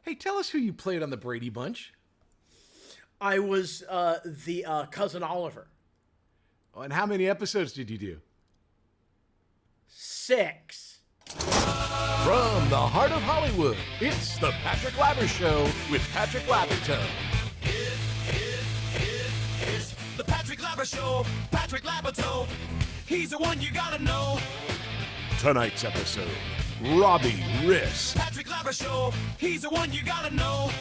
Hey, tell us who you played on the Brady Bunch. I was the cousin Oliver. Oh, and how many episodes did you do? 6. From the heart of Hollywood, it's the Patrick Labyorteaux Show with Patrick Labyorteaux. It's the Patrick Labyorteaux Show. Patrick Labyorteaux. He's the one you gotta know. Tonight's episode, Robbie Rist. Patrick Labyorteaux Show. He's the one you gotta know.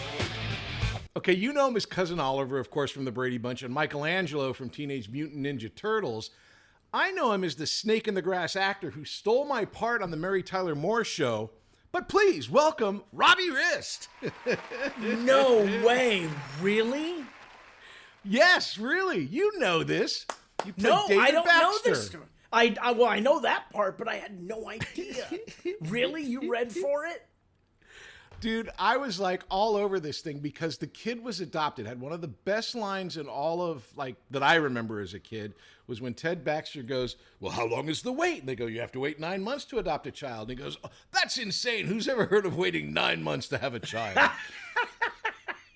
Okay, you know him as Cousin Oliver, of course, from the Brady Bunch, and Michelangelo from Teenage Mutant Ninja Turtles. I know him as the snake in the grass actor who stole my part on the Mary Tyler Moore Show. But please welcome Robbie Rist. No way, really? Yes, really. You know this. You played No, David I don't know Baxter. this story. I know that part, but I had no idea. Really? You read for it? Dude, I was like all over this thing because the kid was adopted. Had one of the best lines in all of that I remember as a kid was when Ted Baxter goes, "Well, how long is the wait?" And they go, "You have to wait 9 months to adopt a child." And he goes, "Oh, that's insane. Who's ever heard of waiting 9 months to have a child?"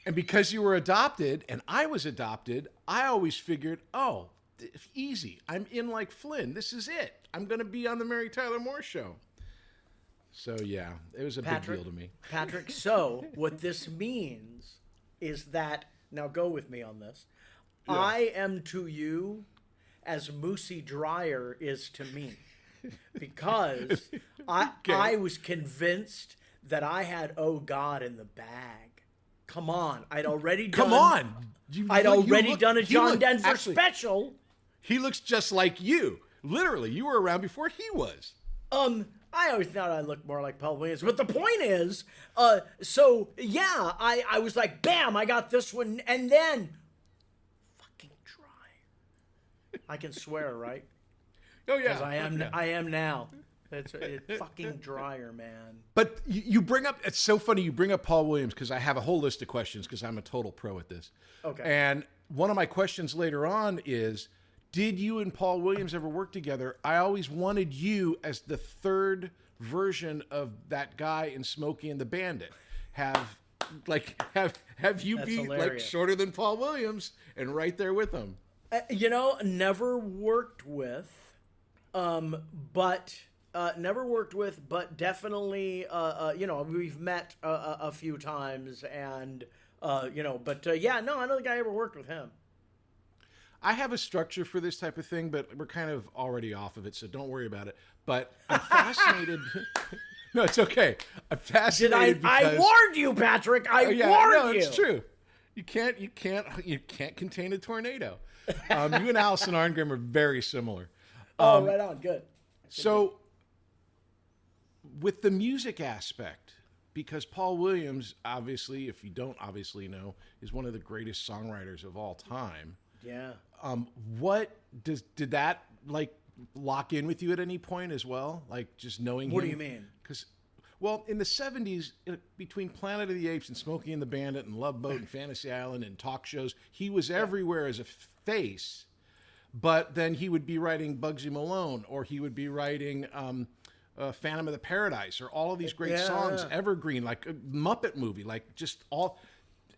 And because you were adopted and I was adopted, I always figured, oh, easy. I'm in like Flynn. This is it. I'm going to be on the Mary Tyler Moore Show. So, yeah, it was a big deal to me. Patrick, so what this means is that, now go with me on this, Yeah. I am to you as Moosey Dryer is to me. Because I was convinced that I had Oh God in the bag. Come on. I'd already done... Come on! I'd already done a John Denver special. He looks just like you. Literally, you were around before he was. I always thought I looked more like Paul Williams. But the point is, I was like, bam, I got this one. And then, fucking Dryer. I can swear, right? Oh, yeah. Because I am now. It's fucking Dryer, man. But you bring up, it's so funny you bring up Paul Williams because I have a whole list of questions because I'm a total pro at this. Okay. And one of my questions later on is, did you and Paul Williams ever work together? I always wanted you as the third version of that guy in Smokey and the Bandit. Have you That's be hilarious. like shorter than Paul Williams and right there with him? Never worked with, but definitely, we've met a few times and, I don't think I ever worked with him. I have a structure for this type of thing, but we're kind of already off of it, so don't worry about it. But I'm fascinated. No, it's okay. I'm fascinated because I warned you, Patrick. I warned you. It's true. You can't contain a tornado. You and Allison Arngrim are very similar. Right on. Good. So, with the music aspect, because Paul Williams, obviously, if you don't obviously know, is one of the greatest songwriters of all time. Yeah. What did that lock in with you at any point as well? Like just knowing What him? do you mean? Because, well, in the 70s, between Planet of the Apes and Smokey and the Bandit and Love Boat and Fantasy Island and talk shows, he was everywhere as a face. But then he would be writing Bugsy Malone, or he would be writing Phantom of the Paradise, or all of these great songs, evergreen, like a Muppet movie, like just all.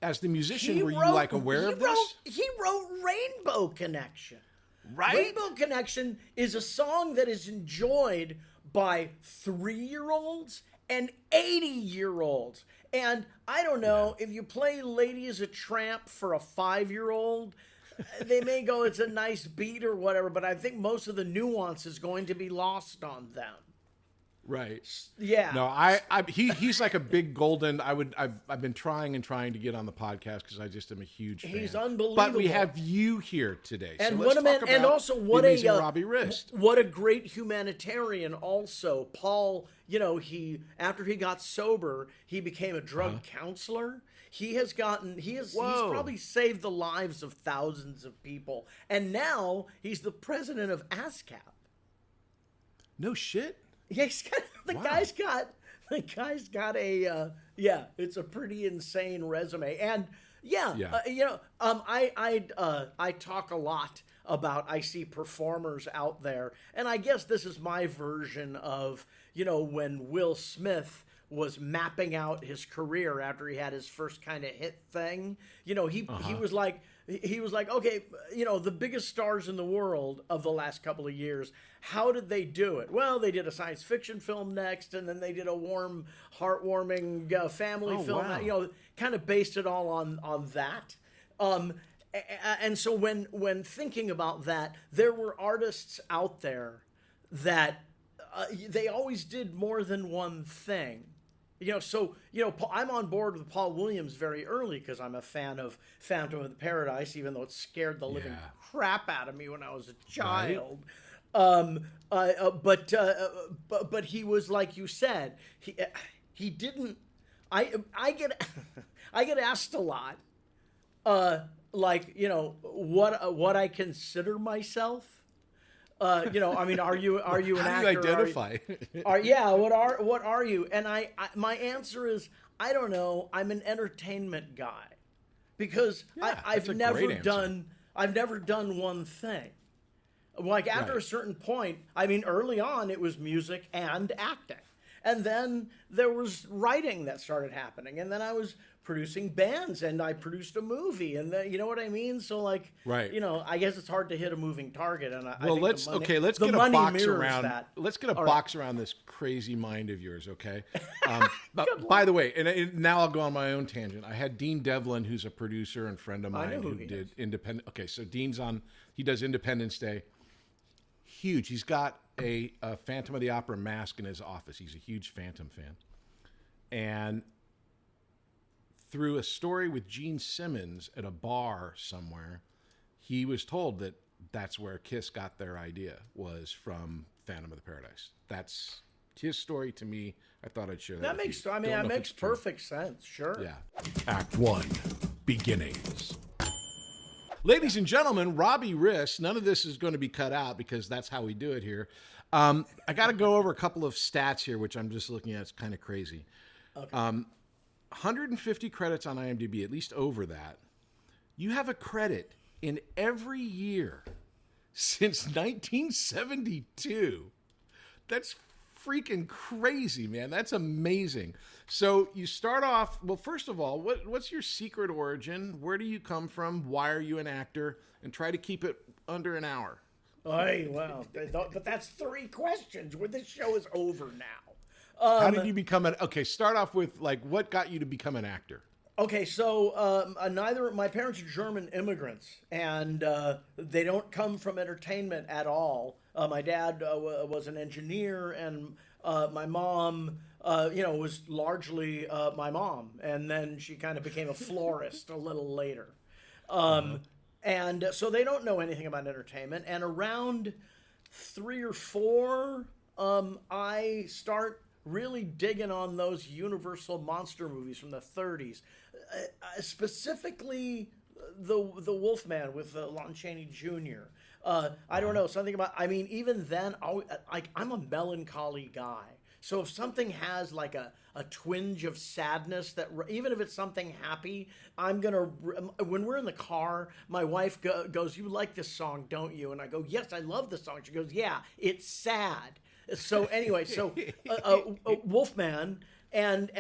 As the musician, you aware of this? He wrote Rainbow Connection. Right? Rainbow Connection is a song that is enjoyed by 3-year-olds and 80-year-olds. And I don't know, if you play Lady is a Tramp for a 5-year-old, they may go, it's a nice beat or whatever, but I think most of the nuance is going to be lost on them. Right. Yeah. No, he's like a big golden. I've been trying to get on the podcast because I just am a huge fan. He's unbelievable. But we have you here today, And so let's talk about the amazing Robbie Rist. What a great humanitarian! Also, Paul. After he got sober, he became a drug counselor. He's probably saved the lives of thousands of people, and now he's the president of ASCAP. No shit. Yeah, the guy's got a it's a pretty insane resume, and I talk a lot about I see performers out there, and I guess this is my version of when Will Smith was mapping out his career after he had his first kind of hit thing. You know, he was like, okay, you know, the biggest stars in the world of the last couple of years, how did they do it? Well, they did a science fiction film next, and then they did a warm, heartwarming family film. Wow. You know, kind of based it all on that. And so when thinking about that, there were artists out there that they always did more than one thing. You know, so, you know, I'm on board with Paul Williams very early because I'm a fan of Phantom of the Paradise, even though it scared the living crap out of me when I was a child. Right. But he was, like you said, he didn't. I get asked a lot, like, you know, what I consider myself. You know, I mean, are you an actor? How do you identify? What are you? And my answer is, I don't know. I'm an entertainment guy, because I've never done one thing. Like after a certain point, I mean, early on it was music and acting, and then there was writing that started happening, and then I was producing bands, and I produced a movie, and then, you know what I mean? So, like, you know, I guess it's hard to hit a moving target. And let's get a box around that. Let's get a box around this crazy mind of yours, okay? But, by the way, and now I'll go on my own tangent. I had Dean Devlin, who's a producer and friend of mine, who did Independent. Okay, so Dean's he does Independence Day. Huge. He's got a Phantom of the Opera mask in his office. He's a huge Phantom fan, and through a story with Gene Simmons at a bar somewhere, he was told that that's where Kiss got their idea, was from Phantom of the Paradise. That's his story to me. I thought I'd share that. That makes perfect sense. Sure. Yeah. Act 1, Beginnings. Ladies and gentlemen, Robbie Rist. None of this is going to be cut out because that's how we do it here. I got to go over a couple of stats here, which I'm just looking at. It's kind of crazy. Okay. 150 credits on IMDb, at least over that. You have a credit in every year since 1972. That's freaking crazy, man. That's amazing. So you start off, well, first of all, what's your secret origin? Where do you come from? Why are you an actor? And try to keep it under an hour. Hey, well, but that's 3 questions where this show is over now. How did you become okay, start off with, like, what got you to become an actor? Okay, so my parents are German immigrants, and they don't come from entertainment at all. My dad was an engineer, and my mom, was largely my mom, and then she kind of became a florist a little later. And so they don't know anything about entertainment, and around 3 or 4, I start really digging on those Universal monster movies from the 30s, specifically the Wolfman with Lon Chaney Jr. I don't know, something about, I mean, even then, I'm a melancholy guy. So if something has like a twinge of sadness, that even if it's something happy, when we're in the car, my wife goes, "You like this song, don't you?" And I go, "Yes, I love this song." She goes, "Yeah, it's sad." So anyway, Wolfman, and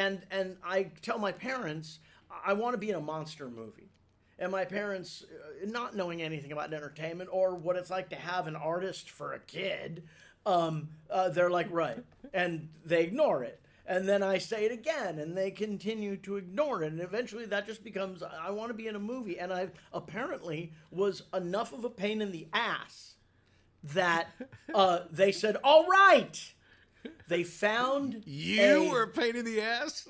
I tell my parents I want to be in a monster movie, and my parents, not knowing anything about entertainment or what it's like to have an artist for a kid, they're like, right, and they ignore it, and then I say it again, and they continue to ignore it, and eventually that just becomes, I want to be in a movie, and I apparently was enough of a pain in the ass that they said, all right. They found you were a pain in the ass.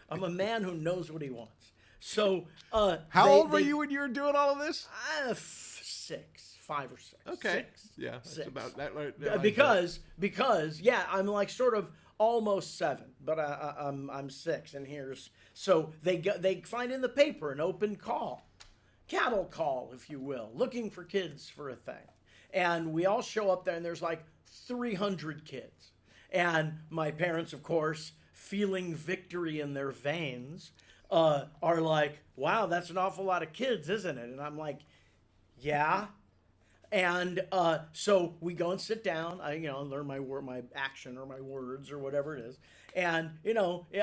I'm a man who knows what he wants. So how old were you when you were doing all of this? 5 or 6. Okay. 6. Yeah, that's 6. About that. Because yeah, I'm like sort of almost 7, but I'm 6, and so they find in the paper an open call, cattle call, if you will, looking for kids for a thing. And we all show up there, and there's like 300 kids. And my parents, of course, feeling victory in their veins, are like, wow, that's an awful lot of kids, isn't it? And I'm like, yeah. And so we go and sit down. I learn my action or my words or whatever it is. And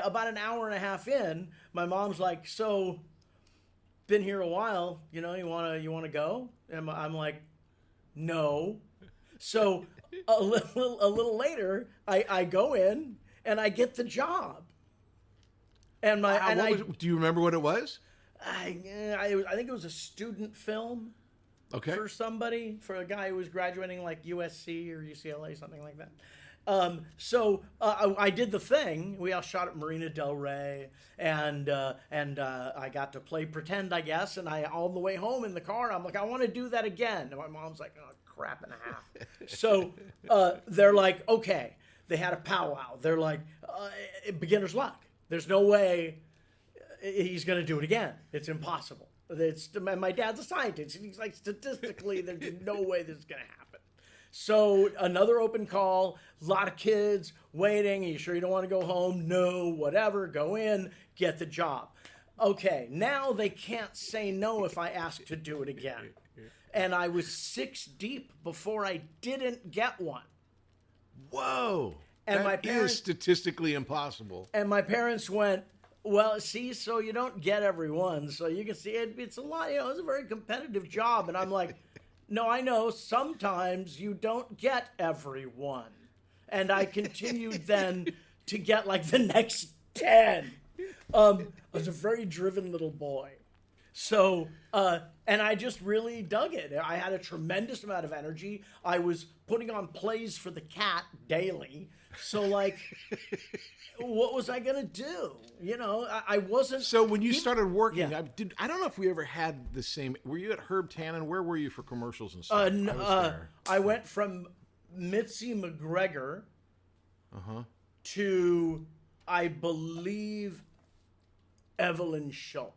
about an hour and a half in, my mom's like, "So, been here a while. You wanna go?" And I'm like, "No." So a little later, I go in and I get the job. And do you remember what it was? I think it was a student film. Okay. For a guy who was graduating like USC or UCLA, something like that. So I did the thing. We all shot at Marina Del Rey, and I got to play pretend, I guess. And on the way home in the car, I'm like, I want to do that again. And my mom's like, oh, crap and a half. So they're like, okay. They had a powwow. They're like, beginner's luck. There's no way he's going to do it again. It's impossible. My dad's a scientist, and he's like, statistically, there's no way this is going to happen. So another open call, a lot of kids waiting. Are you sure you don't want to go home? No, whatever. Go in, get the job. Okay, now they can't say no if I ask to do it again. And I was 6 deep before I didn't get one. Whoa. And that is statistically impossible. And my parents went, well, see, so you don't get every one. So you can see it's a lot, it's a very competitive job. And I'm like, no, I know sometimes you don't get every one. And I continued then to get like the next 10. I was a very driven little boy. So, and I just really dug it. I had a tremendous amount of energy. I was putting on plays for the cat daily. So like, what was I going to do? I wasn't. So when you started working, I don't know if we ever had the same. Were you at Herb Tannen? Where were you for commercials and stuff? I went from Mitzi McGregor to, I believe, Evelyn Schultz.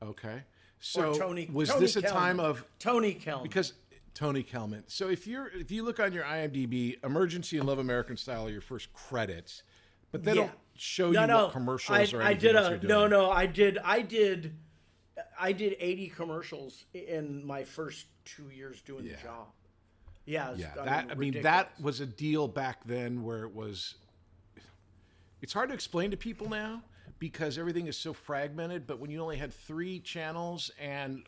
Okay. So Tony this a Kelman. time of Tony Kelman? Because Tony Kelman. So if you look on your IMDb, Emergency and Love American Style are your first credits, but they don't show you what commercials or anything else you're doing. No. I did 80 commercials in my first 2 years doing the job. Yeah. That was a deal back then where it was. It's hard to explain to people now because everything is so fragmented, but when you only had 3 channels and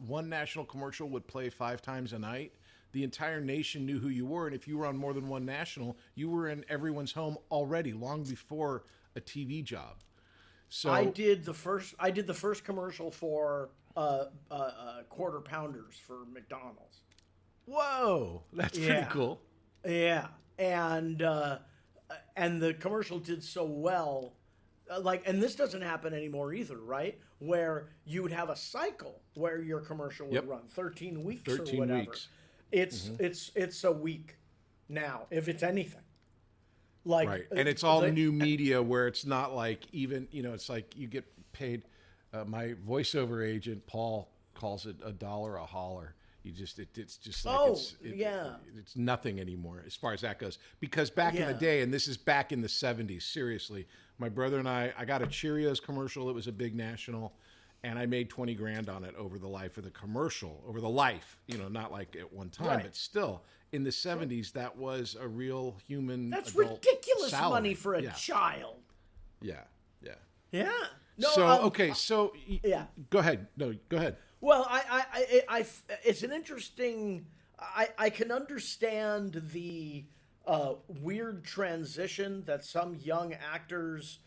one national commercial would play 5 times a night, the entire nation knew who you were. And if you were on more than one national, you were in everyone's home already, long before a TV job. So I did the first commercial for Quarter Pounders for McDonald's. Whoa, that's pretty cool. Yeah, and the commercial did so well. And this doesn't happen anymore either, right? Where you would have a cycle where your commercial would run 13 weeks or whatever. Weeks. It's a week now, if it's anything. Right, and it's all new media where it's not like even it's like you get paid. My voiceover agent Paul calls it $1 a holler. It's just like it's nothing anymore as far as that goes. Because back in the day, and this is back in the 70s, seriously, my brother and I got a Cheerios commercial. It was a big national, and I made $20,000 on it over the life of the commercial, not like at one time, but still in the 70s, that was a real human. That's adult ridiculous salary. money for a child. Yeah. No, Go ahead. No, go ahead. Well, I it's an interesting. I can understand the weird transition that some young actors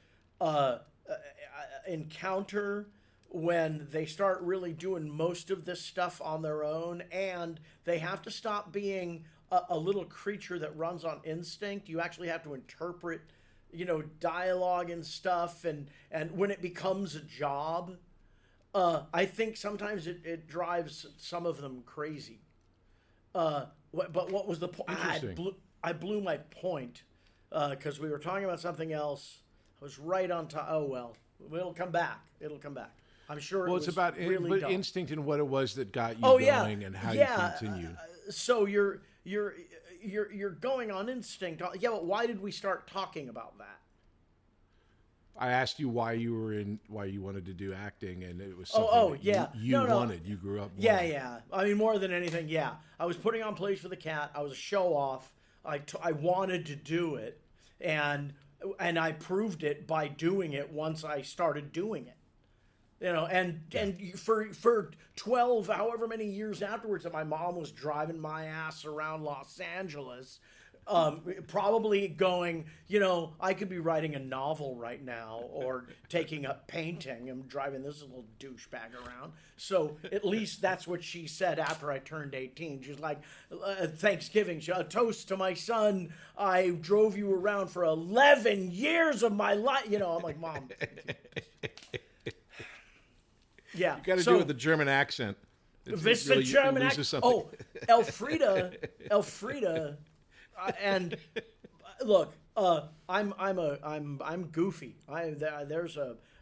encounter when they start really doing most of this stuff on their own, and they have to stop being a little creature that runs on instinct. You actually have to interpret, dialogue and stuff, and when it becomes a job. I think sometimes it drives some of them crazy. But what was the point? I blew my point because we were talking about something else. I was right on top. Oh, well, it'll come back. I'm sure it was it's about really dumb. instinct and what it was that got you going and how you continued. So you're going on instinct. Yeah, but why did we start talking about that? I asked you why you wanted to do acting, and it was Oh, something yeah. you wanted. You grew up. Yeah, wanting. yeah. I mean, more than anything, yeah. I was putting on plays for the Cat. I was a show off. I wanted to do it, and I proved it by doing it once I started doing it. You know, and for 12, however many years afterwards, that my mom was driving my ass around Los Angeles, probably going, you know, I could be writing a novel right now or taking up painting and driving this little douchebag around. So at least that's what she said after I turned 18. She's like, Thanksgiving, a toast to my son. I drove you around for 11 years of my life. You know, I'm like, Mom. Yeah. You got to do it with the German accent. This is a German accent. Oh, Elfrida, and look, I'm goofy.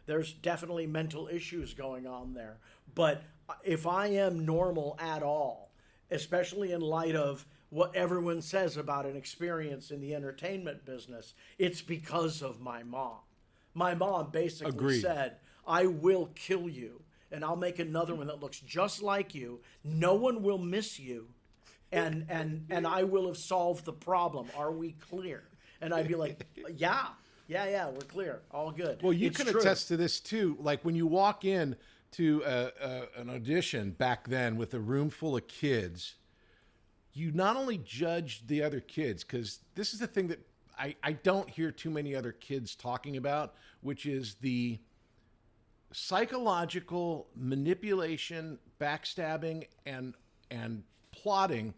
There's definitely mental issues going on there. But if I am normal at all, especially in light of what everyone says about an experience in the entertainment business, it's because of my mom. My mom basically said, "I will kill you. And I'll make another one that looks just like you. No one will miss you, and I will have solved the problem. Are we clear?" And I'd be like, yeah, we're clear. All good. Well, you can attest to this too. Like when you walk in to an audition back then with a room full of kids, you not only judged the other kids, because this is the thing that I don't hear too many other kids talking about, which is the psychological manipulation, backstabbing, and plotting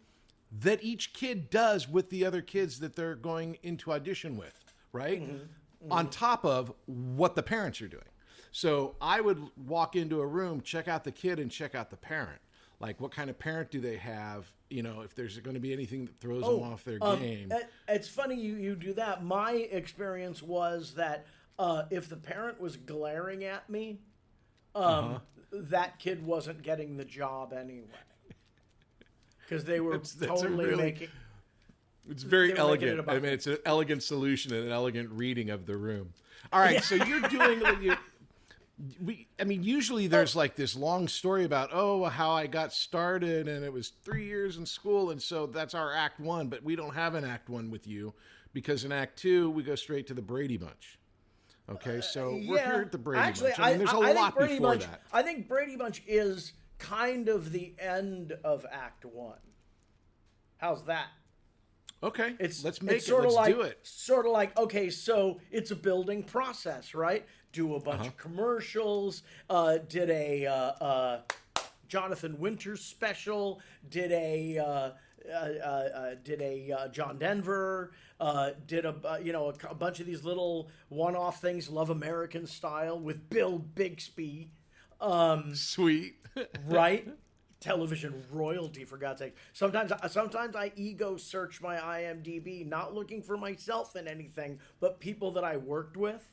that each kid does with the other kids that they're going into audition with, right? Mm-hmm. Mm-hmm. On top of what the parents are doing. So I would walk into a room, check out the kid, and check out the parent. Like, what kind of parent do they have? You know, if there's going to be anything that throws them off their game. It's funny you do that. My experience was that if the parent was glaring at me, that kid wasn't getting the job anyway. Because they were making... It's very elegant. I mean, it's an elegant solution and an elegant reading of the room. All right, so you're doing... usually there's like this long story about, how I got started, and it was 3 years in school, and so that's our Act 1, but we don't have an Act 1 with you, because in Act 2, we go straight to the Brady Bunch. Okay, so we're here at the Brady Bunch. I mean, there's a lot before that. I think Brady Bunch is kind of the end of Act 1. How's that? Okay, let's do it. Sort of like, okay, so it's a building process, right? Do a bunch of commercials, did a Jonathan Winters special, did a John Denver, did a bunch of these little one-off things, Love American style with Bill Bixby. Sweet. Right? Television royalty, for God's sake. Sometimes I ego search my IMDb, not looking for myself in anything, but people that I worked with.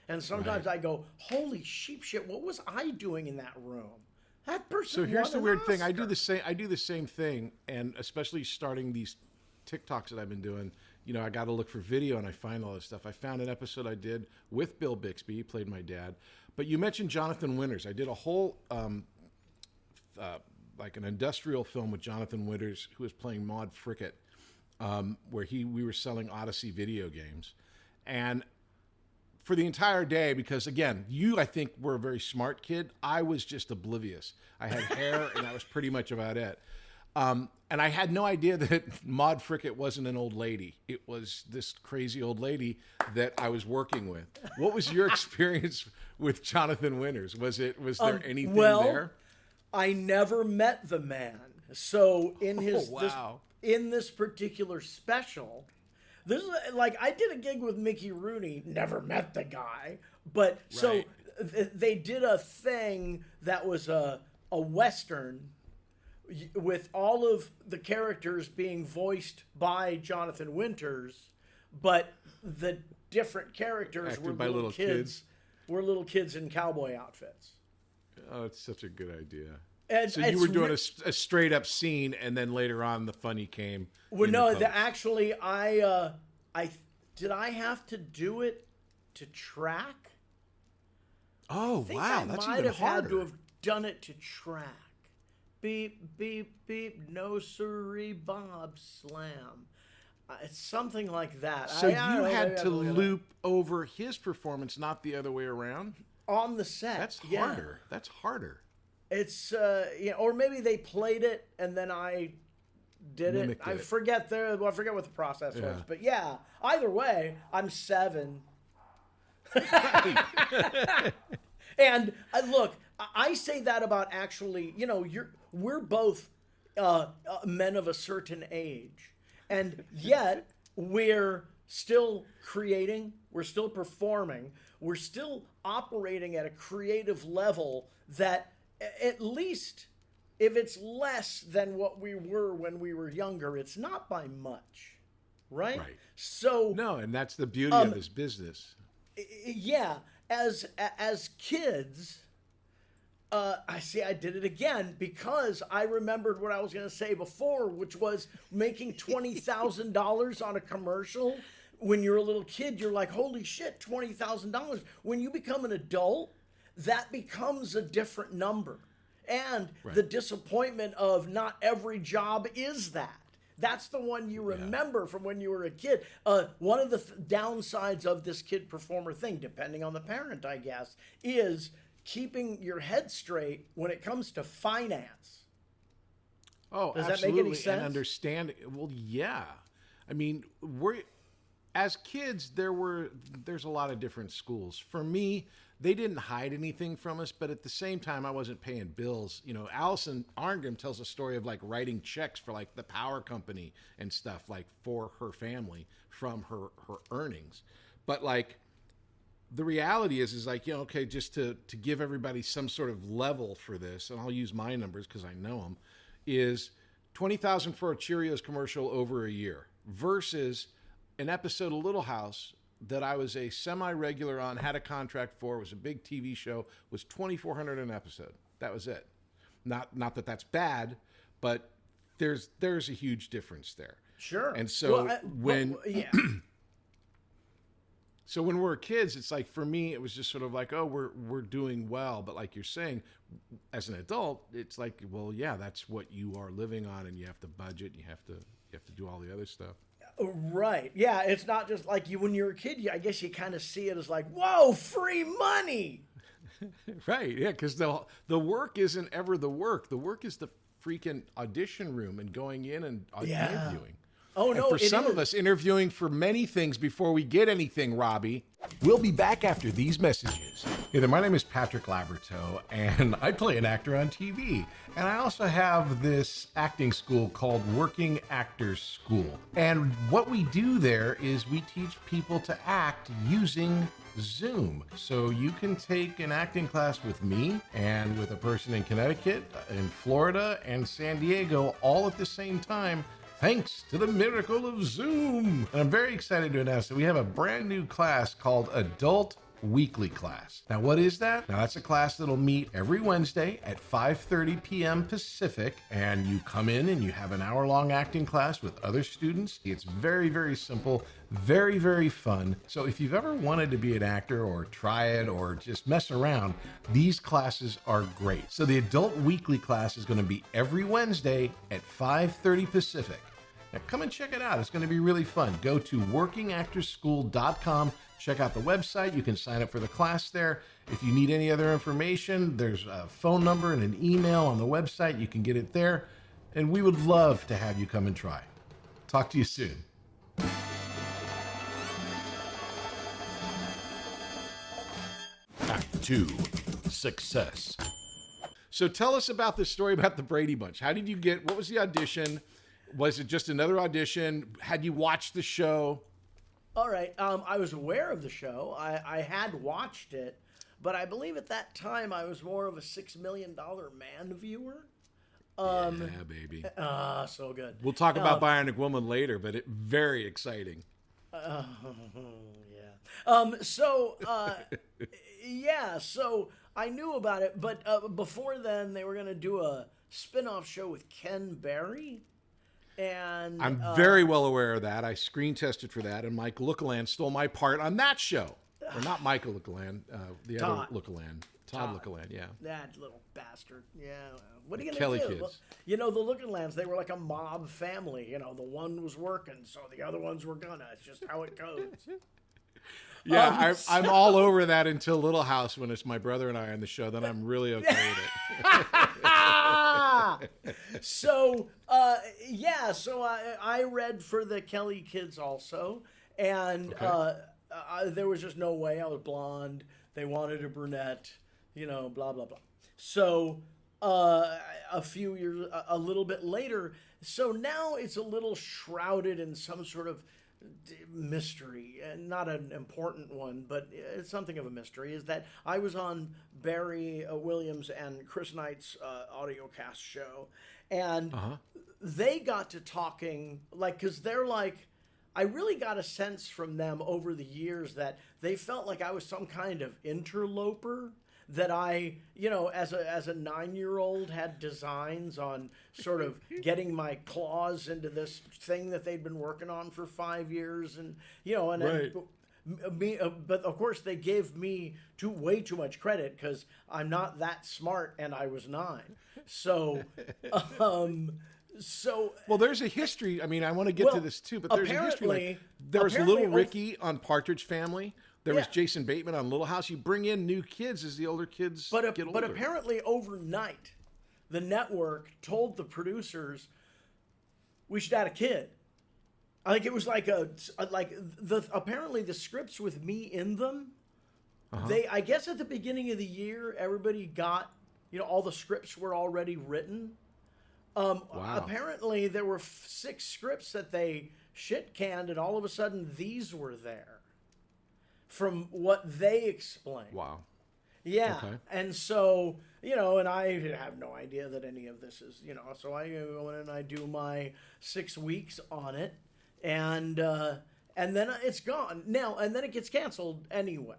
And sometimes I go, holy sheep shit, what was I doing in that room? That person. So here's the weird thing. I do the same thing, and especially starting these TikToks that I've been doing, you know, I got to look for video, and I find all this stuff. I found an episode I did with Bill Bixby. He played my dad. But you mentioned Jonathan Winters. I did a whole like an industrial film with Jonathan Winters, who was playing Maud Frickett, where we were selling Odyssey video games. And for the entire day, because again, I think were a very smart kid. I was just oblivious. I had hair, and that was pretty much about it. And I had no idea that Maud Frickett wasn't an old lady. It was this crazy old lady that I was working with. What was your experience with Jonathan Winters? Was there anything there? I never met the man. So in this particular special, this is like, I did a gig with Mickey Rooney, never met the guy, but so they did a thing that was a Western with all of the characters being voiced by Jonathan Winters, but the different characters were little kids. Were little kids in cowboy outfits. Oh, it's such a good idea. And so you were doing a straight up scene, and then later on the funny came. Well, no, I did I have to do it to track? Oh, think wow. I That's might even have had to harder. have done it to track. Beep, beep, beep, no siree, Bob Slam. It's something like that. So I you don't know, maybe I had have to look it up. loop over his performance, not the other way around? On the set. That's yeah. harder. That's harder. It's, or maybe they played it and then I did it. Mimicked I it. forget what the process was. Yeah. But yeah, either way, I'm 7. And look, I say that about actually, we're both men of a certain age, and yet we're still creating, we're still performing, we're still operating at a creative level that, at least if it's less than what we were when we were younger, it's not by much, right? Right. So No, and that's the beauty of this business. yeah, as kids, I did it again because I remembered what I was going to say before, which was making $20,000 on a commercial. When you're a little kid, you're like, holy shit, $20,000. When you become an adult, that becomes a different number. And the disappointment of not every job is that. That's the one you remember from when you were a kid. One of the downsides of this kid performer thing, depending on the parent, I guess, is keeping your head straight when it comes to finance. Oh, Does that absolutely. make any sense? And understand. Well, yeah. I mean, as kids, there's a lot of different schools. For me, they didn't hide anything from us, but at the same time, I wasn't paying bills. Allison Arngrim tells a story of like writing checks for like the power company and stuff, like for her family from her earnings. But like the reality is like, okay, just to give everybody some sort of level for this, and I'll use my numbers because I know them, is $20,000 for a Cheerios commercial over a year versus an episode of Little House that I was a semi-regular on, had a contract for, was a big TV show, was $2,400 an episode. That was it. Not that that's bad, but there's a huge difference there. Sure. And so yeah. So when we're kids, it's like, for me, it was just sort of like, oh, we're doing well. But like you're saying, as an adult, it's like, well, yeah, that's what you are living on, and you have to budget, you have to do all the other stuff. Right. Yeah, it's not just like when you're a kid, I guess you kind of see it as like, whoa, free money. Right, yeah, because the work isn't ever the work. The work is the freaking audition room and going in and interviewing. Oh, no, and for some of us, interviewing for many things before we get anything, Robbie. We'll be back after these messages. Hey there, my name is Patrick Labyorteaux, and I play an actor on TV. And I also have this acting school called Working Actors School. And what we do there is we teach people to act using Zoom. So you can take an acting class with me and with a person in Connecticut, in Florida, and San Diego all at the same time, thanks to the miracle of Zoom. And I'm very excited to announce that we have a brand new class called Adult Weekly Class. Now, what is that? Now, that's a class that'll meet every Wednesday at 5:30 p.m. Pacific, and you come in and you have an hour-long acting class with other students. It's very, very simple, very, very fun. So if you've ever wanted to be an actor or try it or just mess around, these classes are great. So the Adult Weekly Class is going to be every Wednesday at 5:30 Pacific. Now, come and check it out. It's going to be really fun. Go to workingactorschool.com. Check out the website. You can sign up for the class there. If you need any other information, there's a phone number and an email on the website. You can get it there. And we would love to have you come and try. Talk to you soon. Act 2, Success. So tell us about the story about the Brady Bunch. How did you what was the audition? Was it just another audition? Had you watched the show? All right. I was aware of the show. I had watched it, but I believe at that time I was more of a $6 Million Man viewer. Yeah, baby. So good. We'll talk about Bionic Woman later, but very exciting. Yeah. Yeah, so I knew about it, but before then they were going to do a spin-off show with Ken Berry. And I'm very well aware of that. I screen tested for that, and Mike Lookaland stole my part on that show. or not Michael Lookaland, the Todd. other Lookaland, Todd Lookaland, yeah. That little bastard. Yeah. What are you Kelly going to do? kids. You know, the Lookalands, they were like a mob family. You know, the one was working, so the other ones were gonna. It's just how it goes. Yeah, I'm all over that until Little House when it's my brother and I on the show. Then I'm really okay with it. So, so I read for the Kelly kids also, and there was just no way. I was blonde. They wanted a brunette, you know, blah, blah, blah. So a little bit later, so now it's a little shrouded in some sort of mystery, and not an important one, but it's something of a mystery, is that I was on Barry Williams and Chris Knight's audiocast show, and they got to talking, like, because they're like, I really got a sense from them over the years that they felt like I was some kind of interloper, that I, you know, as a 9-year-old had designs on sort of getting my claws into this thing that they'd been working on for 5 years, and you know, and Right. but of course they gave me way too much credit because I'm not that smart, and I was 9. So, Well, there's a history. I mean, I want to get to this too, but there's a history. Like, there was apparently, Little Ricky on Partridge Family. There was Yeah. Jason Bateman on Little House. You bring in new kids as the older kids get older. But apparently overnight, the network told the producers we should add a kid. I think it was like apparently the scripts with me in them. I guess at the beginning of the year, everybody got, you know, all the scripts were already written. Wow. Apparently there were 6 scripts that they shit canned, and all of a sudden these were there. From what they explained. Wow. Yeah. Okay. And so, you know, and I have no idea that any of this is, you know, so I go in and I do my 6 weeks on it, and then it's gone. Now, and then it gets canceled anyway,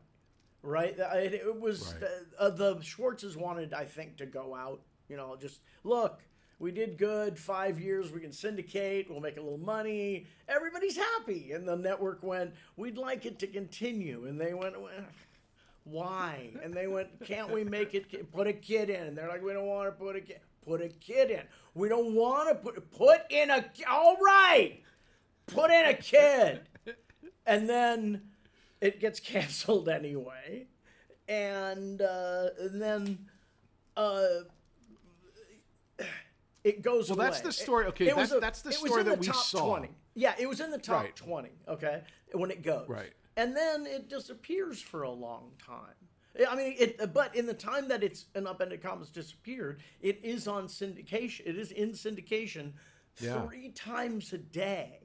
right? It was, Right. The Schwartzes wanted, I think, to go out, you know, just, look, we did good, 5 years, we can syndicate, we'll make a little money, everybody's happy. And the network went, we'd like it to continue. And they went, well, why? And they went, can't we make it, put a kid in? And they're like, we don't want to put a kid in. We don't want to put in all right, put in a kid. And then it gets canceled anyway. And then it goes away. Well, that's the story. Okay, that's the story that we saw. 20. Yeah, it was in the top Right. 20, okay, when it goes. Right. And then it disappears for a long time. I mean, but in the time that it's an Upended Comics disappeared, it is on syndication. It is in syndication 3 times a day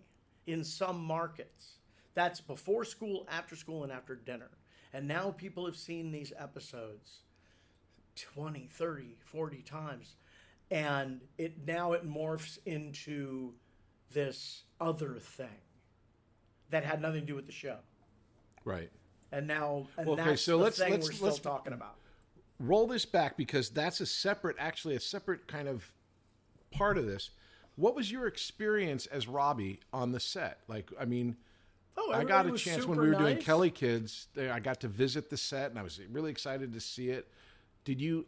in some markets. That's before school, and after dinner. And now people have seen these episodes 20, 30, 40 times. And it morphs into this other thing that had nothing to do with the show. Right. And now, Okay, so let's we're still talking about. Roll this back, because that's a separate kind of part of this. What was your experience as Robbie on the set? Like, I mean, I got a chance when we were doing Kelly Kids. I got to visit the set, and I was really excited to see it. Did you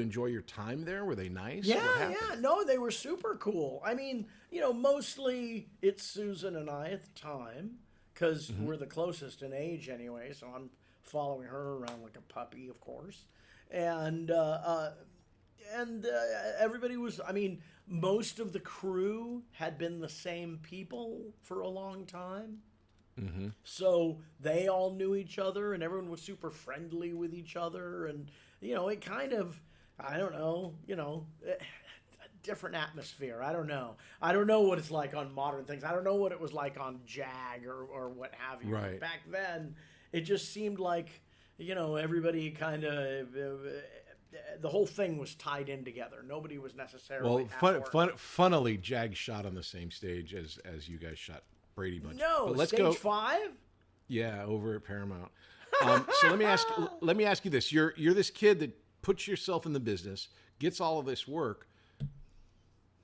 enjoy your time there? Were they nice? Yeah. No, they were super cool. I mean, you know, mostly it's Susan and I at the time, because we're the closest in age anyway, so I'm following her around like a puppy, of course. And everybody was, I mean, most of the crew had been the same people for a long time. Mm-hmm. So they all knew each other, and everyone was super friendly with each other. And, you know, it kind of, I don't know, you know, a different atmosphere. I don't know. I don't know what it's like on modern things. I don't know what it was like on JAG or what have you. Right. Back then, it just seemed like, you know, everybody kind of, the whole thing was tied in together. Nobody was necessarily funnily, Jag shot on the same stage as you guys shot Brady Bunch. No, but let's stage go. 5? Yeah, over at Paramount. So let me ask you this: You're this kid that puts yourself in the business, gets all of this work.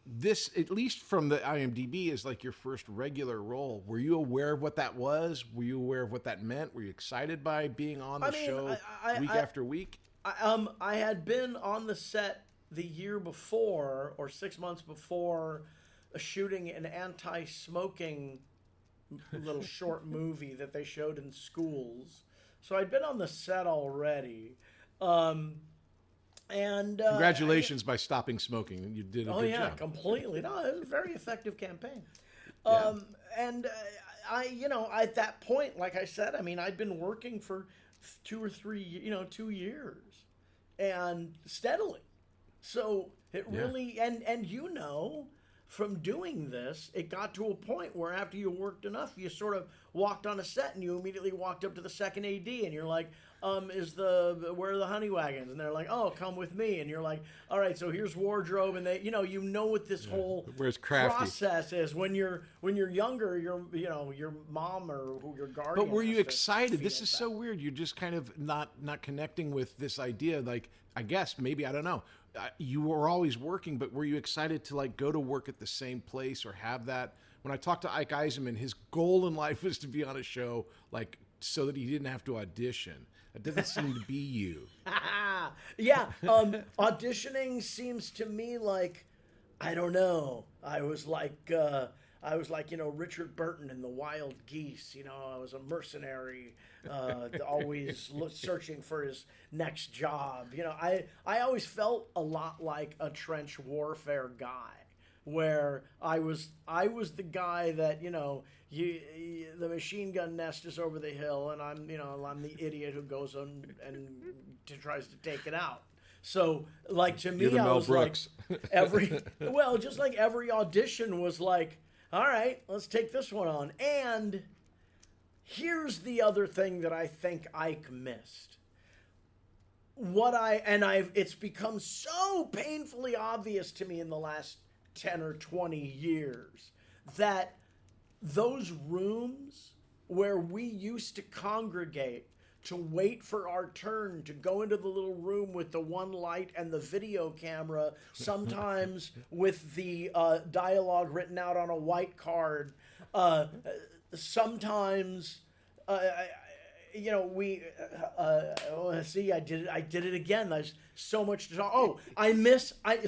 this, at least from the IMDb, is like your first regular role. Were you aware of what that was? Were you aware of what that meant? Were you excited by being on the show week after week? I had been on the set the year before, or 6 months before, shooting an anti-smoking little short movie that they showed in schools. So I'd been on the set already. And congratulations by stopping smoking. You did a good job. Completely. No, it was a very effective campaign. Yeah. And I, at that point, like I said, I mean, I'd been working for 2 or 3, 2 years, and steadily. So it really, and from doing this, it got to a point where after you worked enough, you sort of walked on a set and you immediately walked up to the second AD and you're like, where are the honey wagons? And they're like, oh, come with me. And you're like, all right, so here's wardrobe. And they, you know what this whole process is. When you're younger, your mom or your guardian. But were you excited? This is so weird. You're just kind of not connecting with this idea. Like, I guess, maybe, I don't know. You were always working, but were you excited to like go to work at the same place or have that? When I talked to Ike Eisenman, his goal in life was to be on a show like so that he didn't have to audition. That doesn't seem to be you. Yeah, auditioning seems to me like, I don't know. I was like Richard Burton in The Wild Geese. I was a mercenary, always searching for his next job. I always felt a lot like a trench warfare guy, where I was the guy that the machine gun nest is over the hill, and I'm the idiot who goes on and tries to take it out. So, like, to me, I was Brooks. Like just like every audition was like, all right, let's take this one on. And here's the other thing that I think Ike missed. It's become so painfully obvious to me in the last 10 or 20 years that those rooms where we used to congregate to wait for our turn to go into the little room with the one light and the video camera, sometimes with the dialogue written out on a white card, sometimes we see, I did it again. There's so much to talk.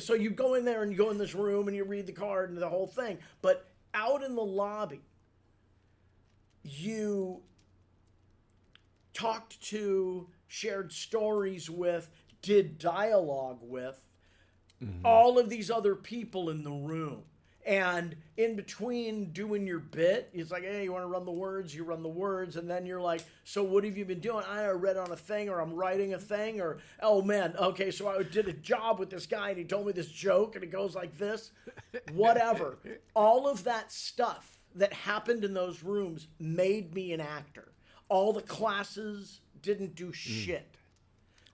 So you go in there and you go in this room and you read the card and the whole thing, but out in the lobby, you talked to, shared stories with, did dialogue with all of these other people in the room. And in between doing your bit, it's like, hey, you want to run the words? You run the words. And then you're like, so what have you been doing? I read on a thing, or I'm writing a thing, or, oh, man, okay, so I did a job with this guy, and he told me this joke, and it goes like this. Whatever. All of that stuff that happened in those rooms made me an actor. All the classes didn't do shit.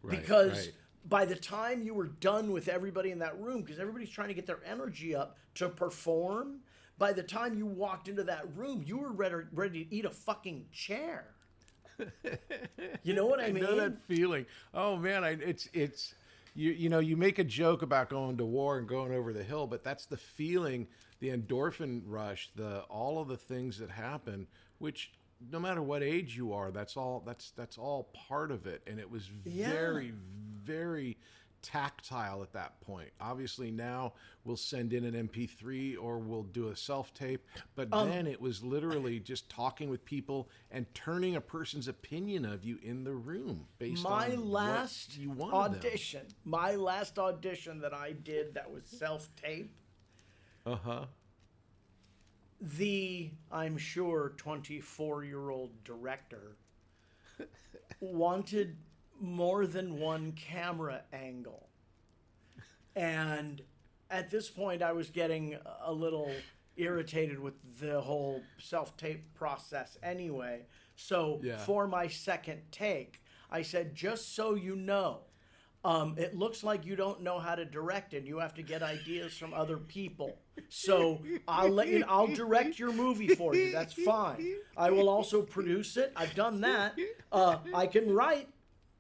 Because by the time you were done with everybody in that room, because everybody's trying to get their energy up to perform, by the time you walked into that room, you were ready to eat a fucking chair. You know what I mean? I know that feeling. Oh, man, it's you make a joke about going to war and going over the hill, but that's the feeling, the endorphin rush, all of the things that happen, which no matter what age you are, that's all part of it. And it was very, very tactile at that point. Obviously now we'll send in an MP3 or we'll do a self-tape, but then it was literally just talking with people and turning a person's opinion of you in the room based on what you wanted audition. My last audition that I did that was self-tape. The, I'm sure, 24-year-old director wanted more than one camera angle. And at this point, I was getting a little irritated with the whole self-tape process anyway. So for my second take, I said, just so you know, it looks like you don't know how to direct and you have to get ideas from other people. So I'll direct your movie for you. That's fine. I will also produce it. I've done that. I can write.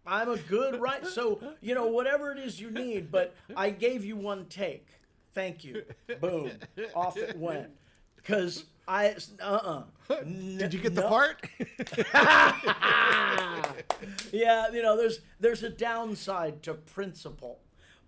I'm a good writer. So, whatever it is you need, but I gave you one take. Thank you. Boom. Off it went. Because Did you get the part? Yeah, there's a downside to principal.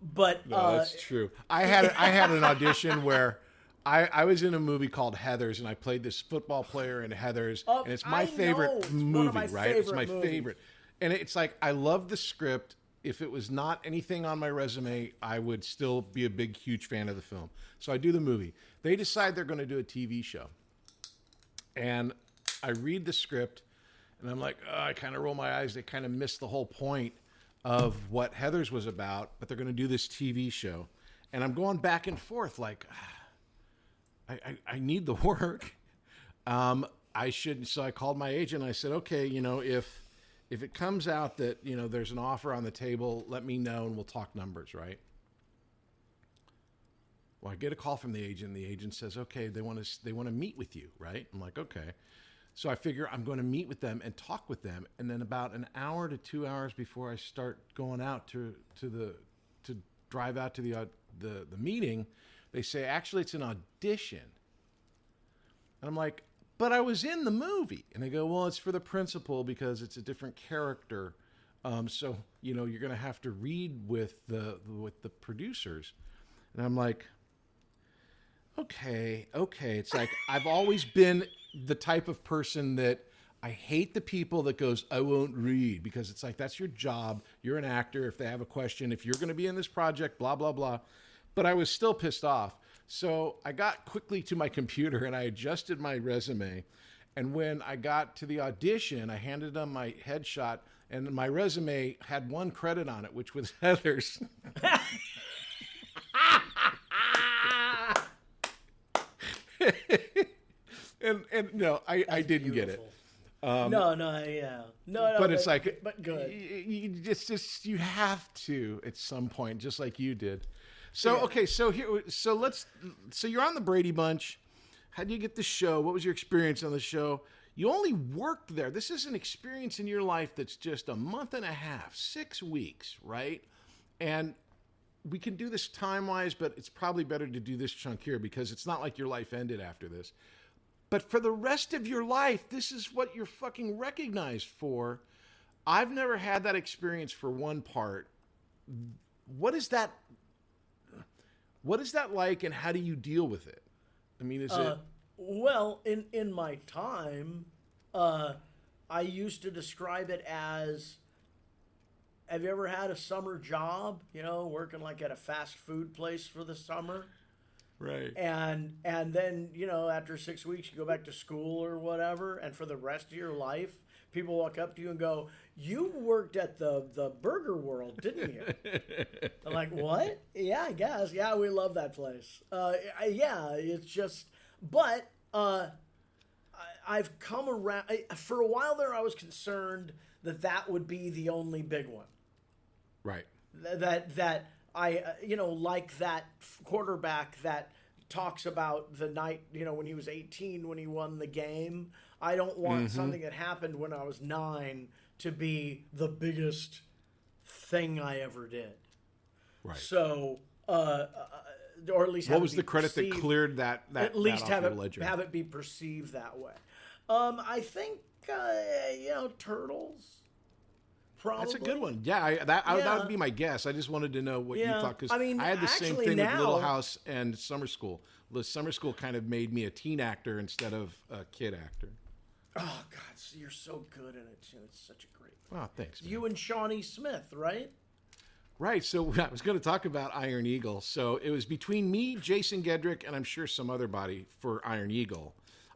But No, that's true. I had an audition where I was in a movie called Heathers, and I played this football player in Heathers, and it's my favorite movie, right? It's my favorite. And it's like, I love the script. If it was not anything on my resume, I would still be a big, huge fan of the film. So I do the movie. They decide they're going to do a TV show. And I read the script, and I'm like, I kind of roll my eyes. They kind of missed the whole point of what Heathers was about, but they're going to do this TV show. And I'm going back and forth like, I need the work. I should. So I called my agent, and I said, okay, if it comes out that, there's an offer on the table, let me know and we'll talk numbers, right? Well, I get a call from the agent. The agent says, okay, they want to meet with you, right? I'm like, okay. So I figure I'm going to meet with them and talk with them. And then about an hour to 2 hours before I start going out to drive out to the meeting, they say, actually, it's an audition. And I'm like, but I was in the movie. And they go, well, it's for the principal because it's a different character. So, you're going to have to read with the producers. And I'm like, okay. It's like, I've always been the type of person that I hate the people that goes, I won't read, because it's like, that's your job. You're an actor. If they have a question, if you're going to be in this project, blah, blah, blah. But I was still pissed off. So I got quickly to my computer and I adjusted my resume. And when I got to the audition, I handed them my headshot, and my resume had one credit on it, which was Heathers. and no, I didn't get it. No, but it's like, but good. You have to at some point, just like you did. So, okay, so you're on the Brady Bunch. How did you get the show? What was your experience on the show? You only worked there. This is an experience in your life that's just a month and a half, 6 weeks, right? And we can do this time-wise, but it's probably better to do this chunk here because it's not like your life ended after this. But for the rest of your life, this is what you're fucking recognized for. I've never had that experience for one part. What is that like, and how do you deal with it? I mean, is it... Well, in my time, I used to describe it as, have you ever had a summer job, working like at a fast food place for the summer? Right. And then, after 6 weeks, you go back to school or whatever, and for the rest of your life, people walk up to you and go, you worked at the Burger World, didn't you? I'm like, what? Yeah, I guess. Yeah, we love that place. Yeah, it's just... But I've come around... For a while there, I was concerned that would be the only big one. Right. That I, like that quarterback that talks about the night, when he was 18, when he won the game. I don't want something that happened when I was 9 to be the biggest thing I ever did. Right. So, or at least what was the credit that cleared that at least that have it be perceived that way. I think Turtles. Probably. That's a good one. Yeah, that would be my guess. I just wanted to know what you thought, because I had the same thing with Little House and Summer School. The Summer School kind of made me a teen actor instead of a kid actor. Oh God, you're so good in it too. It's such a great. Wow, thanks. Man. You and Shawnee Smith, right? Right. So I was going to talk about Iron Eagle. So it was between me, Jason Gedrick, and I'm sure some other body for Iron Eagle.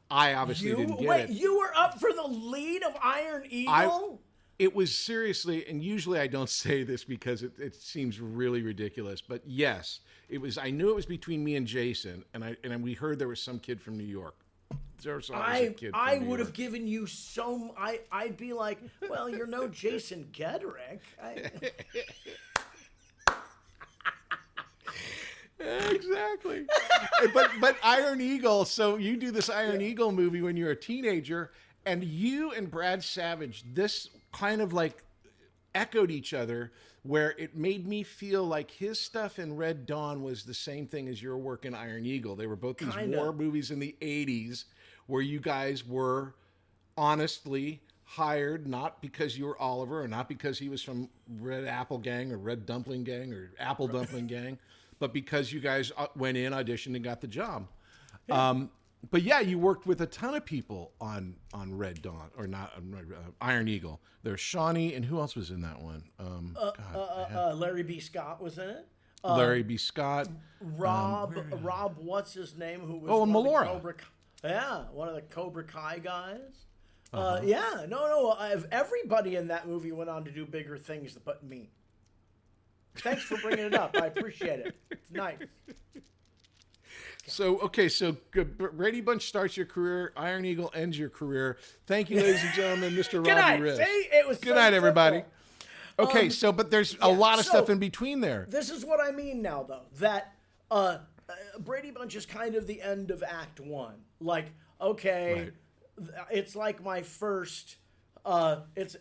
I obviously didn't get it. You were up for the lead of Iron Eagle? It was seriously, and usually I don't say this because it seems really ridiculous, but yes, it was. I knew it was between me and Jason, and we heard there was some kid from New York. I would have given you I'd be like, well, you're no Jason Gedrick. Exactly. but Iron Eagle. So you do this Iron Eagle movie when you're a teenager, and you and Brad Savage, this kind of like echoed each other, where it made me feel like his stuff in Red Dawn was the same thing as your work in Iron Eagle. They were both these war movies in the 80s where you guys were honestly hired not because you were Oliver or not because he was from Red Apple Gang or Red Dumpling Gang or Apple Dumpling Gang, but because you guys went in, auditioned, and got the job. But yeah, you worked with a ton of people on Red Dawn, or not Iron Eagle. There's Shawnee, and who else was in that one? Larry B. Scott was in it. Larry B. Scott. Rob, what's his name? Who was and Melora. One of the Cobra Kai guys. Everybody in that movie went on to do bigger things but me. Thanks for bringing it up. I appreciate it. It's nice. So Brady Bunch starts your career. Iron Eagle ends your career. Thank you, ladies and gentlemen, Mr. Robbie Rist. See, it was good night, everybody. Okay, but there's a lot of stuff in between there. This is what I mean now, though, that Brady Bunch is kind of the end of Act 1. Like, okay, it's like my first. It's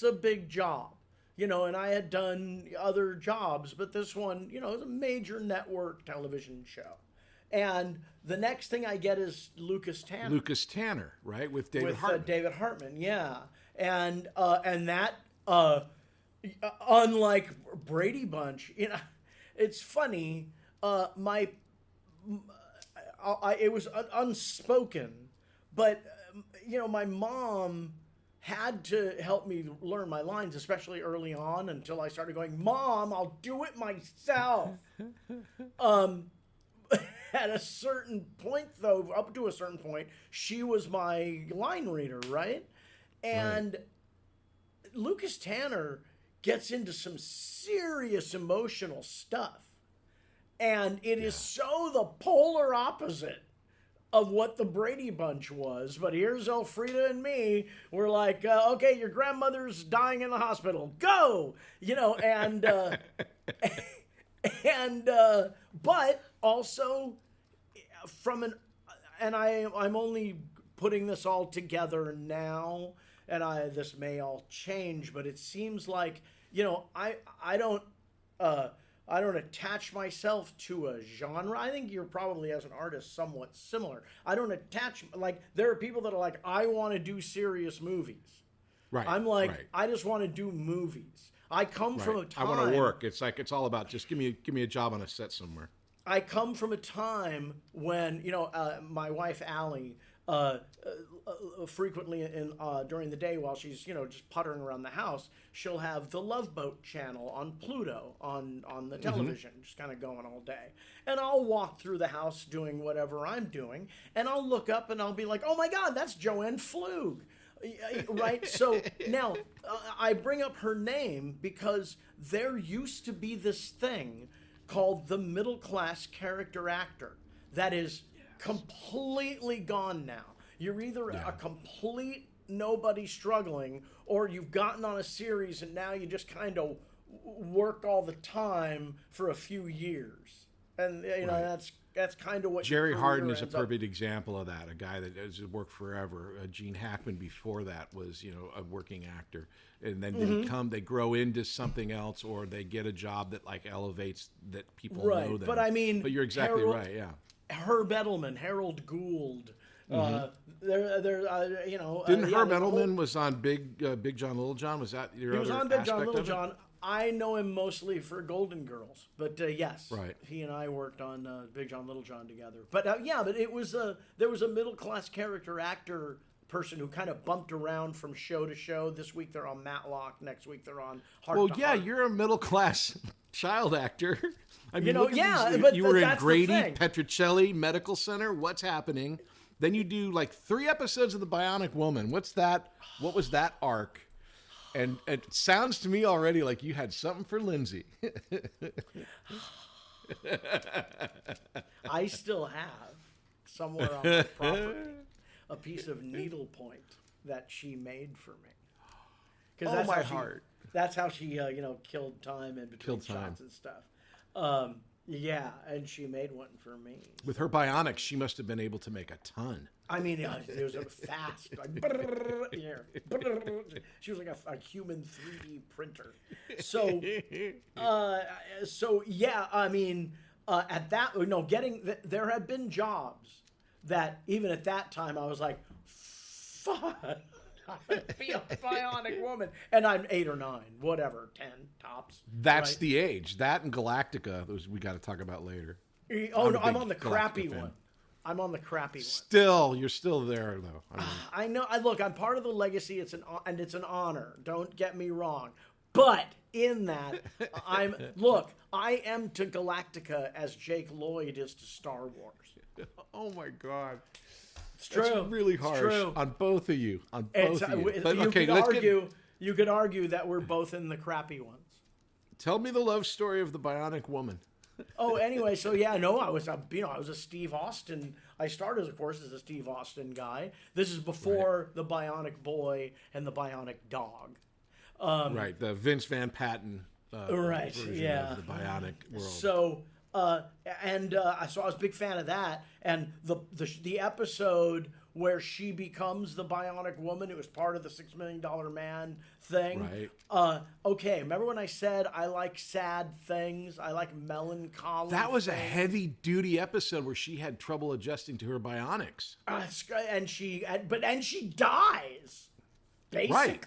a big job. And I had done other jobs, but this one, is a major network television show. And the next thing I get is Lucas Tanner. Right? With David Hartman. David Hartman, yeah. And that, unlike Brady Bunch, it's funny, it was unspoken, but, my mom had to help me learn my lines, especially early on, until I started going, Mom, I'll do it myself. At a certain point, though, up to a certain point, she was my line reader, right? And Lucas Tanner gets into some serious emotional stuff. And it is so the polar opposite of what the Brady Bunch was. But here's Elfrida and me. We're like, okay, your grandmother's dying in the hospital. Go! But also I'm only putting this all together now, and this may all change, but it seems like, I don't attach myself to a genre. I think you're probably, as an artist, somewhat similar. I don't attach, there are people that are like, I want to do serious movies. Right. I'm like, I just want to do movies. I come from a time. I want to work. It's like, it's all about just give me a job on a set somewhere. I come from a time when, my wife, Allie, frequently during the day while she's, just puttering around the house, she'll have the Love Boat channel on Pluto on the television, just kind of going all day. And I'll walk through the house doing whatever I'm doing, and I'll look up and I'll be like, oh my God, that's Joanne Flug. Right? So now I bring up her name because there used to be this thing called the middle class character actor that is completely gone now. You're either a complete nobody struggling, or you've gotten on a series and now you just kind of work all the time for a few years. And that's kind of what Jerry Harden is a perfect example of that. A guy that has worked forever. Gene Hackman before that was, a working actor, and then they grow into something else, or they get a job that elevates that people know them. But you're exactly right. Yeah. Herb Edelman, Harold Gould. Didn't Herb Edelman was on Big John Little John? Was that your other He was on Big John aspect Little John. I know him mostly for Golden Girls, but yes, he and I worked on Big John Little John together. But but it was there was a middle class character actor person who kind of bumped around from show to show. This week they're on Matlock. Next week they're on Heart to Heart. You're a middle class child actor. I mean, but you were in that's Grady, the thing. Petrocelli Medical Center. What's happening? Then you do 3 episodes of The Bionic Woman. What's that? What was that arc? And it sounds to me already like you had something for Lindsey. I still have somewhere on my property a piece of needlepoint that she made for me. Oh, my heart. That's how she, killed time in between shots and stuff. Yeah, and she made one for me. With her bionics, she must have been able to make a ton. I mean, it was fast. Like, brrr, here, brrr. She was like a human 3D printer. So, yeah, I mean, at that, there have been jobs that even at that time I was like, fuck, I'd be a bionic woman. And I'm 8 or 9, whatever, 10 tops. That's right? the age. That and Galactica, those we got to talk about later. Oh, no, I'm on the crappy one. I'm on the crappy one. Still, you're still there, though. I mean, I know. Look, I'm part of the legacy. It's an honor. Don't get me wrong. But in that, I am to Galactica as Jake Lloyd is to Star Wars. oh my God. It's true. That's really harsh true. on both of you. But you could argue that we're both in the crappy ones. Tell me the love story of the Bionic Woman. Oh, anyway, so yeah, no, I was a Steve Austin. I started, of course, as a Steve Austin guy. This is before the Bionic Boy and the Bionic Dog. Right, the Vince Van Patten version of the Bionic world. So, so I was a big fan of that. And the episode where she becomes the Bionic Woman, it was part of the $6 Million Man thing. Right. Okay, remember when I said I like sad things? I like melancholy. That was a heavy-duty episode where she had trouble adjusting to her bionics. And she dies, basically. Right.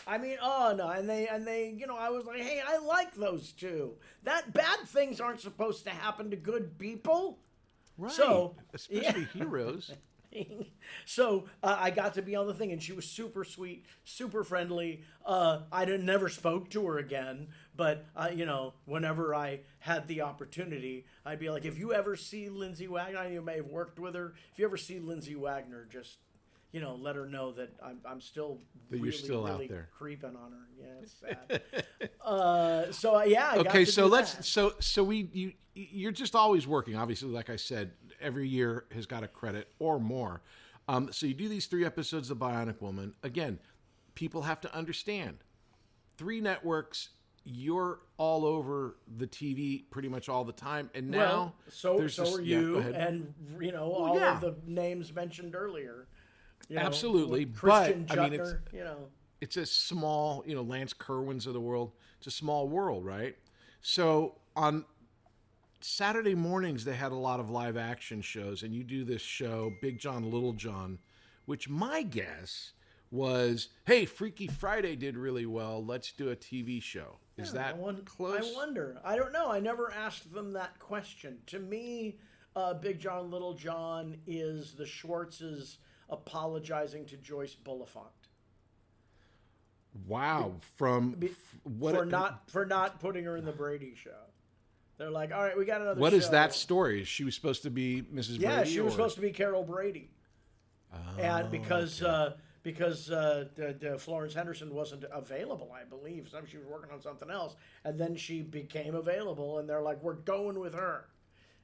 I mean, oh no, and they, I was like, hey, I like those two. That bad things aren't supposed to happen to good people. Right. So, especially heroes. So I got to be on the thing, and she was super sweet, super friendly. I never spoke to her again, but whenever I had the opportunity, I'd be like, if you ever see Lindsey Wagner, you may have worked with her. If you ever see Lindsey Wagner, just let her know that I'm still that you're still out there creeping on her. Yeah, it's sad. So yeah. Okay, so you're just always working. Obviously, like I said, every year has got a credit or more. So you do these 3 episodes of Bionic Woman. Again, people have to understand 3 networks. You're all over the TV pretty much all the time, and now so are you, and all of the names mentioned earlier. Absolutely, Christian but Juttner, I mean, it's a small, Lance Kerwins of the world. It's a small world, right? So on Saturday mornings, they had a lot of live action shows, and you do this show, Big John, Little John, which my guess was, hey, Freaky Friday did really well. Let's do a TV show. Is that close? I wonder. I don't know. I never asked them that question. To me, Big John, Little John is the Schwartzes apologizing to Joyce Bulifant. Wow! For not putting her in the Brady show. They're like, all right, we got another. What show. is that story? She was supposed to be Mrs. Brady. Yeah, she was supposed to be Carol Brady. Oh, and because Florence Henderson wasn't available, I believe, she was working on something else, and then she became available, and they're like, we're going with her.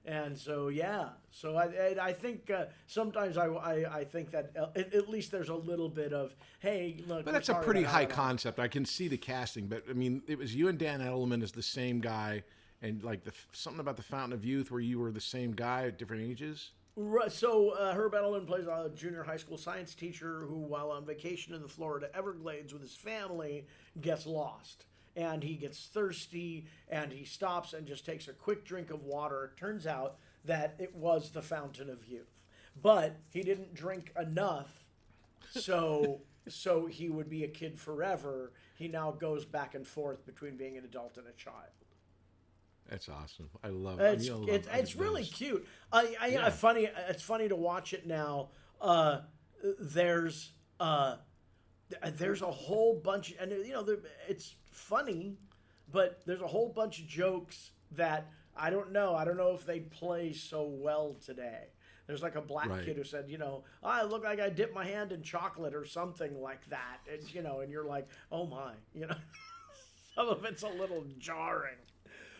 And so, yeah. So I think sometimes I think that at least there's a little bit of, hey, look. But that's a pretty high concept. I can see the casting, but I mean, it was you and Dan Edelman as the same guy, and like something about the Fountain of Youth where you were the same guy at different ages. Right. So Herb Edelman plays a junior high school science teacher who, while on vacation in the Florida Everglades with his family, gets lost. And he gets thirsty, and he stops and just takes a quick drink of water. It turns out that it was the Fountain of Youth. But he didn't drink enough, so he would be a kid forever. He now goes back and forth between being an adult and a child. That's awesome. I love it. It's really cute. It's funny to watch it now. There's a whole bunch, and it's funny, but there's a whole bunch of jokes that I don't know if they'd play so well today. There's like a black kid who said, I look like I dipped my hand in chocolate or something like that. It's, and you're like, oh my, some of it's a little jarring.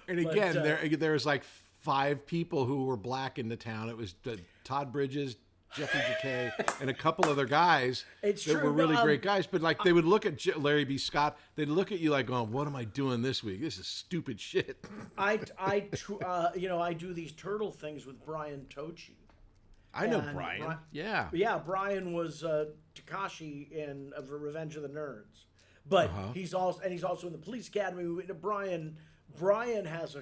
And again, there's like 5 people who were black in the town. It was Todd Bridges, Jeffrey Jacquet, and a couple other guys It's that true. were really No, great guys. But like they would look at Larry B. Scott, they'd look at you like, going, "What am I doing this week? This is stupid shit." I do these turtle things with Brian Tochi. I know And Brian. Yeah. Yeah, Brian was Takashi in Revenge of the Nerds. But he's also in the Police Academy. Brian has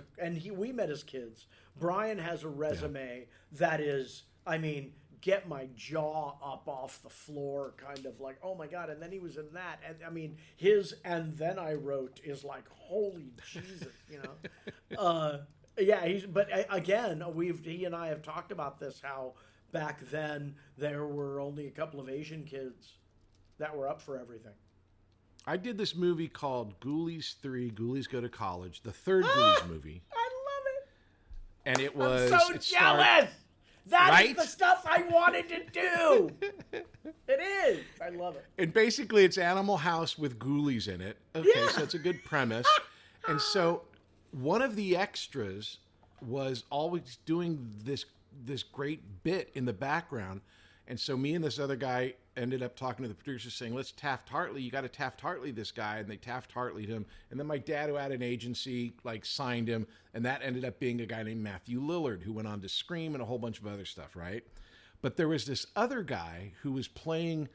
we met as kids. Brian has a resume that is, I mean, get my jaw up off the floor, kind of like, oh my God. And then he was in that. And I mean, and then I wrote is like, holy Jesus, you know? Again, he and I have talked about this, how back then there were only a couple of Asian kids that were up for everything. I did this movie called Ghoulies 3, Ghoulies Go to College, the third Ghoulies movie. I love it. And it was... I'm so jealous. That is Right? the stuff I wanted to do. It is. I love it. And basically, it's Animal House with ghoulies in it. Okay, Yeah. so it's a good premise. And so one of the extras was always doing this great bit in the background. And so me and this other guy ended up talking to the producers saying, let's Taft-Hartley. You got to Taft-Hartley this guy. And they Taft-Hartley'd him. And then my dad, who had an agency, like signed him. And that ended up being a guy named Matthew Lillard, who went on to Scream and a whole bunch of other stuff, right? But there was this other guy who was playing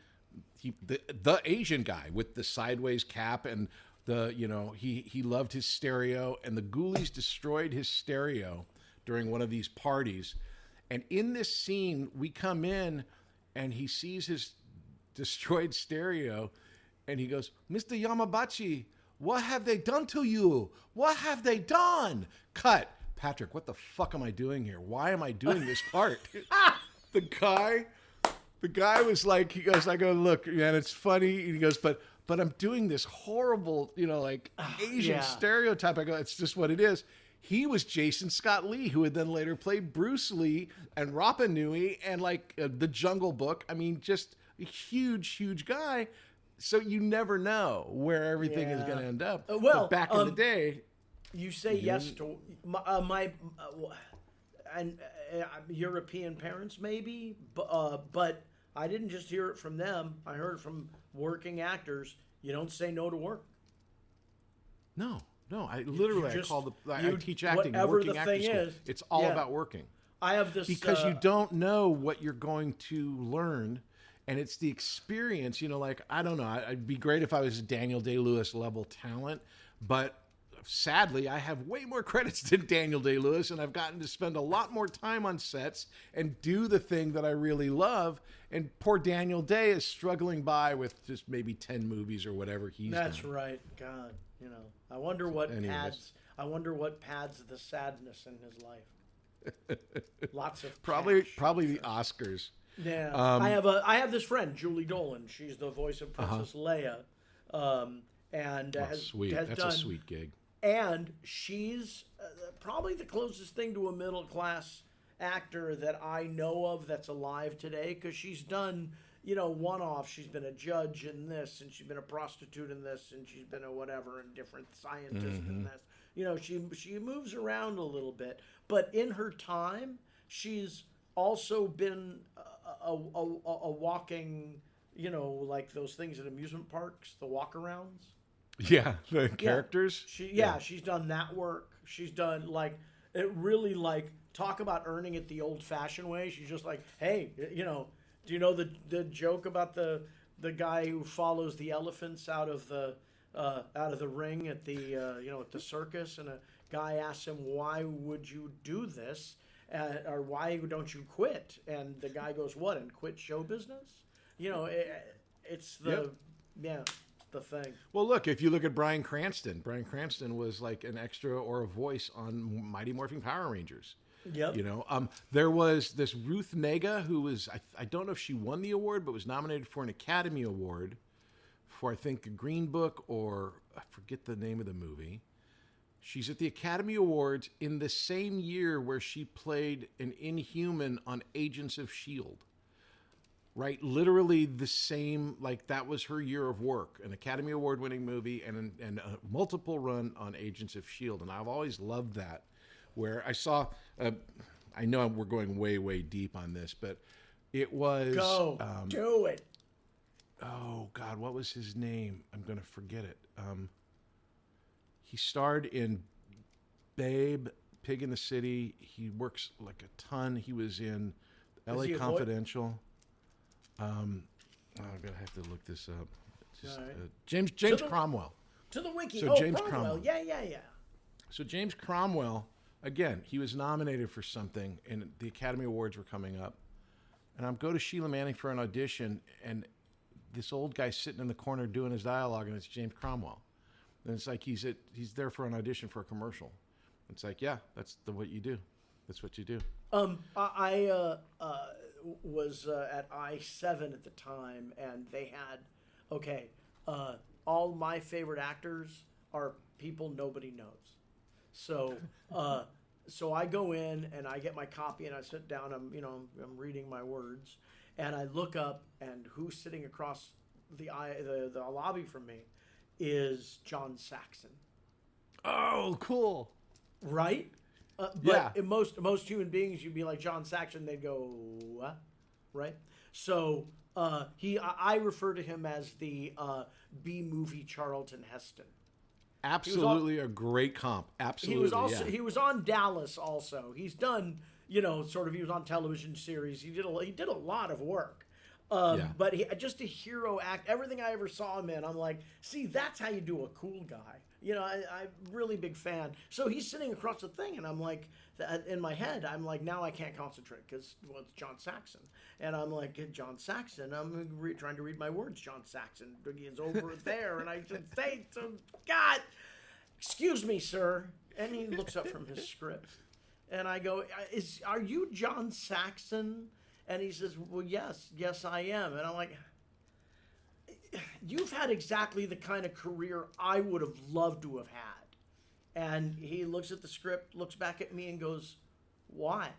the Asian guy with the sideways cap and he loved his stereo, and the ghoulies destroyed his stereo during one of these parties. And in this scene, we come in and he sees his destroyed stereo and he goes, Mr. Yamabachi, what have they done to you? What have they done? Cut. Patrick, what the fuck am I doing here? Why am I doing this part? The guy was like, he goes, I go, look, man, it's funny. And he goes, but I'm doing this horrible, Asian stereotype. I go, it's just what it is. He was Jason Scott Lee, who would then later play Bruce Lee and Rapa Nui and The Jungle Book. I mean, just a huge, huge guy. So you never know where everything is going to end up. But back in the day, you say yes to European parents, maybe, but I didn't just hear it from them. I heard it from working actors. You don't say no to work. No, I literally I teach acting, whatever working the acting thing school. is, It's all about working. I have this because you don't know what you're going to learn, and it's the experience. I don't know. It'd be great if I was a Daniel Day-Lewis level talent, but sadly, I have way more credits than Daniel Day-Lewis, and I've gotten to spend a lot more time on sets and do the thing that I really love. And poor Daniel Day is struggling by with just maybe 10 movies or whatever he's done. That's right. God, I wonder what pads the sadness in his life. Lots of probably cash. the Oscars. Yeah, I have this friend, Julie Dolan. She's the voice of Princess Leia, and sweet. That's a sweet gig. And she's probably the closest thing to a middle class actor that I know of that's alive today, because she's done one-off. She's been a judge in this, and she's been a prostitute in this, and she's been a whatever and different scientist in this. She moves around a little bit, but in her time, she's also been a walking, like those things at amusement parks, the walk-arounds. Yeah, the characters. She's done that work. She's done talk about earning it the old-fashioned way. She's just like, hey, do you know the joke about the guy who follows the elephants out of the ring at the at the circus, and a guy asks him, why would you do this, or why don't you quit? And the guy goes, what, and quit show business? It's the the thing. Well, look, if you look at Bryan Cranston was like an extra or a voice on Mighty Morphin Power Rangers. Yep. There was this Ruth Negga who was, I don't know if she won the award, but was nominated for an Academy Award for, I think, Green Book, or I forget the name of the movie. She's at the Academy Awards in the same year where she played an Inhuman on Agents of S.H.I.E.L.D. Right? Literally the same, that was her year of work, an Academy Award winning movie and a multiple run on Agents of S.H.I.E.L.D. And I've always loved that, where I saw, I know we're going way, way deep on this, but It was do it. Oh God, what was his name? I'm gonna forget it. He starred in Babe, Pig in the City. He works like a ton. He was in L.A. Confidential. I'm gonna have to look this up. Just, right. James Cromwell. To the wiki. So James Cromwell. Yeah. So James Cromwell, again, he was nominated for something, and the Academy Awards were coming up. And I'm go to Sheila Manning for an audition, and this old guy sitting in the corner doing his dialogue, and it's James Cromwell. And it's like he's there for an audition for a commercial. It's like, yeah, that's what you do. That's what you do. I was at I-7 at the time, and they had, all my favorite actors are people nobody knows. So, so I go in and I get my copy and I sit down. I'm reading my words, and I look up, and who's sitting across the lobby from me is John Saxon. Oh, cool! Right? But in most human beings, you'd be like John Saxon, they'd go, what? Right? So I refer to him as the B-movie Charlton Heston. Absolutely a great comp. Absolutely. He was on Dallas also. He's done, he was on television series. He did a lot of work. But just a hero act. Everything I ever saw him in, I'm like, see, that's how you do a cool guy. I'm really big fan. So he's sitting across the thing, and I'm like, in my head, I'm like, now I can't concentrate because, it's John Saxon. And I'm like, John Saxon, I'm trying to read my words. John Saxon is over there, and I should say to God, excuse me, sir. And he looks up from his script, and I go, are you John Saxon? And he says, well, yes, I am. And I'm like, you've had exactly the kind of career I would have loved to have had. And he looks at the script, looks back at me, and goes, why?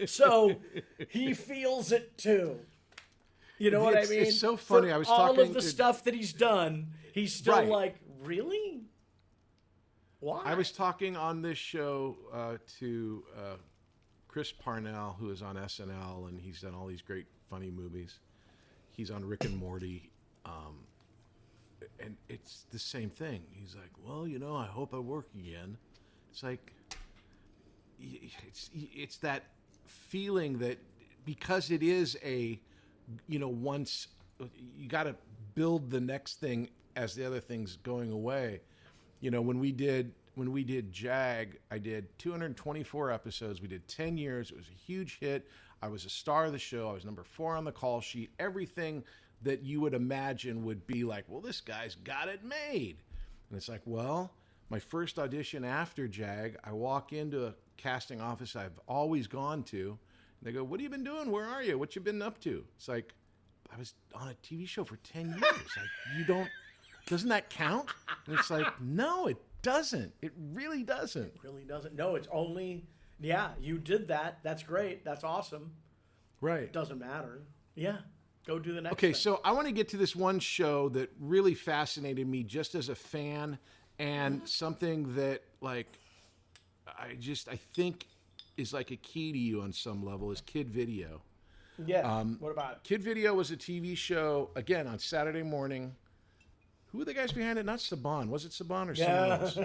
So he feels it too. You know what I mean? It's so funny. For I was all talking of the stuff that he's done, he's still like, really? Why? I was talking on this show to Chris Parnell, who is on SNL, and he's done all these great funny movies. He's on Rick and Morty, and it's the same thing. He's like, well, I hope I work again. It's like, it's that feeling that because it is once you got to build the next thing as the other thing's going away. When we did JAG, I did 224 episodes. We did 10 years. It was a huge hit. I was a star of the show. I was number 4 on the call sheet. Everything that you would imagine would be like, well, this guy's got it made. And it's like, well, my first audition after JAG, I walk into a casting office I've always gone to. And they go, what have you been doing? Where are you? What you been up to? It's like, I was on a TV show for 10 years. Like, doesn't that count? And it's like, no, it doesn't. It really doesn't. It really doesn't. No, it's only, you did that. That's great. That's awesome. Right. It doesn't matter. Yeah. Go do the next Okay, thing. so I want to get to this one show that really fascinated me just as a fan, and something that, like, I think is like a key to you on some level is Kid Video. Yeah. What about it? Kid Video was a TV show, again, on Saturday morning. Who were the guys behind it? Not Saban. Was it Saban or someone else?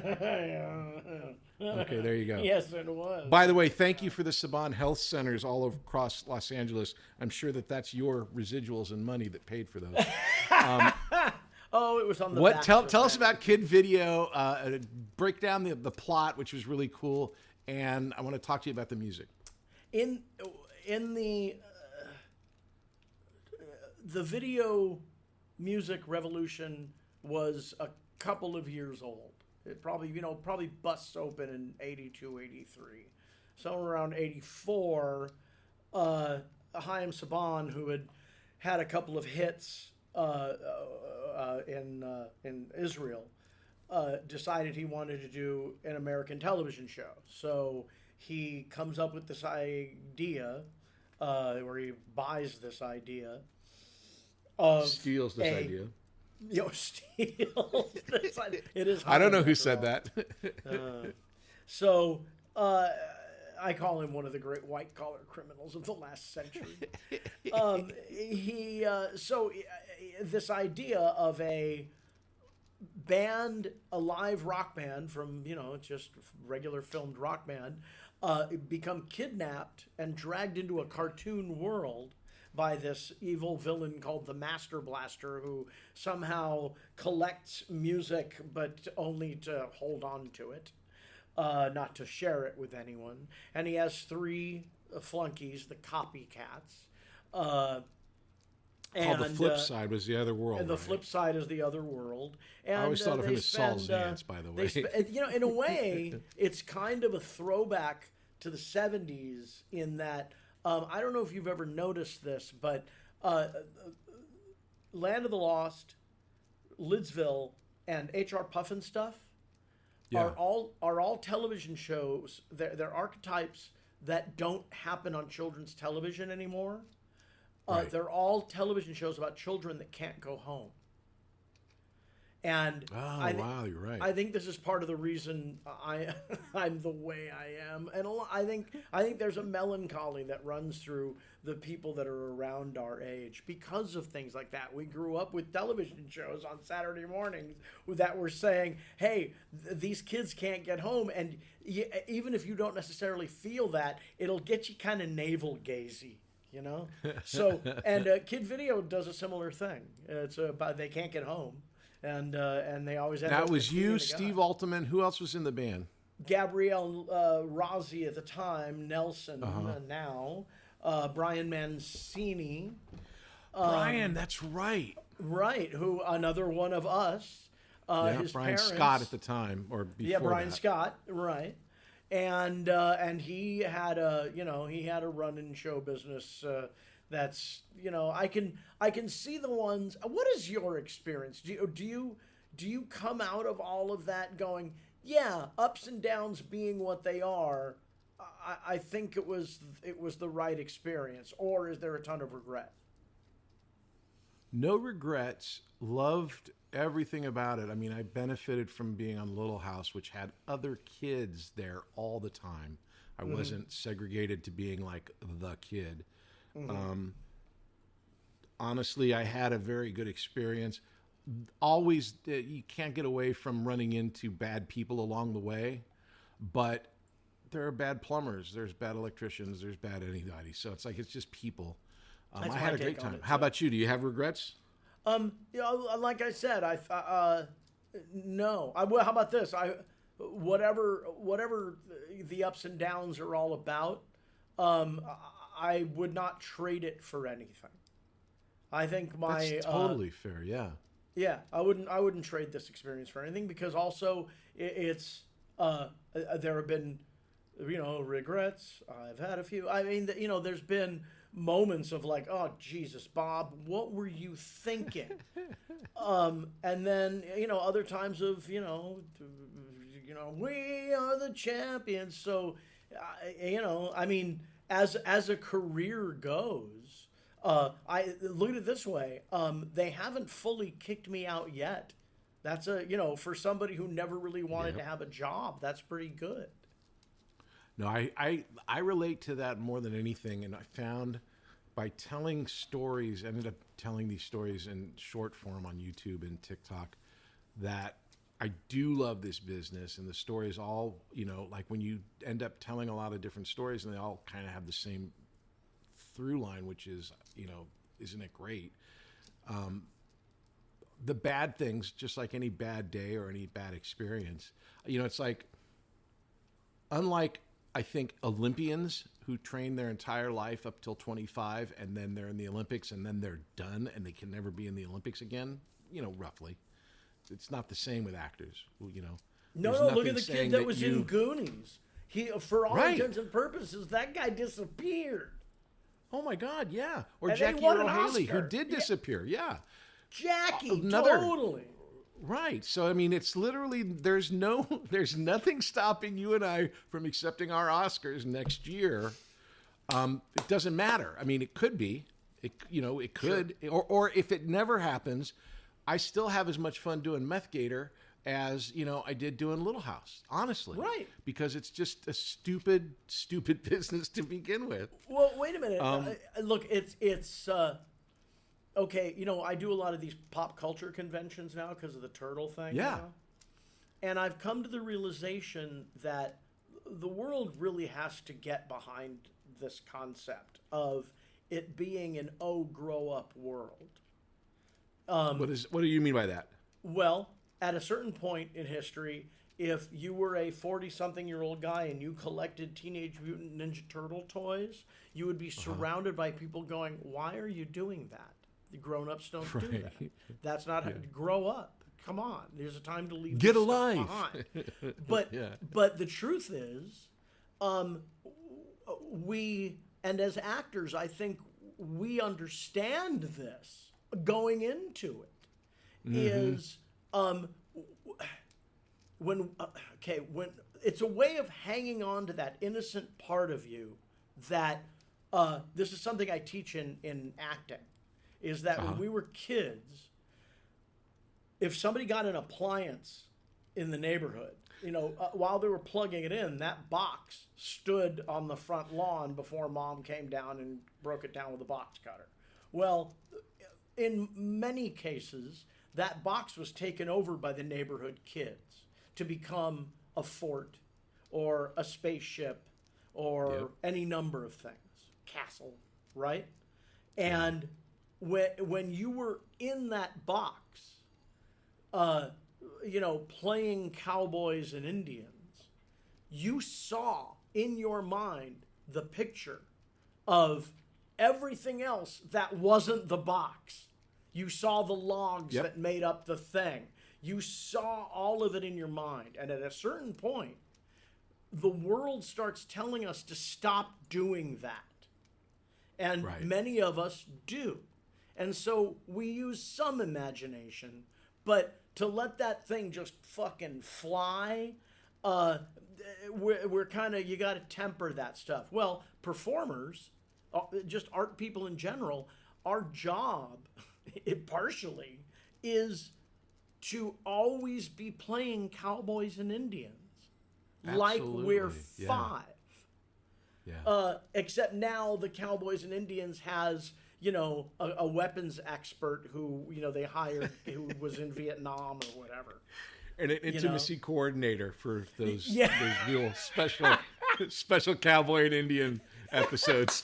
Okay, there you go. Yes, it was. By the way, thank you for the Saban health centers all across Los Angeles. I'm sure that's your residuals and money that paid for those. Oh, it was on the Tell us about Kid Video. Break down the plot, which was really cool, and I want to talk to you about the music. In the video music revolution was a couple of years old. It probably busts open in 82, 83. Somewhere around 84, Haim Saban, who had a couple of hits in Israel, decided he wanted to do an American television show. So he comes up with this idea, where he buys this idea. Steals this idea. Steals this idea. It is. I don't know who said that. So I call him one of the great white-collar criminals of the last century. This idea of a band, a live rock band from, just regular filmed rock band, become kidnapped and dragged into a cartoon world by this evil villain called the Master Blaster, who somehow collects music but only to hold on to it, not to share it with anyone. And he has 3 flunkies, the copycats. The flip side was the other world. And the flip side is the other world. And I always thought of him as Saul Zaentz, by the way. In a way, it's kind of a throwback to the 70s in that, I don't know if you've ever noticed this, but Land of the Lost, Lidsville, and H.R. Puffin stuff are all television shows. They're archetypes that don't happen on children's television anymore. Right. They're all television shows about children that can't go home. And wow, you're right. I think this is part of the reason I'm the way I am, and I think there's a melancholy that runs through the people that are around our age because of things like that. We grew up with television shows on Saturday mornings that were saying, "Hey, these kids can't get home," and even if you don't necessarily feel that, it'll get you kind of navel-gazy. So, and Kid Video does a similar thing. It's about they can't get home, and they always end up. That was you, Steve Altman. Who else was in the band? Gabrielle Rossi at the time, Nelson now, Brian Mancini. Brian, that's right. Right, who another one of us. His Brian parents, Scott at the time, or before. Yeah, Brian that. Scott, right. And he had a run in show business that's I can see the ones. What is your experience? Do you come out of all of that going, yeah, ups and downs being what they are? I think it was the right experience, or is there a ton of regret? No regrets. Loved everything about it. I mean, I benefited from being on Little House, which had other kids there all the time. I wasn't segregated to being like the kid. Honestly, I had a very good experience. Always, you can't get away from running into bad people along the way, but there are bad plumbers, there's bad electricians, there's bad anybody. So it's like, it's just people. I had a great time. How about you? Do you have regrets? Like I said, no. How about this? Whatever the ups and downs are all about, I would not trade it for anything. I think that's totally fair. Yeah. Yeah, I wouldn't trade this experience for anything, because also it's there have been regrets. I've had a few. I mean, there's been moments of like, oh Jesus, Bob, what were you thinking? And then other times of we are the champions. So I mean, as a career goes, I look at it this way: they haven't fully kicked me out yet. That's for somebody who never really wanted to have a job, that's pretty good. No, I relate to that more than anything, and I found by telling stories, ended up telling these stories in short form on YouTube and TikTok, that I do love this business, and the stories all, like when you end up telling a lot of different stories and they all kind of have the same through line, which is, isn't it great? The bad things, just like any bad day or any bad experience, it's like, unlike, I think, Olympians who train their entire life up till 25 and then they're in the Olympics and then they're done and they can never be in the Olympics again, roughly. It's not the same with actors, No, look at the kid that was in Goonies. He, for all intents and purposes, that guy disappeared. Oh my God, yeah. Or and Jackie Earle Haley, who did disappear, yeah. Jackie, totally. Right. So, I mean, it's literally, there's nothing stopping you and I from accepting our Oscars next year. It doesn't matter. I mean, it could be, it could, or if it never happens, I still have as much fun doing Meth Gator as, I did doing Little House, honestly. Right. Because it's just a stupid business to begin with. Well, wait a minute. Look, it's okay. I do a lot of these pop culture conventions now because of the turtle thing. Yeah. And I've come to the realization that the world really has to get behind this concept of it being an grow up world. What do you mean by that? Well, at a certain point in history, if you were a 40-something-year-old guy and you collected Teenage Mutant Ninja Turtle toys, you would be surrounded by people going, "Why are you doing that? The grown-ups don't do that. That's not how to grow up. Come on, there's a time to leave. Get this a life." stuff behind." But the truth is, and as actors, I think we understand this going into it. Is when it's a way of hanging on to that innocent part of you that this is something I teach in acting, is that when we were kids, if somebody got an appliance in the neighborhood, while they were plugging it in, that box stood on the front lawn before mom came down and broke it down with a box cutter. Well, in many cases, that box was taken over by the neighborhood kids to become a fort or a spaceship or any number of things. Castle, right? And when you were in that box, playing cowboys and Indians, you saw in your mind the picture of everything else that wasn't the box. You saw the logs that made up the thing. You saw all of it in your mind. And at a certain point, the world starts telling us to stop doing that. And many of us do. And so we use some imagination, but to let that thing just fucking fly, we're kind of, you got to temper that stuff. Well, performers, just art people in general, our job, it partially, is to always be playing cowboys and Indians. Absolutely. Like we're 5. Yeah. Except now the cowboys and Indians has, a weapons expert who, they hired who was in Vietnam or whatever. And an intimacy coordinator for those real special cowboy and Indian episodes.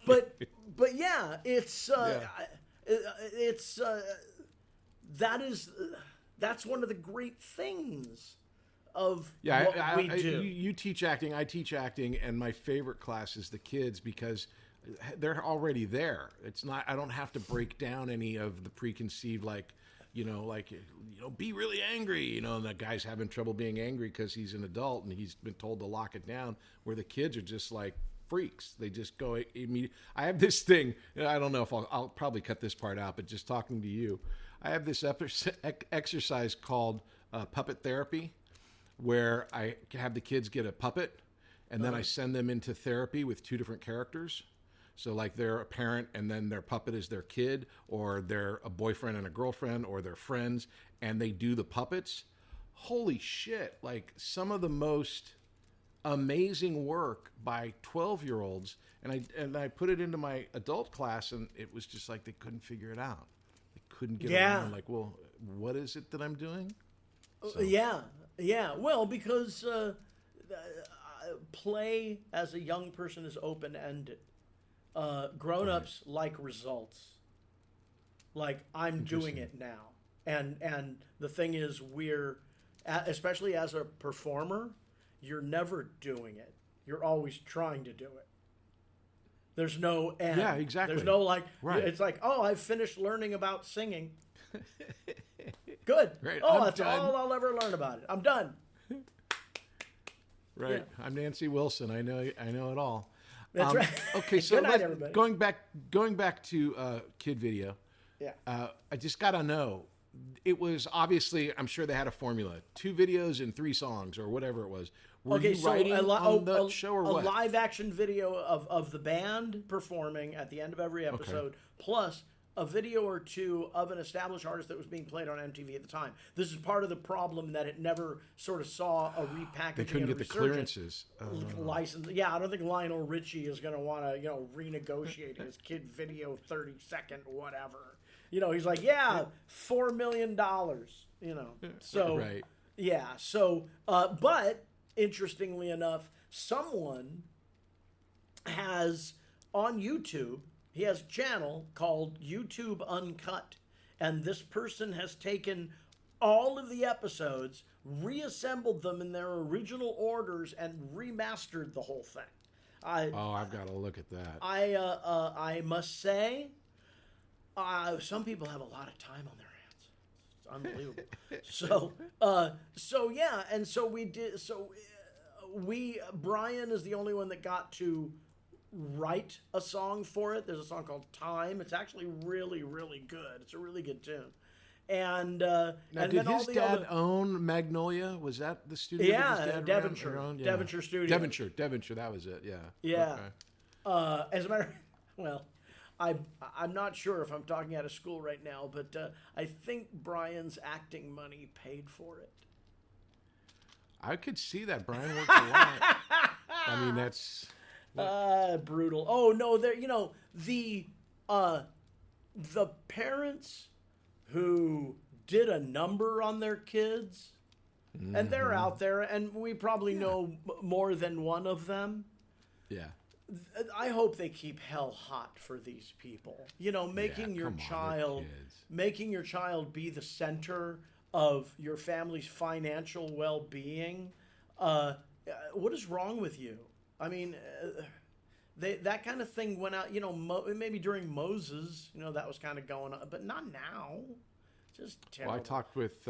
but yeah, that's one of the great things of what we do. You teach acting, I teach acting, and my favorite class is the kids because they're already there. It's not, I don't have to break down any of the preconceived, be really angry, and that guy's having trouble being angry because he's an adult and he's been told to lock it down, where the kids are just like freaks. They just go immediately. I have this thing, I don't know if I'll probably cut this part out, but just talking to you, I have this exercise called puppet therapy, where I have the kids get a puppet and then I send them into therapy with 2 different characters. So like they're a parent and then their puppet is their kid, or they're a boyfriend and a girlfriend, or they're friends, and they do the puppets. Holy shit. Like some of the most amazing work by 12-year-olds. And I put it into my adult class, and it was just like they couldn't figure it out. They couldn't get around. Like, well, what is it that I'm doing? So. Yeah. Well, because play as a young person is open-ended. Grown-ups like results. Like, I'm doing it now. And the thing is, especially as a performer, you're never doing it. You're always trying to do it. There's no end. Yeah, exactly. There's no it's like, oh, I've finished learning about singing. Good. Right. That's all I'll ever learn about it. I'm done. Right. Yeah. I'm Nancy Wilson. I know it all. That's right. Okay, so Good night, everybody. Going back to Kid Video. Yeah. I just gotta know. It was obviously, I'm sure they had a formula: 2 videos and 3 songs, or whatever it was. Were you writing on the show, or what? A live action video of the band performing at the end of every episode, plus a video or two of an established artist that was being played on MTV at the time. This is part of the problem that it never sort of saw a repackaging. They couldn't and get the clearances. License. Yeah, I don't think Lionel Richie is going to want to, renegotiate his kid video 30-second whatever. He's like, yeah, $4 million. So right. Yeah. So, but interestingly enough, someone has on YouTube. He has a channel called YouTube Uncut, and this person has taken all of the episodes, reassembled them in their original orders, and remastered the whole thing. I've got to look at that. I must say, some people have a lot of time on their hands. It's unbelievable. So yeah, and so we did. So Brian is the only one that got to write a song for it. There's a song called Time. It's actually really, really good. It's a really good tune. And now, and did then his dad own Magnolia? Was that the studio? Yeah, that his dad Devonshire. ran? Yeah. Devonshire Studio. Devonshire. That was it. Yeah. Yeah. Okay. As a matter, well, I'm not sure if I'm talking out of school right now, but I think Brian's acting money paid for it. I could see that. Brian worked a lot. I mean, that's Brutal. Oh no, there. The parents who did a number on their kids, and they're out there, and we probably know more than one of them. Yeah. I hope they keep hell hot for these people. Making your child be the center of your family's financial well-being. What is wrong with you? I mean, that kind of thing went out, maybe during Moses, that was kind of going on, but not now. Just terrible. Well, I talked with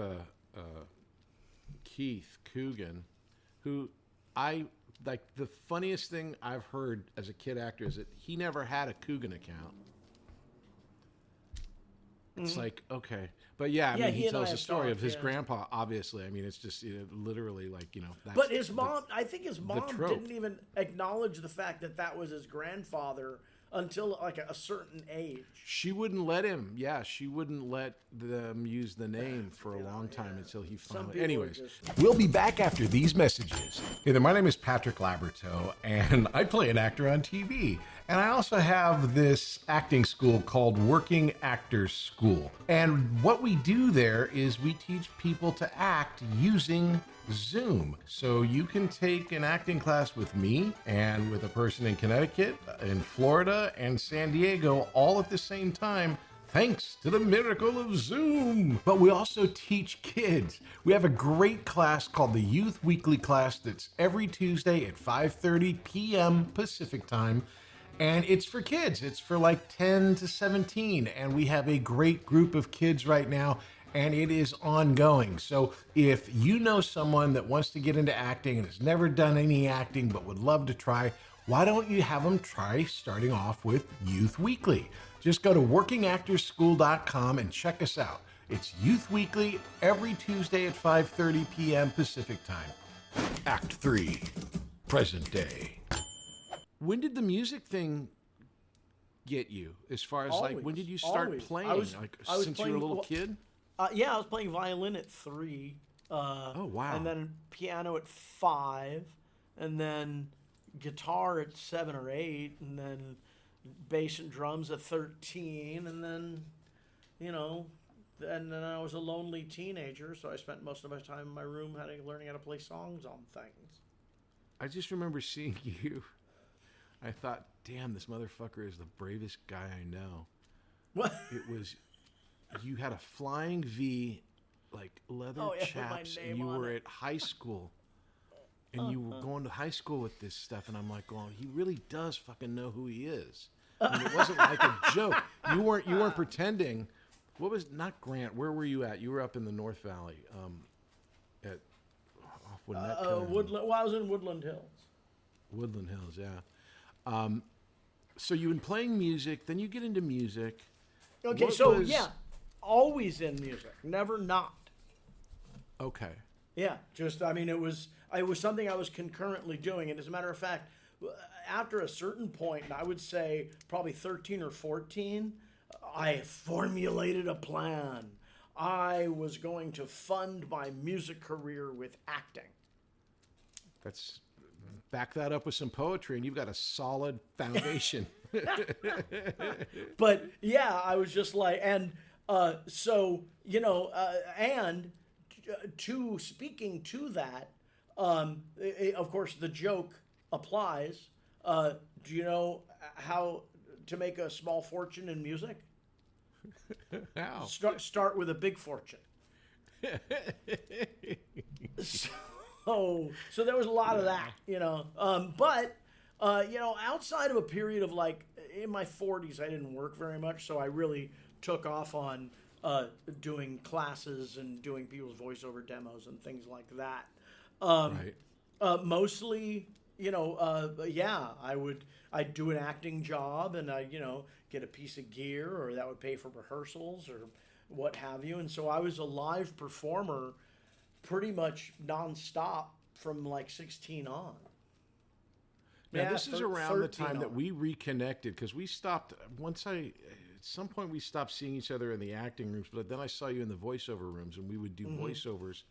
Keith Coogan, who the funniest thing I've heard as a kid actor is that he never had a Coogan account. It's like, okay. But yeah, I mean, he tells the story of his grandpa, obviously. I mean, it's just literally like, that's but his mom, I think his mom didn't even acknowledge the fact that was his grandfather until like a certain age. She wouldn't let him. Yeah, she wouldn't let them use the name for a long time until he finally. Anyways, we'll be back after these messages. Hey there, my name is Patrick Labyorteaux, and I play an actor on TV. And I also have this acting school called Working Actors School. And what we do there is we teach people to act using Zoom. So you can take an acting class with me and with a person in Connecticut, in Florida, and San Diego all at the same time, thanks to the miracle of Zoom. But we also teach kids. We have a great class called the Youth Weekly class that's every Tuesday at 5:30 p.m. Pacific time. And it's for kids. It's for like 10 to 17. And we have a great group of kids right now, and it is ongoing. So if you know someone that wants to get into acting and has never done any acting but would love to try, why don't you have them try starting off with Youth Weekly? Just go to workingactorsschool.com and check us out. It's Youth Weekly every Tuesday at 5:30 p.m. Pacific time. Act 3, present day. When did the music thing get you? As far as Always, when did you start always. playing? I was Since you were a little kid? Yeah, I was playing violin at 3. Oh, wow. And then piano at 5, and then guitar at 7 or 8, and then bass and drums at 13, and then, and then I was a lonely teenager, so I spent most of my time in my room learning how to play songs on things. I just remember seeing you. I thought, damn, this motherfucker is the bravest guy I know. What? It was, you had a flying V, like leather chaps, and you were at high school. And you were going to high school with this stuff, and I'm like, going, he really does fucking know who he is. I mean, it wasn't like a joke. You weren't pretending. What was, not Grant, where were you at? You were up in the North Valley. Woodland. Well, I was in Woodland Hills. Woodland Hills, yeah. So you've been playing music, then you get into music. Okay, always in music, never not. Okay. Yeah, it was something I was concurrently doing, and as a matter of fact, after a certain point, I would say probably 13 or 14, I formulated a plan. I was going to fund my music career with acting. Back that up with some poetry, and you've got a solid foundation. But yeah, I was just like, and so and speaking to that, of course, the joke applies. Do you know how to make a small fortune in music? How? Start with a big fortune. So there was a lot of that, but outside of a period of like in my 40s, I didn't work very much, so I really took off on doing classes and doing people's voiceover demos and things like that. Right. Mostly, I'd do an acting job and I get a piece of gear, or that would pay for rehearsals or what have you. And so I was a live performer pretty much nonstop from like 16 on. Now, this is around the time that we reconnected, because we stopped, at some point we stopped seeing each other in the acting rooms, but then I saw you in the voiceover rooms and we would do voiceovers.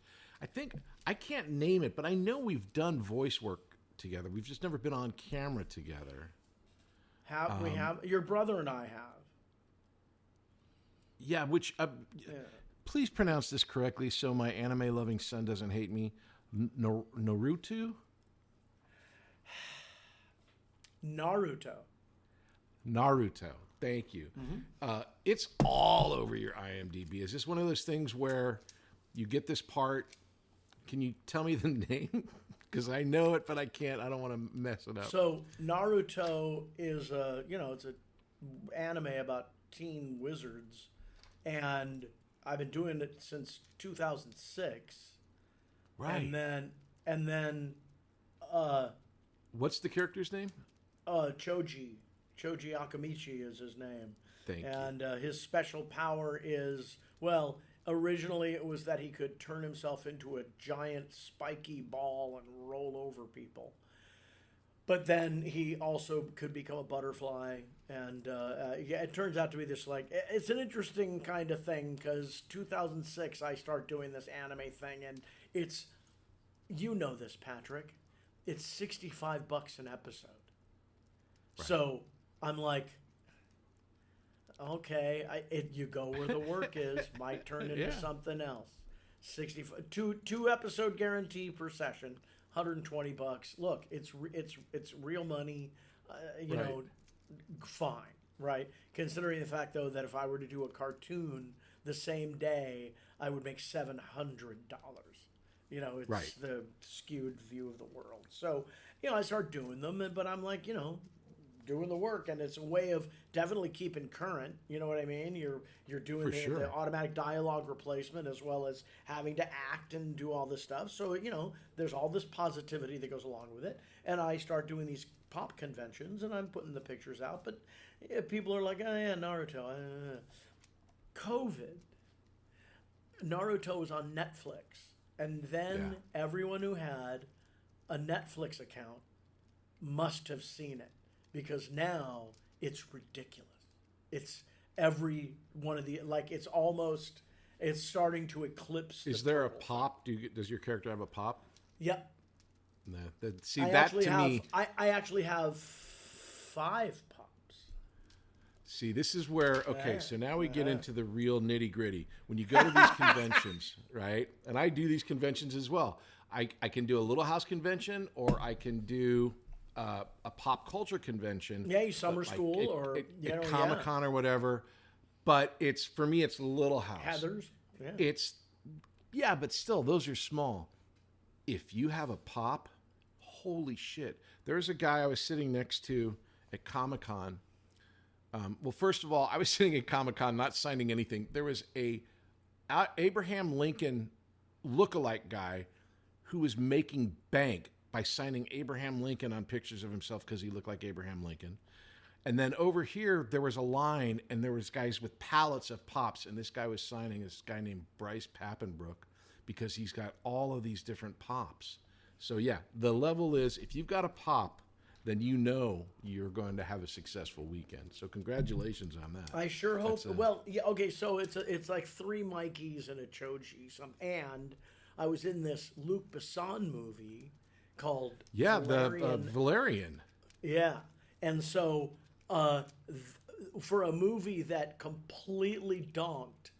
I can't name it, but I know we've done voice work together. We've just never been on camera together. We have. Your brother and I have. Yeah, please pronounce this correctly so my anime-loving son doesn't hate me. Naruto? Naruto. Thank you. It's all over your IMDb. Is this one of those things where you get this part? Can you tell me the name? Because I know it, but I can't. I don't want to mess it up. So Naruto is it's an anime about teen wizards, and I've been doing it since 2006. Right. And then what's the character's name? Choji Akamichi is his name. Thank you. And his special power is, originally it was that he could turn himself into a giant spiky ball and roll over people. But then he also could become a butterfly. And it turns out to be this, it's an interesting kind of thing, because 2006 I start doing this anime thing, and it's, this, Patrick, it's $65 an episode. Right. So I'm like, okay, you go where the work is, might turn into something else. 65, two episode guarantee per session, $120. Look, it's real money, fine, right? Considering the fact though that if I were to do a cartoon the same day, I would make $700. It's the skewed view of the world. So, I start doing them, but I'm like, doing the work, and it's a way of definitely keeping current. You know what I mean? You're doing the automatic dialogue replacement as well as having to act and do all this stuff. So there's all this positivity that goes along with it. And I start doing these pop conventions, and I'm putting the pictures out. But people are like, oh yeah, Naruto. COVID. Naruto was on Netflix, and then everyone who had a Netflix account must have seen it. Because now it's ridiculous. It's every one of the, it's starting to eclipse. Is there a pop? Does your character have a pop? Yep. No. Me. I actually have 5 pops. See, this is where, so now we get into the real nitty gritty. When you go to these conventions, right? And I do these conventions as well. I can do a Little House convention, or I can do a pop culture convention. Yeah, summer school or Comic-Con or whatever. But for me, it's Little House. Heathers. Yeah. But still, those are small. If you have a pop, holy shit. There's a guy I was sitting next to at Comic-Con. First of all, I was sitting at Comic-Con not signing anything. There was a Abraham Lincoln lookalike guy who was making bank by signing Abraham Lincoln on pictures of himself because he looked like Abraham Lincoln. And then over here, there was a line, and there was guys with pallets of pops, and this guy was signing this guy named Bryce Pappenbrook because he's got all of these different pops. So yeah, the level is, if you've got a pop, then you know you're going to have a successful weekend. So congratulations on that. I sure hope. Well, yeah, okay. So it's like 3 Mikeys and a Choji. And I was in this Luc Besson movie called Valerian. The Valerian. Yeah, and so for a movie that completely donked,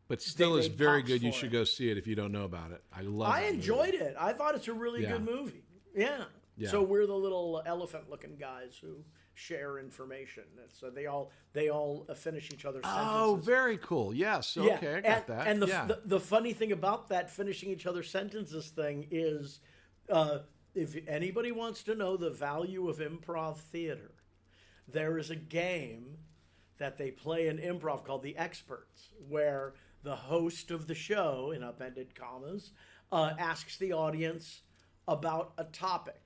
but still is very good. You for should it. go see it if you don't know about it. I enjoyed it. I thought it's a really good movie. Yeah. So we're the little elephant-looking guys who share information. So they all finish each other's sentences. Oh, very cool. Yes. Okay, I got that. And the funny thing about that finishing each other's sentences thing is, if anybody wants to know the value of improv theater, there is a game that they play in improv called The Experts, where the host of the show, in upended commas, asks the audience about a topic.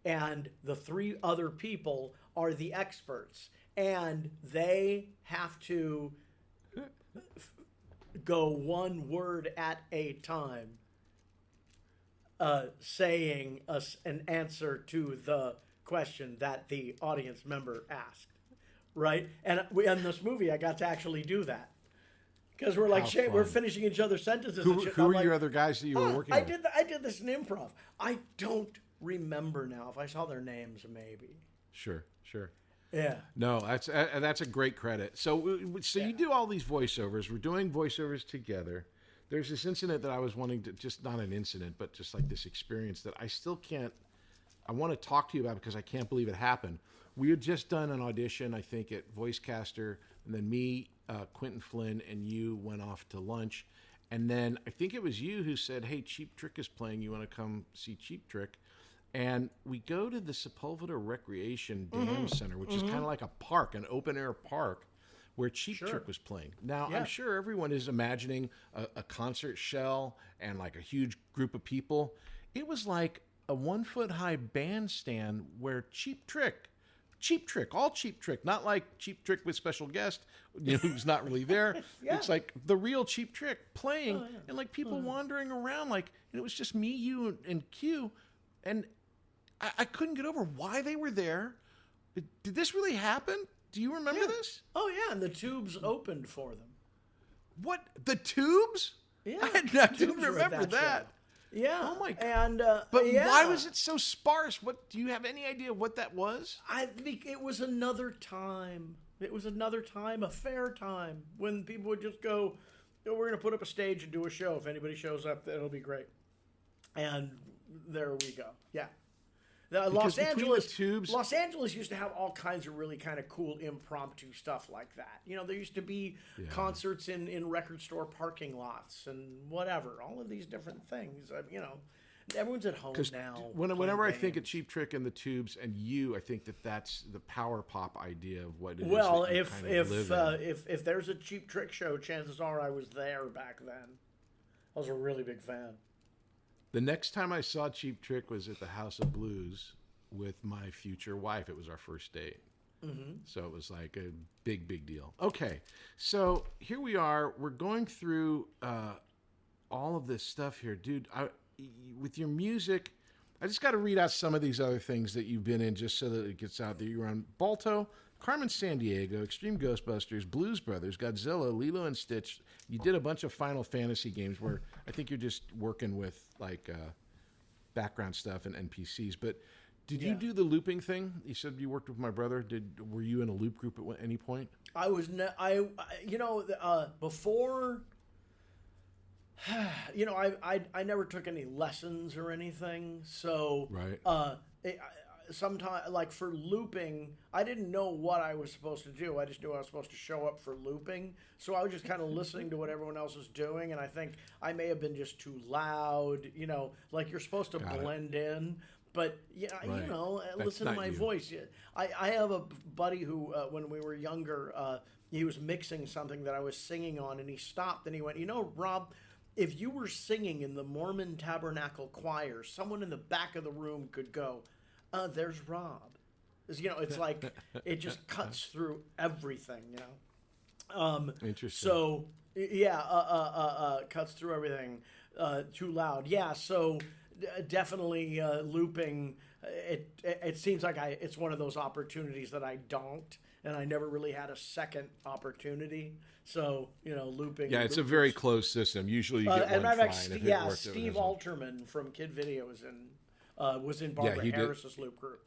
And the 3 other people are the experts. And they have to go one word at a time, saying an answer to the question that the audience member asked. Right? And in this movie, I got to actually do that. Because we're like, we're finishing each other's sentences. Who were your other guys that you were working with? I did this in improv. I don't remember now. If I saw their names, maybe. Sure. Yeah. No, that's a great credit. So you do all these voiceovers. We're doing voiceovers together. There's this incident that I was wanting to, just not an incident, but just like this experience that I still can't, I want to talk to you about because I can't believe it happened. We had just done an audition, I think, at Voicecaster, and then me, Quentin Flynn, and you went off to lunch. And then I think it was you who said, hey, Cheap Trick is playing. You want to come see Cheap Trick? And we go to the Sepulveda Recreation Dam Center, which is kind of like a park, an open-air park, where Cheap Trick was playing. Now, I'm sure everyone is imagining a concert shell and like a huge group of people. It was like a 1-foot-high bandstand where Cheap Trick, all Cheap Trick, not like Cheap Trick with special guest, who's not really there. It's like the real Cheap Trick playing, and like people wandering around, like, and it was just me, you, and Q, and I couldn't get over why they were there. Did this really happen? Do you remember this? Oh yeah, and the Tubes opened for them. What? The Tubes? Yeah, I didn't remember that. Yeah. Oh my God. And but why was it so sparse? What do you have any idea what that was? I think it was another time. It was another time, a fair time, when people would just go, we're going to put up a stage and do a show. If anybody shows up, it'll be great. And there we go. Yeah. Los Angeles used to have all kinds of really kind of cool impromptu stuff like that. There used to be concerts in record store parking lots and whatever. All of these different things. Everyone's at home now. Whenever I think of Cheap Trick and the Tubes and you, I think that's the power pop idea of what it is. Well, if there's a Cheap Trick show, chances are I was there back then. I was a really big fan. The next time I saw Cheap Trick was at the House of Blues with my future wife. It was our first date. Mm-hmm. So it was like a big deal. Okay, so here we are. We're going through all of this stuff here. Dude, with your music, I just got to read out some of these other things that you've been in just so that it gets out there. You were on Balto, Carmen Sandiego, Extreme Ghostbusters, Blues Brothers, Godzilla, Lilo and Stitch. You did a bunch of Final Fantasy games where I think you're just working with like background stuff and NPCs. But did you do the looping thing? You said you worked with my brother. Were you in a loop group at any point? I was. Before. I never took any lessons or anything. So right. Sometimes, like for looping, I didn't know what I was supposed to do. I just knew I was supposed to show up for looping. So I was just kind of listening to what everyone else was doing, and I think I may have been just too loud. Like you're supposed to blend in. But listen to my voice. I have a buddy who, when we were younger, he was mixing something that I was singing on, and he stopped and he went, Rob, if you were singing in the Mormon Tabernacle Choir, someone in the back of the room could go, there's Rob. It's like it just cuts through everything, Interesting. So cuts through everything. Too loud. Yeah. So definitely looping. It seems like it's one of those opportunities that I don't, and I never really had a second opportunity. So looping. Yeah, it's a very closed system. Usually you get one try, and if it works, Steve Alterman from Kid Video was in Barbara Harris's loop group.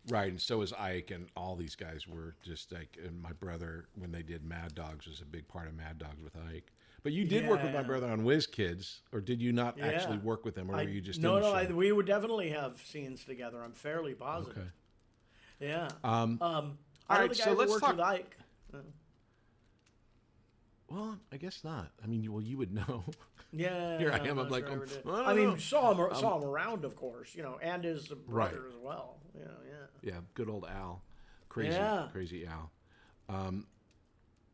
Right, and so was Ike, and all these guys were just like. And my brother, when they did Mad Dogs, was a big part of Mad Dogs with Ike. But you did work with my brother on Whiz Kids, or did you not actually work with him, or were you just we would definitely have scenes together. I'm fairly positive. Okay. Yeah. All right, so let's talk. With Ike. Well, I guess not. I mean, you would know. Yeah. Here I am. I'm like, saw him around, of course, and his brother as well. Yeah, good old Al. Crazy Al.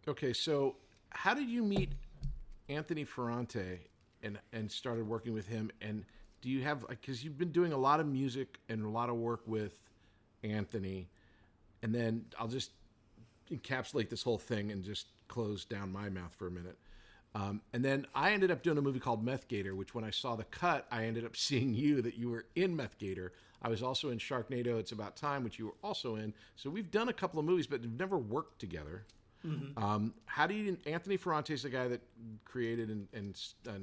Okay, so how did you meet Anthony Ferrante and started working with him? And do you have, because you've been doing a lot of music and a lot of work with Anthony, and then I'll just encapsulate this whole thing and just close down my mouth for a minute. And then I ended up doing a movie called Meth Gator, which when I saw the cut, I ended up seeing that you were in Meth Gator. I was also in Sharknado, It's About Time, which you were also in. So we've done a couple of movies, but we've never worked together. Mm-hmm. Anthony Ferrante is the guy that created and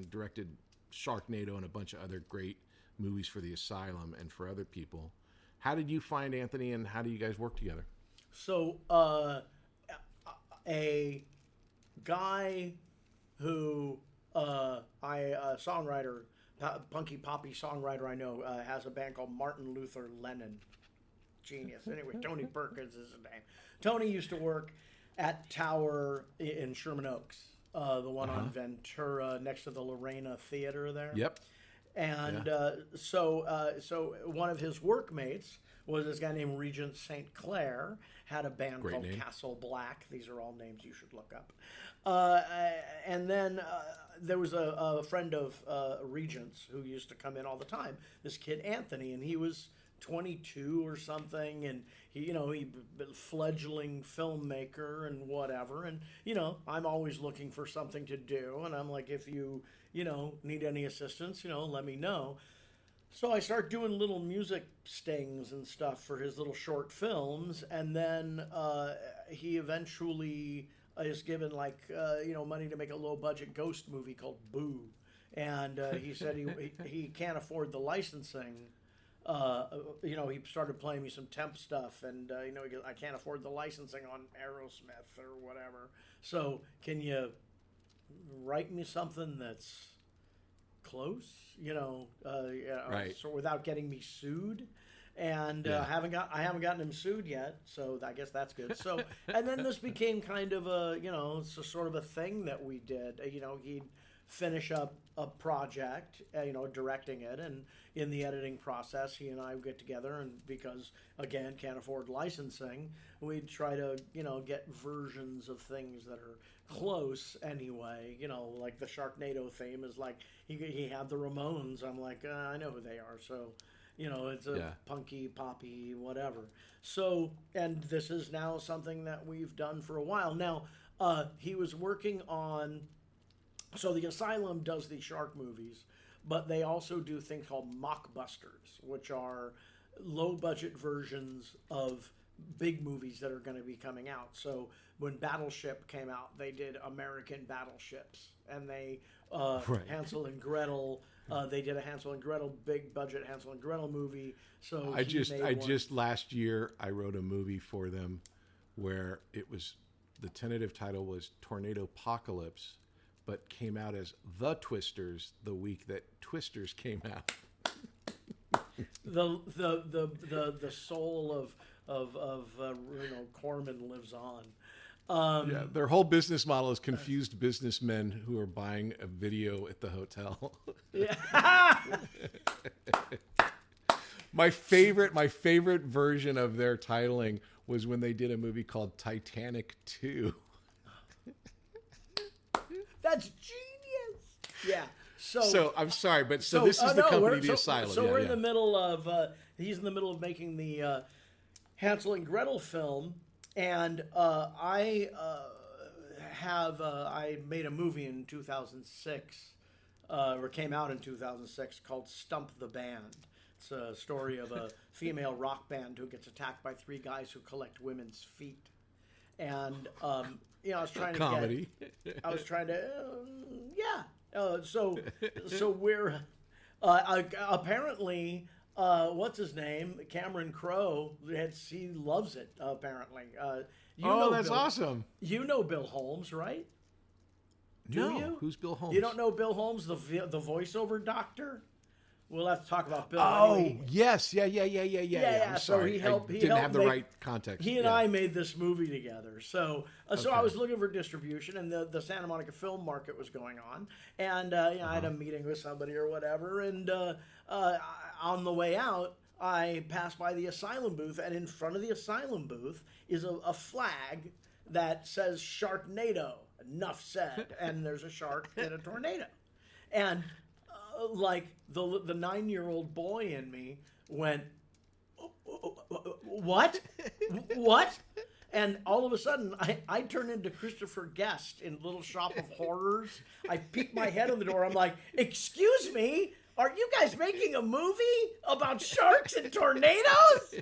directed Sharknado and a bunch of other great movies for the Asylum and for other people. How did you find Anthony, and how do you guys work together? So, a guy who songwriter, punky poppy songwriter I know, has a band called Martin Luther Lennon. Genius. Anyway, Tony Perkins is his name. Tony used to work at Tower in Sherman Oaks, the one on Ventura next to the Lorena Theater there. Yep. And so one of his workmates was this guy named Regent St. Clair, had a band called Castle Black. These are all names you should look up. And then there was a friend of Regent's who used to come in all the time, this kid Anthony, and he was 22 or something, and he fledgling filmmaker and whatever, and I'm always looking for something to do, and I'm like, if you need any assistance, let me know. So I start doing little music stings and stuff for his little short films, and then he eventually is given money to make a low budget ghost movie called Boo, and he said he can't afford the licensing. He started playing me some temp stuff, and he goes, I can't afford the licensing on Aerosmith or whatever. So can you write me something that's close, right. So without getting me sued? And I haven't gotten him sued yet, so I guess that's good. So, and then this became kind of it's a sort of a thing that we did. He'd finish up a project, directing it, and in the editing process, he and I would get together, and because again can't afford licensing, we'd try to get versions of things that are close anyway. Like the Sharknado theme is like he had the Ramones. I'm like, I know who they are, so. It's a punky, poppy, whatever. So, and this is now something that we've done for a while. Now, he was working on, so the Asylum does these shark movies, but they also do things called mockbusters, which are low-budget versions of big movies that are going to be coming out. So when Battleship came out, they did American Battleships, and they, Hansel and Gretel... they did a Hansel and Gretel, big budget Hansel and Gretel movie. So I just last year I wrote a movie for them where it was, the tentative title was Tornado Apocalypse, but came out as The Twisters the week that Twisters came out. The soul of Corman lives on. Their whole business model is confused businessmen who are buying a video at the hotel. My favorite version of their titling was when they did a movie called Titanic 2. That's genius. Yeah. So I'm sorry, but this is the company, the Asylum. So we're in the middle of he's in the middle of making the Hansel and Gretel film. And I made a movie in 2006 or came out in 2006, called Stump the Band. It's a story of a female rock band who gets attacked by three guys who collect women's feet. And, you know, I was trying to comedy. So we're, apparently, what's his name? Cameron Crowe, he loves it, apparently. That's awesome. You know Bill Holmes, right? Do you? Who's Bill Holmes? You don't know Bill Holmes, the voiceover doctor? We'll have to talk about Bill. Oh, yes. Yeah. I'm sorry. He helped. I didn't have the right context. He and I made this movie together. So I was looking for distribution, and the Santa Monica Film Market was going on, and I had a meeting with somebody or whatever, and on the way out, I passed by the Asylum booth, and in front of the Asylum booth is a flag that says Sharknado. Enough said. And there's a shark in a tornado. And like the 9-year-old boy in me went, what? What? And all of a sudden, I turn into Christopher Guest in Little Shop of Horrors. I peek my head in the door. I'm like, excuse me? Are you guys making a movie about sharks and tornadoes?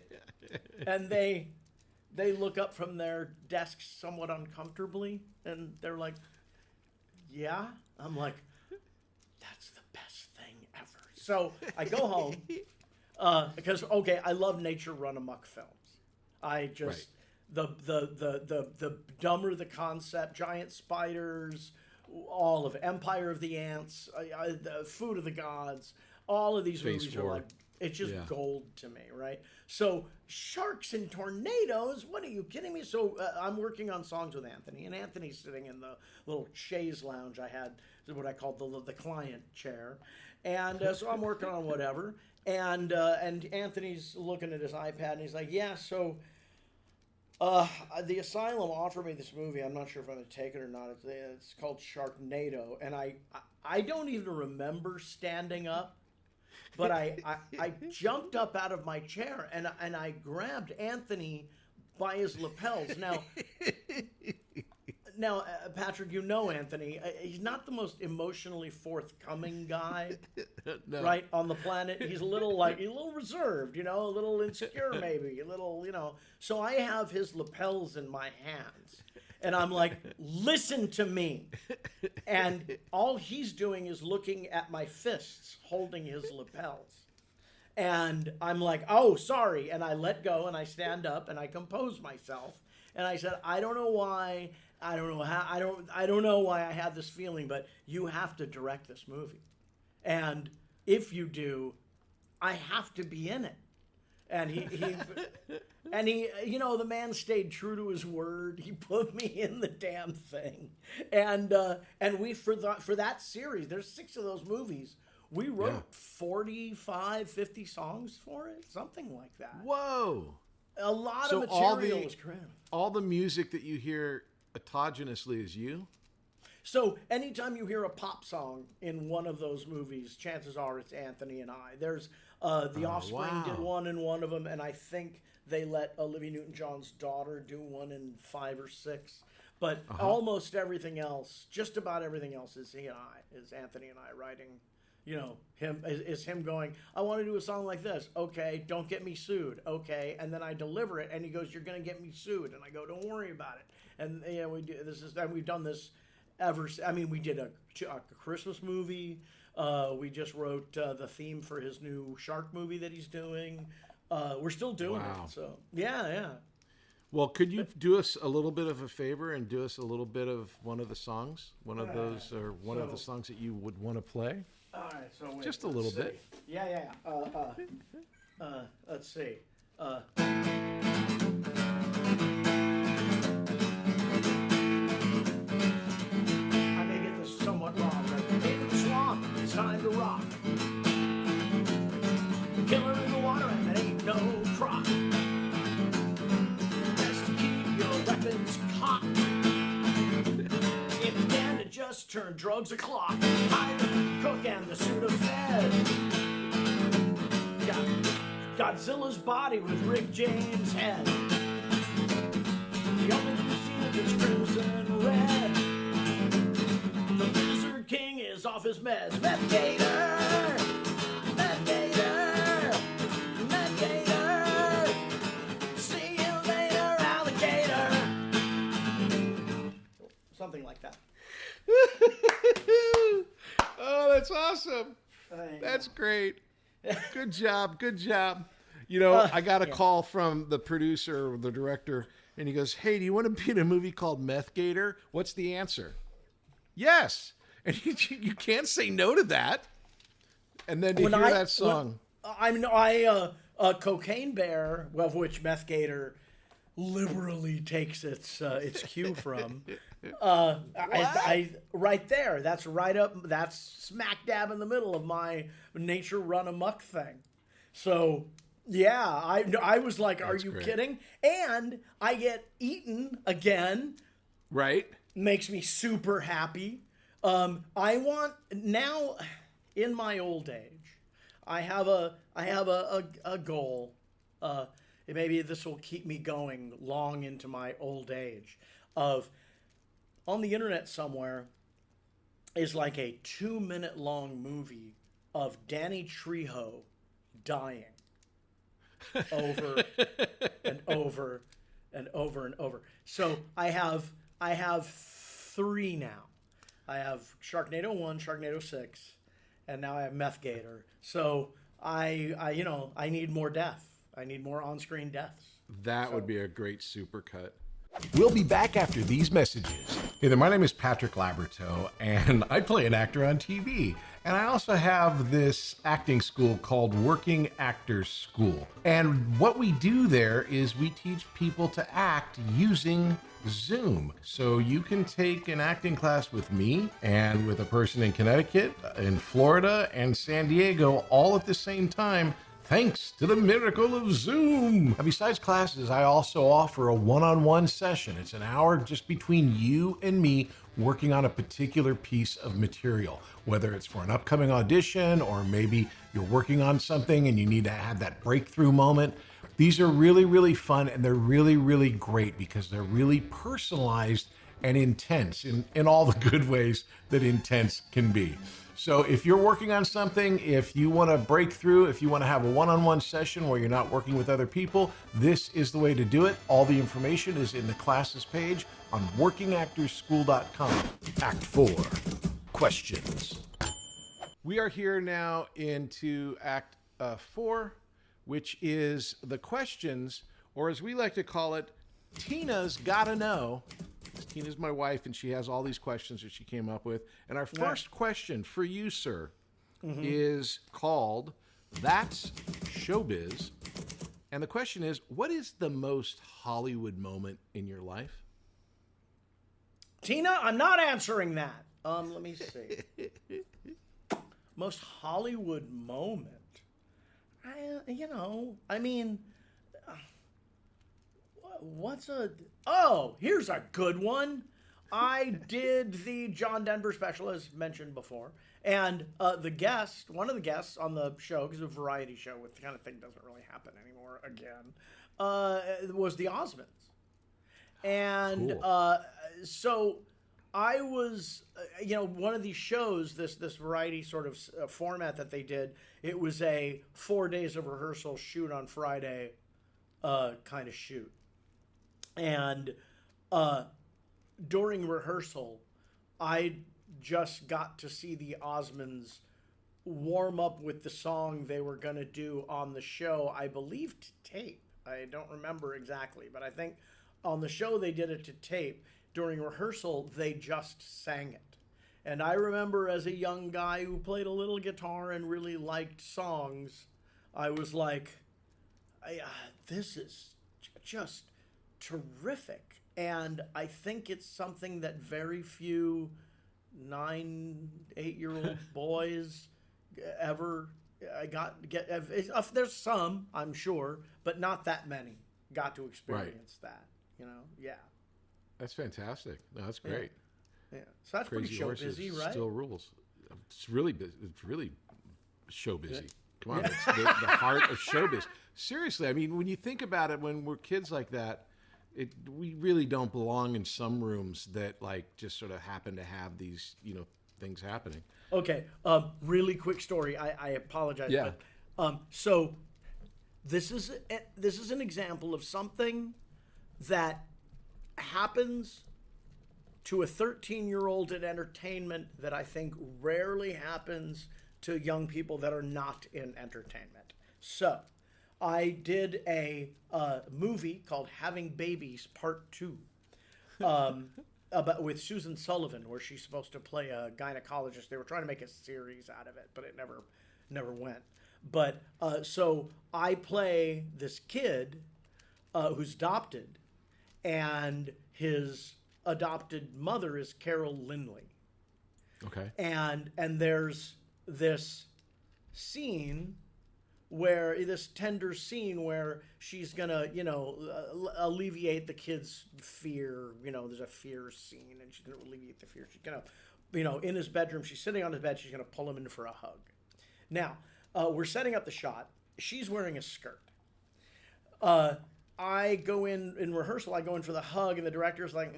And they look up from their desks somewhat uncomfortably, and they're like, yeah? I'm like, that's the best thing ever. So I go home, because, okay, I love nature run amok films. I just, the dumber the concept, giant spiders, all of it, Empire of the Ants, the Food of the Gods, all of these movies are like, it's just gold to me, right? So sharks and tornadoes, what are you kidding me? So I'm working on songs with Anthony, and Anthony's sitting in the little chaise lounge I had, what I called the client chair. And so I'm working on whatever. And Anthony's looking at his iPad, and he's like, yeah, so the Asylum offered me this movie. I'm not sure if I'm going to take it or not. It's called Sharknado. And I don't even remember standing up. But I jumped up out of my chair and I grabbed Anthony by his lapels. Now, Patrick, you know Anthony. He's not the most emotionally forthcoming guy, right, on the planet. He's a little reserved, a little insecure maybe, a little, So I have his lapels in my hands. And I'm like, listen to me. And all he's doing is looking at my fists holding his lapels. And I'm like, oh, sorry. And I let go and I stand up and I compose myself. And I said, I don't know why. I don't know how. I don't know why I had this feeling, but you have to direct this movie. And if you do, I have to be in it. And he the man stayed true to his word. He put me in the damn thing. And we, for that series, there's 6 of those movies. We wrote 45, 50 songs for it, something like that. Whoa. A lot of material was created. All the music that you hear autogenously is you? So anytime you hear a pop song in one of those movies, chances are it's Anthony and I. There's The Offspring did one in one of them, and I think they let Olivia Newton-John's daughter do one in 5 or 6. But almost everything else, just about everything else, is Anthony and I writing. Him going, I want to do a song like this. Okay, don't get me sued. Okay, and then I deliver it, and he goes, you're going to get me sued, and I go, don't worry about it. And we do this and we've done this ever. I mean, we did a Christmas movie. We just wrote the theme for his new shark movie that he's doing. We're still doing it. So yeah. Well, could you do us a little bit of a favor and do us a little bit of one of the songs, one of the songs that you would want to play? All right, so wait, just a little bit. Yeah. Let's see. I may get this somewhat wrong, but in the swamp, it's time to rock. Killer in the water, and it ain't no crock. Best to keep your weapons cocked. If you can, to just turn drugs o'clock. Hire the cook and the suit of fed. Got Godzilla's body with Rick James' head. The only thing you see is crimson red. The Lizard King is off off his meds. Meth Gator! Meth Gator! Meth Gator! See you later, alligator! Something like that. Oh, that's awesome. That's great. Good job. Good job. You know, I got a call from the producer or the director, and he goes, "Hey, do you want to be in a movie called Meth Gator?" What's the answer? Yes. And you can't say no to that. And then to hear that song. Cocaine Bear, of which Meth Gator liberally takes its cue from. Right there. That's right up. That's smack dab in the middle of my nature run amok thing. So yeah, I was like, "Are you kidding?" And I get eaten again. Right. Makes me super happy. I want now in my old age. I have a goal. Maybe this will keep me going long into my old age. Of on the internet somewhere is like a 2-minute long movie of Danny Trejo dying over and over and over and over. So I have 3 now. I have Sharknado 1, Sharknado 6, and now I have Meth Gator. So I need more death. I need more on-screen deaths. That would be a great supercut. We'll be back after these messages. Hey there, my name is Patrick Labyorteaux, and I play an actor on TV. And I also have this acting school called Working Actors School. And what we do there is we teach people to act using Zoom. So you can take an acting class with me and with a person in Connecticut, in Florida, and San Diego all at the same time, thanks to the miracle of Zoom. And besides classes, I also offer a one-on-one session. It's an hour just between you and me working on a particular piece of material, whether it's for an upcoming audition or maybe you're working on something and you need to have that breakthrough moment. These are really, really fun, and they're really, really great because they're really personalized and intense in all the good ways that intense can be. So if you're working on something, if you want to break through, if you want to have a one-on-one session where you're not working with other people, this is the way to do it. All the information is in the classes page on workingactorsschool.com. Act 4, questions. We are here now into Act 4, which is the questions, or as we like to call it, Tina's Gotta Know. Tina's my wife, and she has all these questions that she came up with. And our first question for you, sir, is called That's Showbiz. And the question is, what is the most Hollywood moment in your life? Tina, I'm not answering that. Let me see. Most Hollywood moment. Here's a good one. I did the John Denver special, as mentioned before, and one of the guests on the show, because it's a variety show, with the kind of thing doesn't really happen anymore again, was the Osmonds. And cool. So I was, one of these shows, this variety sort of format that they did, it was a 4 days of rehearsal, shoot on Friday kind of shoot. And during rehearsal, I just got to see the Osmonds warm up with the song they were going to do on the show, I believe to tape. I don't remember exactly, but I think on the show they did it to tape. During rehearsal, they just sang it. And I remember as a young guy who played a little guitar and really liked songs, I was like, this is just terrific. And I think it's something that very few 8-year-old boys ever get. There's some, I'm sure, but not that many got to experience that. Yeah. That's fantastic. No, that's great. Yeah. So that's Crazy pretty show Horses busy, right? Still rules. It's really show busy. Come on, it's the heart of showbiz. Seriously, I mean, when you think about it, when we're kids like that, we really don't belong in some rooms that like just sort of happen to have these, things happening. Okay, really quick story. I apologize. Yeah. But, so this is an example of something that happens to a 13-year-old in entertainment that I think rarely happens to young people that are not in entertainment. So I did a movie called Having Babies Part 2. With Susan Sullivan, where she's supposed to play a gynecologist. They were trying to make a series out of it, but it never went. But so I play this kid who's adopted, and his adopted mother is Carol Lindley. Okay. And there's this scene this tender scene where she's gonna, alleviate the kid's fear. There's a fear scene, and she's gonna alleviate the fear. She's gonna, in his bedroom, she's sitting on his bed, she's gonna pull him in for a hug. Now, we're setting up the shot. She's wearing a skirt. I go in rehearsal, I go in for the hug, and the director's like,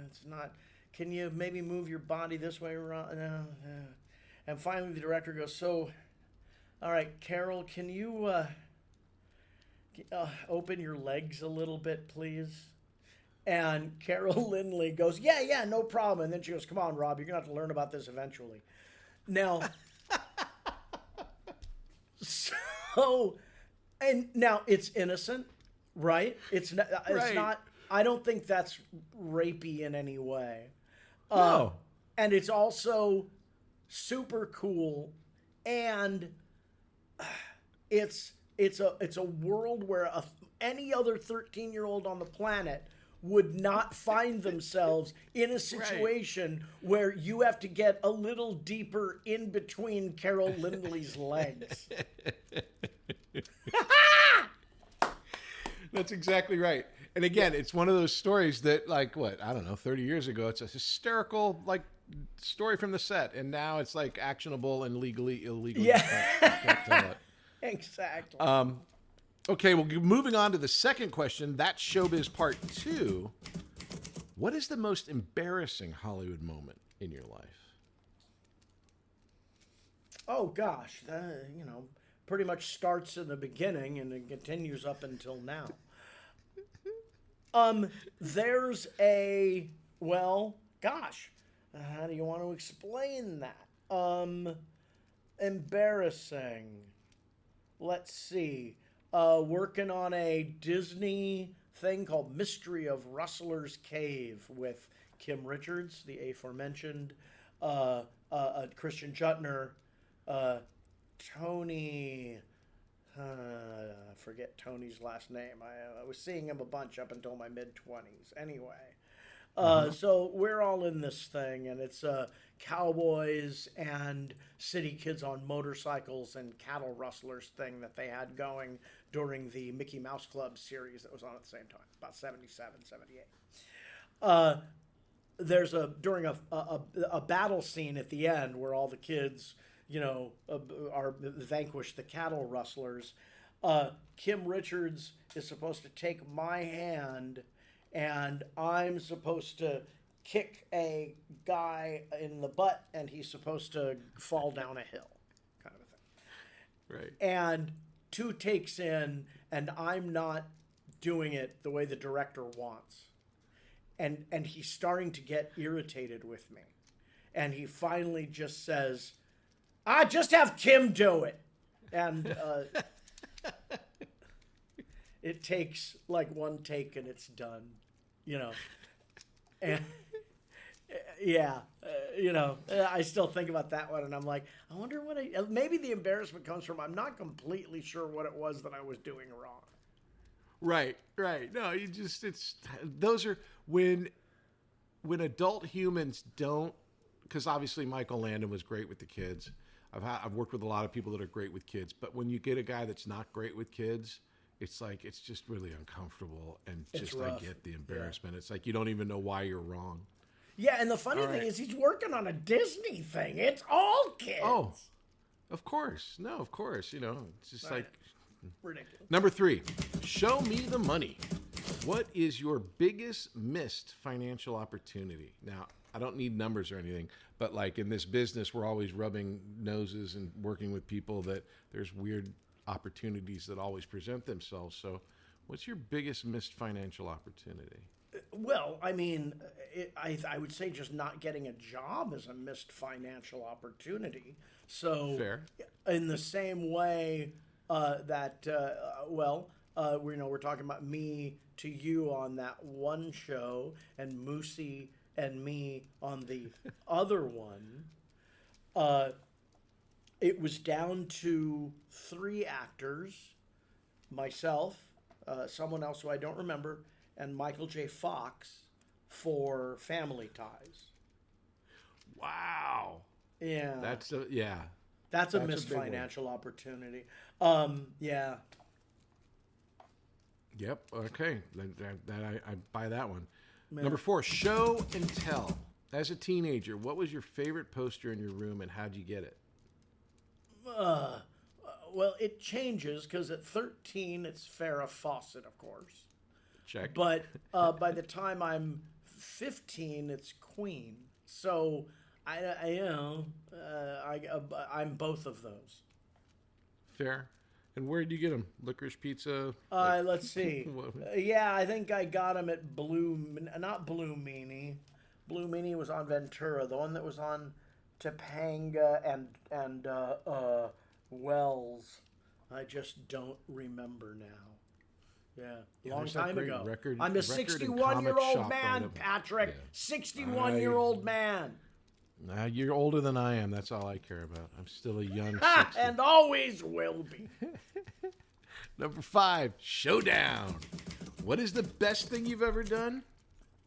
it's not, can you maybe move your body this way around? And finally the director goes, so, all right, Carol, can you open your legs a little bit, please? And Carol Lindley goes, yeah, no problem. And then she goes, come on, Rob, you're going to have to learn about this eventually. Now, now it's innocent, right? It's not, I don't think that's rapey in any way. No. And it's also super cool, and it's a world where any other 13-year-old on the planet would not find themselves in a situation where you have to get a little deeper in between Carol Lindley's legs. That's exactly right. And again, it's one of those stories that, 30 years ago, it's a hysterical, story from the set, and now it's, actionable and legally illegal. Yeah. You can't tell it. Exactly. Okay, well, moving on to the second question, that's Showbiz Part 2. What is the most embarrassing Hollywood moment in your life? Oh, gosh. Pretty much starts in the beginning and it continues up until now. There's how do you want to explain that? Embarrassing. Let's see. Working on a Disney thing called Mystery of Rustler's Cave with Kim Richards, the aforementioned, Christian Jutner, Tony, I forget Tony's last name. I was seeing him a bunch up until my mid-20s. Anyway, so we're all in this thing, and it's cowboys and city kids on motorcycles and cattle rustlers thing that they had going during the Mickey Mouse Club series that was on at the same time, about 77, 78. There's during a battle scene at the end where all the kids, are vanquish the cattle rustlers. Kim Richards is supposed to take my hand, and I'm supposed to kick a guy in the butt, and he's supposed to fall down a hill, kind of a thing. Right. And 2 takes in, and I'm not doing it the way the director wants. And he's starting to get irritated with me. And he finally just says, just have Kim do it. And it takes 1 take and it's done, And I still think about that one, and I'm like, I wonder maybe the embarrassment comes from I'm not completely sure what it was that I was doing wrong. Right. No, those are when adult humans don't, because obviously Michael Landon was great with the kids. I've worked with a lot of people that are great with kids, but when you get a guy that's not great with kids, it's it's just really uncomfortable, and I get the embarrassment. Yeah. It's you don't even know why you're wrong. Yeah, and the funny thing is he's working on a Disney thing. It's all kids. Oh, of course. No, of course. It's just ridiculous. Number 3, show me the money. What is your biggest missed financial opportunity? Now, I don't need numbers or anything, but like in this business, we're always rubbing noses and working with people that there's weird opportunities that always present themselves. So what's your biggest missed financial opportunity? Well, I mean, I would say just not getting a job is a missed financial opportunity. So, Fair. in the same way we're talking about me to you on that one show, and Moosey and me on the other one. It was down to 3 actors, myself, someone else who I don't remember, and Michael J. Fox for Family Ties. Wow. Yeah. That's a missed big one. financial opportunity. Yeah. Yep. Okay. I buy that one. Number 4, show and tell. As a teenager, what was your favorite poster in your room and how'd you get it? Well, it changes because at 13 it's Farrah Fawcett, of course. Check. But by the time I'm 15, it's Queen. So I'm both of those. Fair. And where did you get them? Licorice Pizza? Let's see. Yeah, I think I got them at not Blue Meanie. Blue Meanie was on Ventura. The one that was on Topanga and Wells, I just don't remember now. Yeah, long time ago. I'm a 61-year-old man, Patrick. Yeah. 61-year-old man. You're older than I am. That's all I care about. I'm still a young 60. And always will be. Number 5, showdown. What is the best thing you've ever done?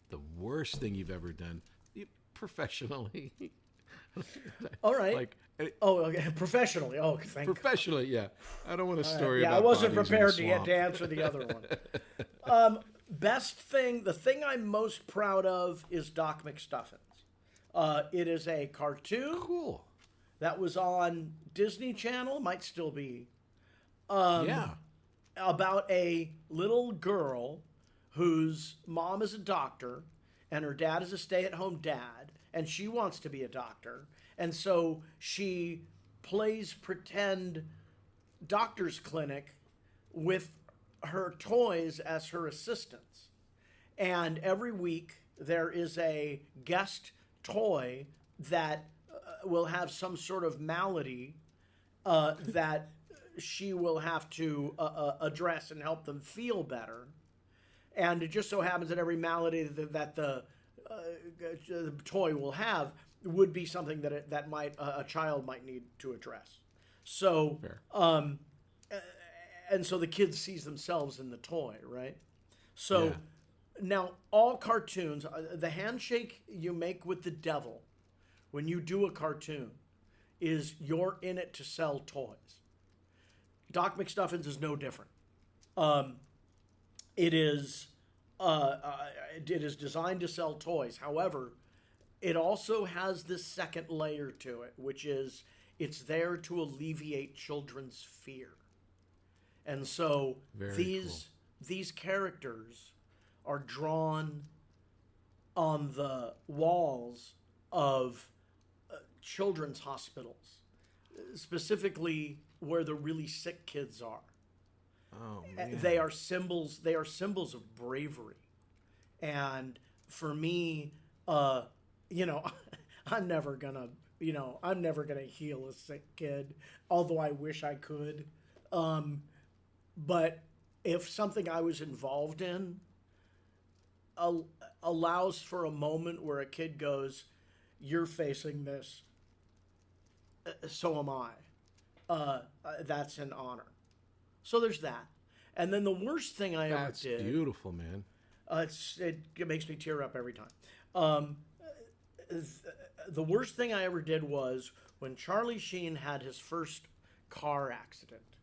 The worst thing you've ever done? Professionally. All right. Like, okay. Professionally. Oh, thank you. Professionally, yeah. I don't want a story about I wasn't bodies in prepared the to swamp. answer the other one. Best thing, the thing I'm most proud of is Doc McStuffins. It is a cartoon Cool. that was on Disney Channel, might still be, Yeah. about a little girl whose mom is a doctor and her dad is a stay-at-home dad, and she wants to be a doctor. And so she plays pretend doctor's clinic with her toys as her assistants. And every week there is a guest toy that will have some sort of malady that she will have to address and help them feel better. And it just so happens that every malady that the toy will have would be something that might a child might need to address. So, and so the kid sees themselves in the toy, right? So Yeah. now all cartoons, the handshake you make with the devil when you do a cartoon is you're in it to sell toys. Doc McStuffins is no different. It is designed to sell toys. However, it also has this second layer to it, which is it's there to alleviate children's fear. And so these characters are drawn on the walls of children's hospitals, specifically where the really sick kids are. Oh, man. They are symbols of bravery. And for me, I'm never gonna heal a sick kid, although I wish I could. But if something I was involved in allows for a moment where a kid goes, "You're facing this, so am I," that's an honor. So there's that. And then the worst thing I ever did. That's beautiful, man. It makes me tear up every time. The worst thing I ever did was when Charlie Sheen had his first car accident.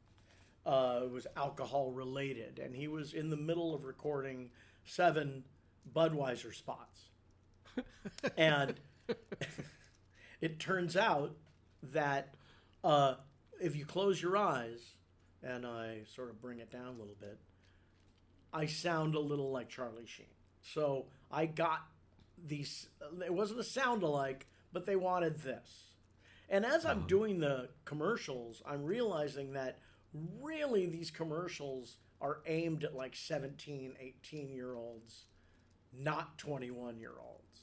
It was alcohol related, and he was in the middle of recording 7 Budweiser spots. And it turns out that if you close your eyes, and I sort of bring it down a little bit, I sound a little like Charlie Sheen. So I got these. It wasn't a sound alike, but they wanted this. And as I'm doing the commercials, I'm realizing that really these commercials are aimed at like 17, 18-year-olds, not 21-year-olds.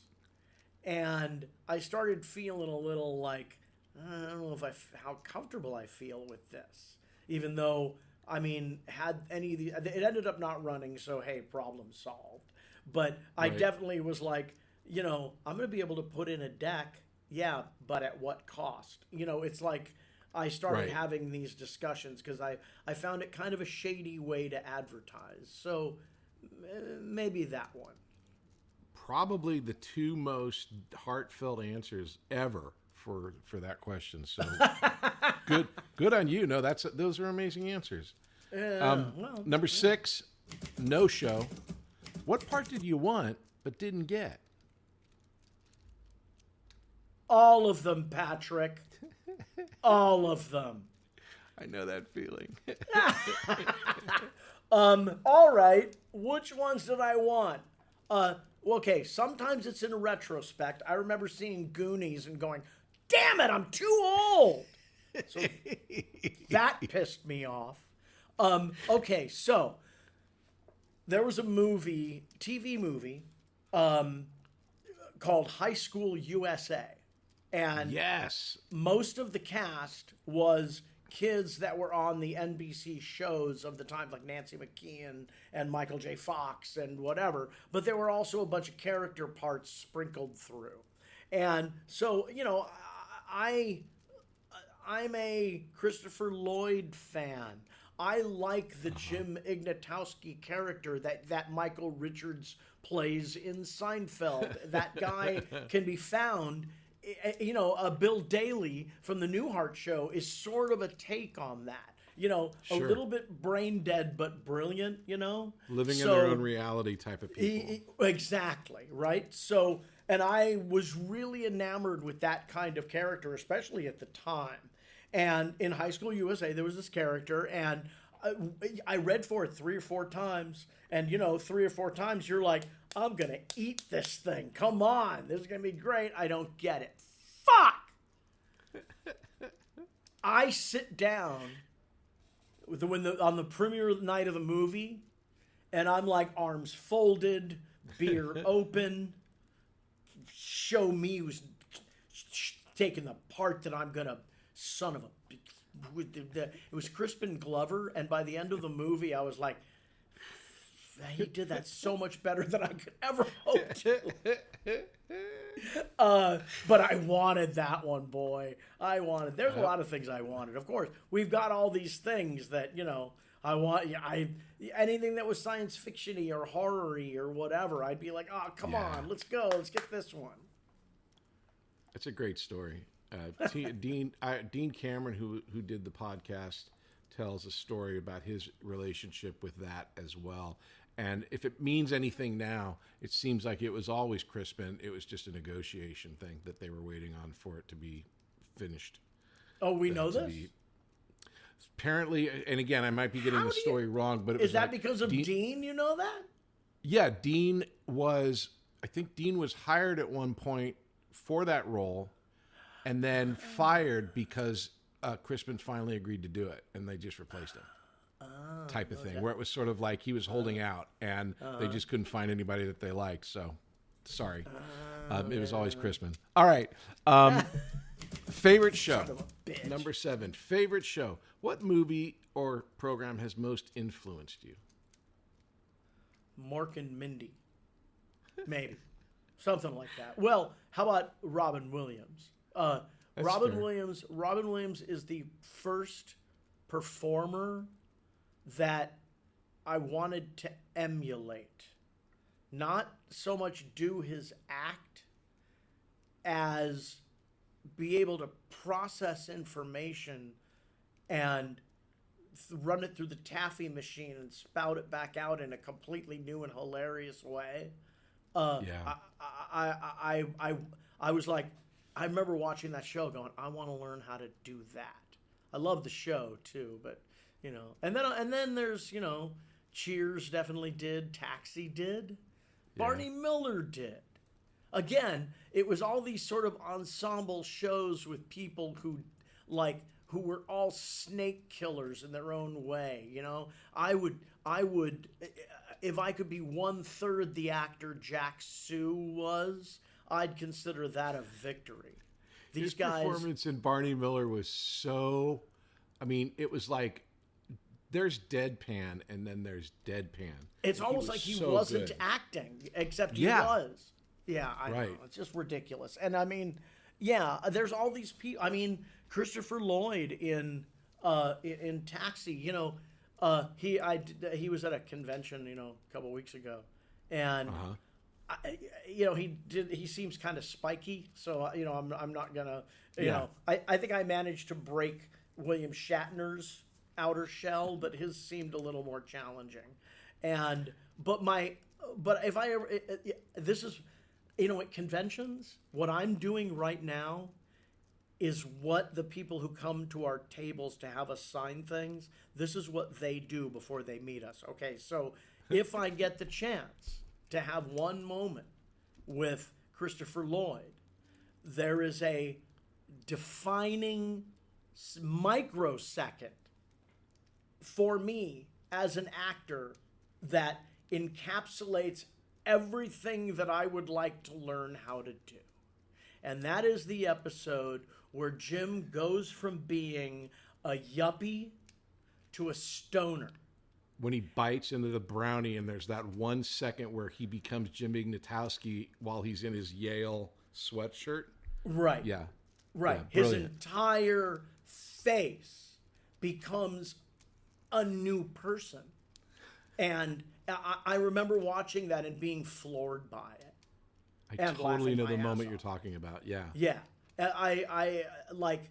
And I started feeling a little like, I don't know how comfortable I feel with this. Even though, I mean, had any of the, it ended up not running, so hey, problem solved. But I definitely was like, you know, I'm going to be able to put in a deck, yeah, but at what cost? You know, it's like I started having these discussions because I found it kind of a shady way to advertise. So maybe that one. Probably the two most heartfelt answers ever for that question. So good on you. No, those are amazing answers. Number 6, no show. What part did you want but didn't get? All of them, Patrick. All of them. I know that feeling. All right. Which ones did I want? Okay, sometimes it's in retrospect. I remember seeing Goonies and going, damn it, I'm too old. So that pissed me off. Okay, so there was a TV movie, called High School USA. And yes, most of the cast was kids that were on the NBC shows of the time, like Nancy McKeon and Michael J. Fox and whatever. But there were also a bunch of character parts sprinkled through. And so, you know, I'm a Christopher Lloyd fan. I like the Jim Ignatowski character that Michael Richards plays in Seinfeld. That guy can be found. You know, Bill Daly from the Newhart Show is sort of a take on that. You know, a little bit brain dead but brilliant, you know? Living in their own reality type of people. Exactly, right? So, and I was really enamored with that kind of character, especially at the time. And in High School USA, there was this character, and I read for it 3 or 4 times. And, you know, 3 or 4 times, you're like, I'm going to eat this thing. Come on. This is going to be great. I don't get it. Fuck! I sit down on the premiere night of the movie, and I'm like arms folded, beer open. Show me who's taking the part that I'm going to, son of a... It was Crispin Glover, and by the end of the movie, I was like, he did that so much better than I could ever hope to. But I wanted that one, boy. There's a lot of things I wanted. Of course, we've got all these things that, you know, anything that was science fiction-y or horror-y or whatever, I'd be like, oh, come on, let's go. Let's get this one. It's a great story. Dean Cameron, who did the podcast, tells a story about his relationship with that as well. And if it means anything now, it seems like it was always Crispin. It was just a negotiation thing that they were waiting on for it to be finished. Oh, we know this? Apparently, and again, I might be getting the story wrong, but it was is that because of Dean? You know that? Yeah, I think Dean was hired at one point for that role and then fired because Crispin finally agreed to do it, and they just replaced him. Type of thing, where it was sort of like he was holding out, and they just couldn't find anybody that they liked. So, sorry, it was always Crispin. All right, favorite show, number 7. Favorite show. What movie or program has most influenced you? Mork and Mindy, maybe something like that. Well, how about Robin Williams? Robin Williams is the first performer that I wanted to emulate. Not so much do his act as be able to process information and run it through the taffy machine and spout it back out in a completely new and hilarious way. I was like, I remember watching that show going, I want to learn how to do that. I love the show too, but you know, and then there's, you know, Cheers definitely did, Taxi did, Barney Miller did. again, it was all these sort of ensemble shows with people who were all snake killers in their own way. You know, I would, if I could be 1/3 the actor Jack Sue was, I'd consider that a victory. These guys. His performance in Barney Miller was so, I mean, it was like, there's deadpan and then there's deadpan. It's almost like he wasn't acting, except he was. Yeah, I know. It's just ridiculous. And I mean, yeah, there's all these people. I mean, Christopher Lloyd in Taxi. You know, he was at a convention, you know, a couple weeks ago, and you know, he seems kind of spiky. So you know, I'm not gonna. You know, I think I managed to break William Shatner's outer shell, but his seemed a little more challenging. But if I ever, this is, you know, at conventions, what I'm doing right now is what the people who come to our tables to have us sign things, this is what they do before they meet us. Okay, so if I get the chance to have one moment with Christopher Lloyd, there is a defining microsecond for me as an actor that encapsulates everything that I would like to learn how to do. And that is the episode where Jim goes from being a yuppie to a stoner. When he bites into the brownie and there's that 1 second where he becomes Jim Ignatowski while he's in his Yale sweatshirt. Right. Yeah. Right. Yeah, his entire face becomes a new person. And I remember watching that and being floored by it. I totally know the moment you're talking about. Yeah. Yeah. I like,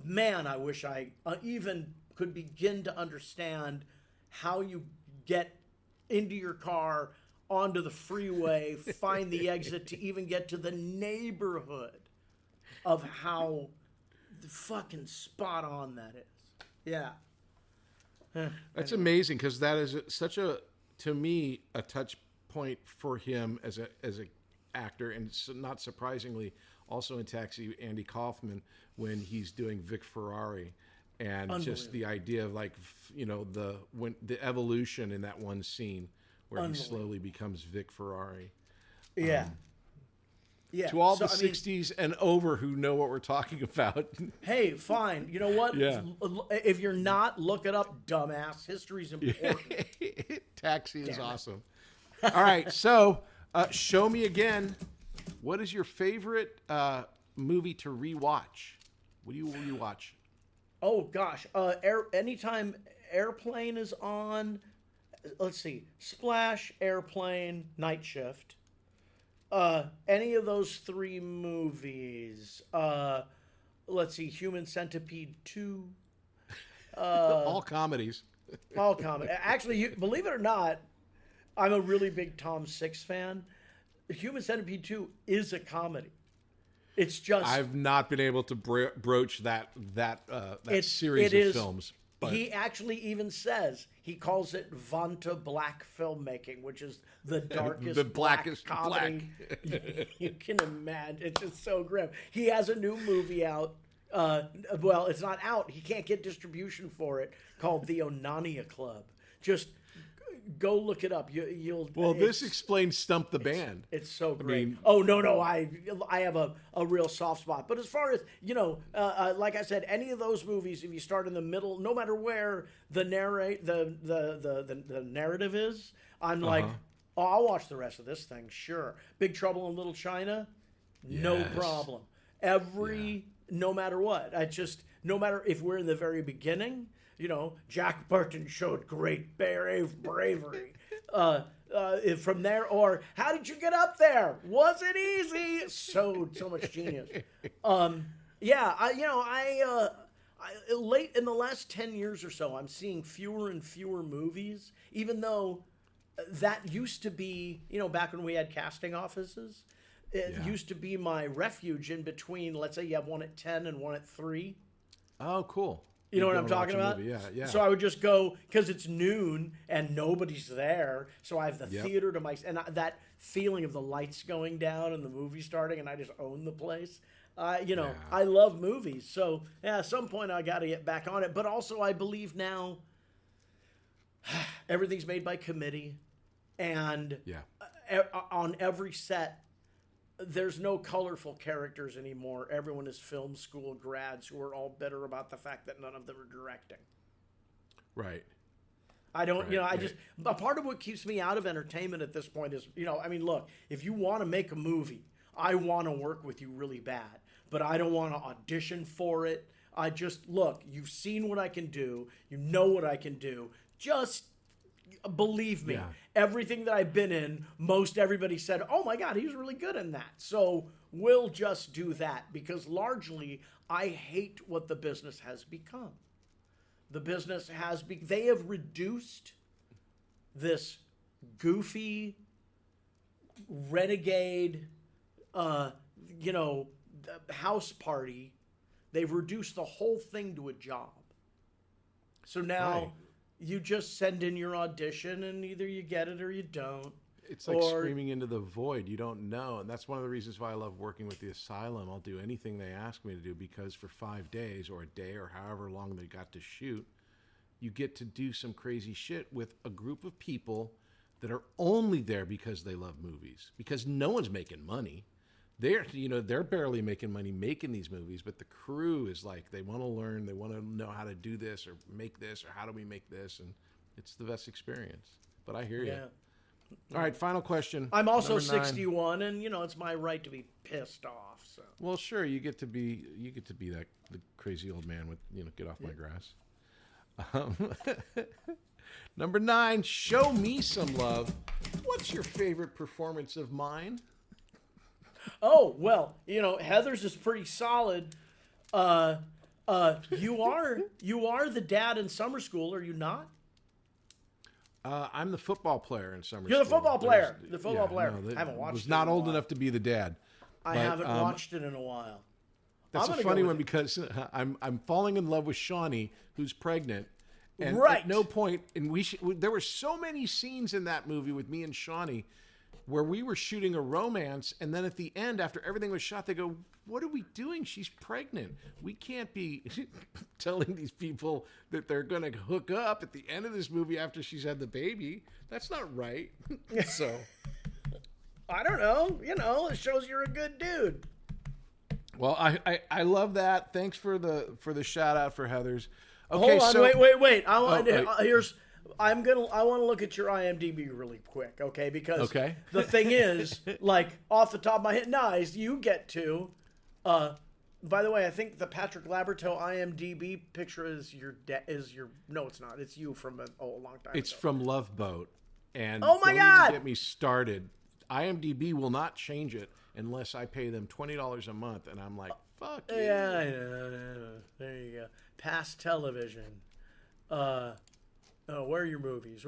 man, I wish I even could begin to understand how you get into your car, onto the freeway, find the exit to even get to the neighborhood of how fucking spot on that is. Yeah. That's amazing, because that is such a, to me, a touch point for him as a actor, and not surprisingly, also in Taxi, Andy Kaufman, when he's doing Vic Ferrari, and just the idea of, like, you know, the evolution in that one scene where he slowly becomes Vic Ferrari. Yeah. Yeah. To all the 60s and over who know what we're talking about. Hey, fine. You know what? Yeah. If you're not, look it up, dumbass. History's important. Taxi is awesome. All right, so show me again. What is your favorite movie to rewatch? What do you rewatch? Oh gosh, anytime Airplane is on. Let's see, Splash, Airplane, Night Shift. Any of those three movies. Let's see, Human Centipede 2. All comedies. All comedy. Actually, believe it or not, I'm a really big Tom Six fan. Human Centipede 2 is a comedy. It's just, I've not been able to broach that series of films. But he actually even says, he calls it Vanta Black filmmaking, which is the darkest, the blackest comedy you can imagine. It's just so grim. He has a new movie out. Well, it's not out. He can't get distribution for it, called The Onania Club. Just go look it up. You'll. Well, this explains Stump the Band. It's so great. I have a real soft spot. But as far as, you know, like I said, any of those movies, if you start in the middle, no matter where the narrative is, I'm like, oh, I'll watch the rest of this thing. Sure. Big Trouble in Little China, no problem. No matter what. No matter if we're in the very beginning. You know, Jack Burton showed great bravery. From there, or how did you get up there? Was it easy? So much genius. Late in the last 10 years or so, I'm seeing fewer and fewer movies, even though that used to be, you know, back when we had casting offices, it used to be my refuge in between. Let's say you have one at 10 and one at 3. Oh, cool. You know You'd what I'm go and talking watch a about? movie. Yeah, yeah. So I would just go because it's noon and nobody's there. So I have the Yep. theater to myself, and that feeling of the lights going down and the movie starting, and I just own the place. Yeah. I love movies. So yeah, at some point I got to get back on it. But also, I believe now everything's made by committee, and Yeah. on every set, there's no colorful characters anymore. Everyone is film school grads who are all bitter about the fact that none of them are directing. Right. I don't, Right, I yeah. just, a part of what keeps me out of entertainment at this point is, I mean, look, if you want to make a movie, I want to work with you really bad, but I don't want to audition for it. I just, look, you've seen what I can do. You know what I can do. Just believe me, Yeah. everything that I've been in, most everybody said, oh my God, he's really good in that. So we'll just do that because largely I hate what the business has become. The business they have reduced this goofy, renegade, house party. They've reduced the whole thing to a job. So now Right. you just send in your audition and either you get it or you don't. It's like Or- screaming into the void. You don't know. And that's one of the reasons why I love working with the asylum. I'll do anything they ask me to do because for 5 days or a day or however long they got to shoot, you get to do some crazy shit with a group of people that are only there because they love movies. Because no one's making money. They're barely making money making these movies, but the crew is like, they want to learn, they want to know how to do this or make this or how do we make this, and it's the best experience. But I hear you. Yeah. All right, final question. I'm also Number 9. 61 and it's my right to be pissed off. So Well, sure, you get to be the crazy old man with get off my grass. Number 9, show me some love. What's your favorite performance of mine? Oh, well, Heather's is pretty solid. You are the dad in summer school, are you not? I'm the football player in summer You're the school. football player. There's- The football player. no, I haven't watched was it not in a old while. enough to be the dad. I But, haven't watched it in a while. That's I'm a gonna funny go one with- because I'm falling in love with Shawnee, who's pregnant. And Right. at no point, and there were so many scenes in that movie with me and Shawnee where we were shooting a romance, and then at the end, after everything was shot, they go, "What are we doing? She's pregnant. We can't be telling these people that they're going to hook up at the end of this movie after she's had the baby. That's not right." So, I don't know. It shows you're a good dude. well, I love that. Thanks for the shout out for Heather's. Okay, Hold on, so wait. I want wait. I want to look at your IMDb really quick, okay? Because Okay. the thing is, like off the top of my head, nice. You get to. By the way, I think the Patrick Labyorteaux IMDb picture is your. No, it's not. It's you from a long time It's ago. from Love Boat, and Oh my don't God! even get me started. IMDb will not change it unless I pay them $20 a month, and I'm like, fuck you. Yeah, I know. There you go. Past television. Where are your movies?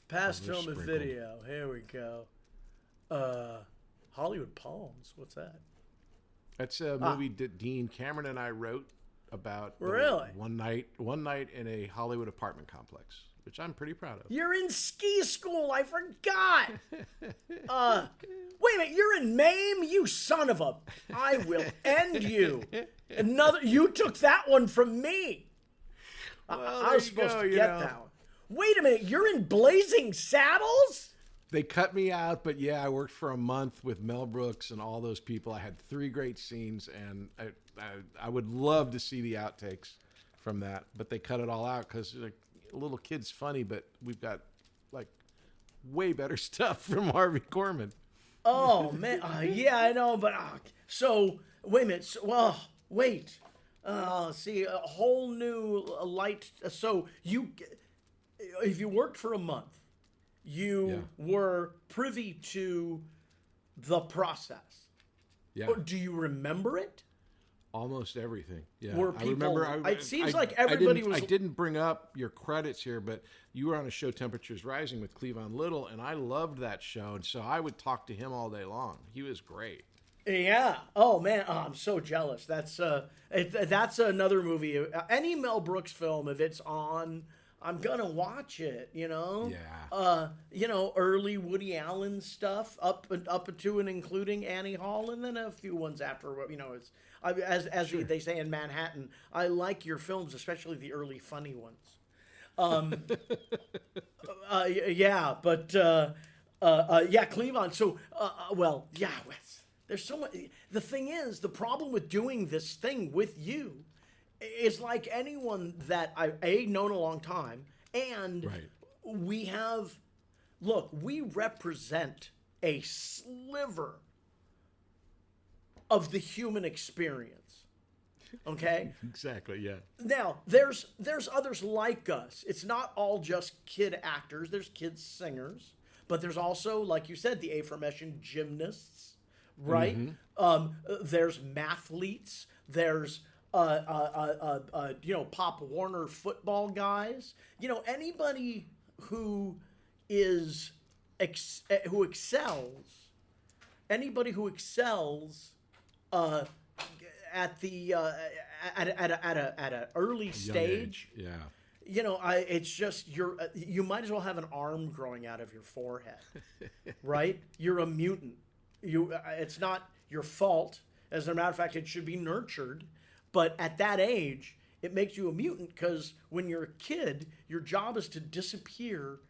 Past they're film and sprinkled. video. Here we go. Hollywood Palms. What's that? That's a movie that Dean Cameron and I wrote about Really? one night in a Hollywood apartment complex, which I'm pretty proud of. You're in ski school. I forgot. Wait a minute. You're in Maine. You son of a. I will end you. You took that one from me. Well, I there was you supposed go, to you get know. that one. Wait a minute. You're in Blazing Saddles? They cut me out, but yeah, I worked for a month with Mel Brooks and all those people. I had 3 great scenes, and I would love to see the outtakes from that, but they cut it all out because like, little kid's funny, but we've got like way better stuff from Harvey Korman. Oh man, yeah, I know, but so wait a minute. Wait. See, a whole new light. So if you worked for a month, you were privy to the process. Yeah, Or do you remember it? almost everything. Yeah, Were I remember. people- it seems like everybody was- I didn't bring up your credits here, but you were on a show, Temperatures Rising, with Cleavon Little, and I loved that show, and so I would talk to him all day long. He was great. Yeah. Oh man, I'm so jealous. That's another movie. Any Mel Brooks film, if it's on, I'm gonna watch it. Yeah. Early Woody Allen stuff up to and including Annie Hall, and then a few ones after. It's as Sure. they say in Manhattan. I like your films, especially the early funny ones. Yeah, but yeah, Cleavon. So, well, yeah. There's so much. The thing is, the problem with doing this thing with you is like anyone that I've known a long time, and Right. we represent a sliver of the human experience. Okay? Exactly. Yeah. Now, there's others like us. It's not all just kid actors. There's kid singers, but there's also, like you said, the aforementioned gymnasts, right? There's mathletes. There's Pop Warner football guys. Anybody who is who excels. Anybody who excels at the at an early Young stage. age. Yeah. It's just you might as well have an arm growing out of your forehead, right? You're a mutant. It's not your fault. As a matter of fact, it should be nurtured. But at that age, it makes you a mutant because when you're a kid, your job is to disappear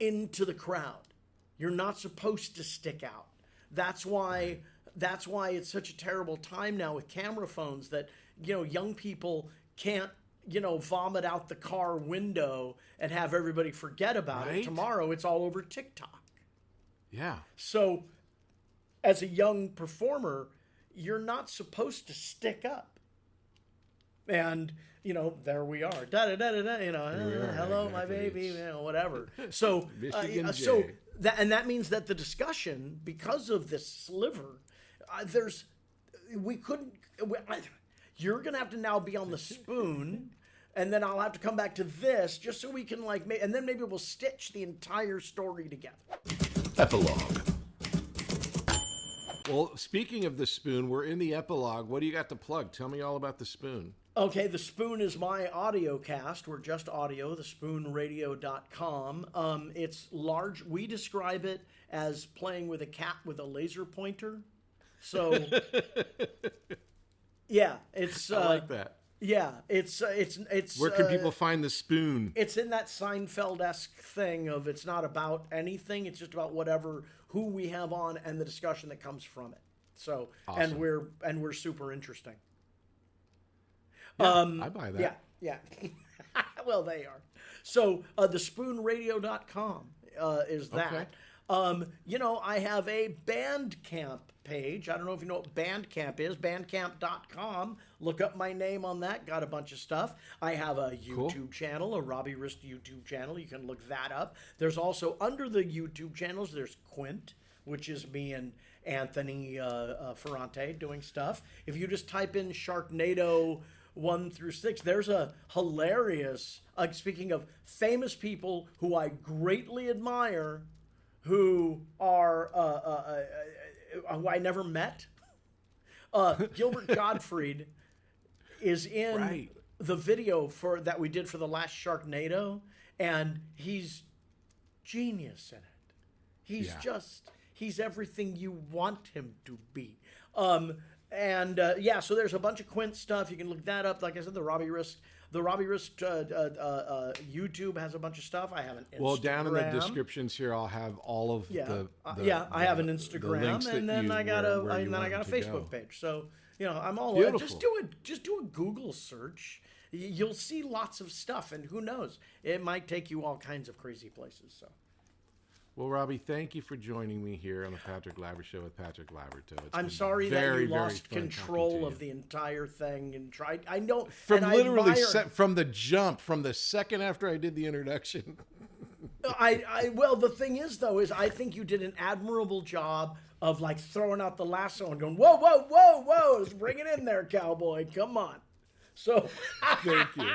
into the crowd. You're not supposed to stick out. That's why it's such a terrible time now with camera phones that, young people can't, vomit out the car window and have everybody forget about it. Right. Tomorrow it's all over TikTok. Yeah. So as a young performer, you're not supposed to stick up. And, there we are. Da-da-da-da-da, hello, my baby, whatever. So, Michigan so J. that means that the discussion, because of this sliver, you're going to have to now be on the spoon, and then I'll have to come back to this just so we can and then maybe we'll stitch the entire story together. Epilogue. Well, speaking of the spoon, we're in the epilogue. What do you got to plug? Tell me all about the spoon. Okay, the Spoon is my audio cast. We're just audio, thespoonradio.com. It's large. We describe it as playing with a cat with a laser pointer. So, yeah, it's... I like that. Yeah, it's Where can people find the spoon? It's in that Seinfeld-esque thing of it's not about anything. It's just about who we have on and the discussion that comes from it. So, Awesome. and we're super interesting. Yeah, I buy that. Yeah. Well, they are. So, thespoonradio.com is that. Okay. I have a Bandcamp page. I don't know if you know what Bandcamp is. Bandcamp.com. Look up my name on that. Got a bunch of stuff. I have a YouTube channel, a Robbie Rist YouTube channel. You can look that up. There's also, under the YouTube channels, there's Quint, which is me and Anthony Ferrante doing stuff. If you just type in Sharknado 1 through 6, there's a hilarious, speaking of famous people who I greatly admire, who are who I never met. Gilbert Gottfried is in the video that we did for the last Sharknado, and he's genius in it. He's everything you want him to be. So there's a bunch of Quint stuff. You can look that up. Like I said, the Robbie Rist YouTube has a bunch of stuff. I have an Instagram. Well, down in the descriptions here, I'll have all of the I have an Instagram, and then I got a Facebook page. So I'm all beautiful. Just do a Google search. You'll see lots of stuff, and who knows, it might take you all kinds of crazy places. So. Well, Robbie, thank you for joining me here on the Patrick Labyorteaux Show with Patrick Labyorteaux. I'm sorry that you lost control of the entire thing and tried. I know from from the jump, from the second after I did the introduction. Well, the thing is, though, I think you did an admirable job of throwing out the lasso and going, whoa, whoa, whoa, whoa, let's bring it in there, cowboy. Come on. So thank you.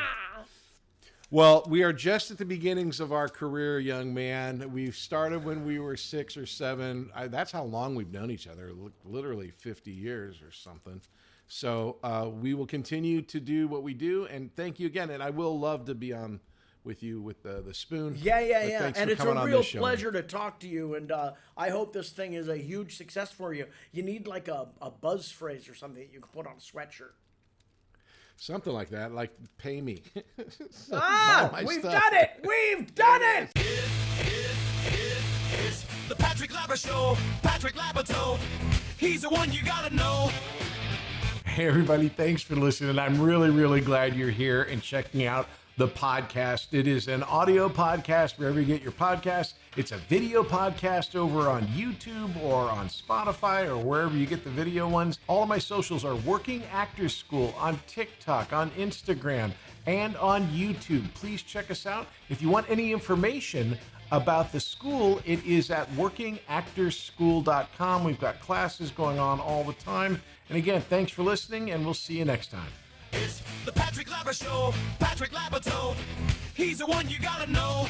Well, we are just at the beginnings of our career, young man. We started when we were 6 or 7. That's how long we've known each other, literally 50 years or something. So we will continue to do what we do. And thank you again. And I will love to be on with you with the spoon. Yeah. Thanks And for it's a coming on real this show, pleasure to talk to you. And I hope this thing is a huge success for you. You need like a buzz phrase or something that you can put on a sweatshirt. Something like that, like pay me. We've done it! We've done it! It's the Patrick Labyorteaux Show. Patrick Labyorteaux. He's the one you gotta know. Hey, everybody, thanks for listening. I'm really, really glad you're here and checking out the podcast. It is an audio podcast wherever you get your podcasts. It's a video podcast over on YouTube or on Spotify or wherever you get the video ones. All of my socials are Working Actors School on TikTok, on Instagram, and on YouTube. Please check us out. If you want any information about the school, it is at workingactorsschool.com. We've got classes going on all the time. And again, thanks for listening, and we'll see you next time. It's the Patrick Labyorteaux Show. Patrick Labyorteaux. He's the one you gotta know.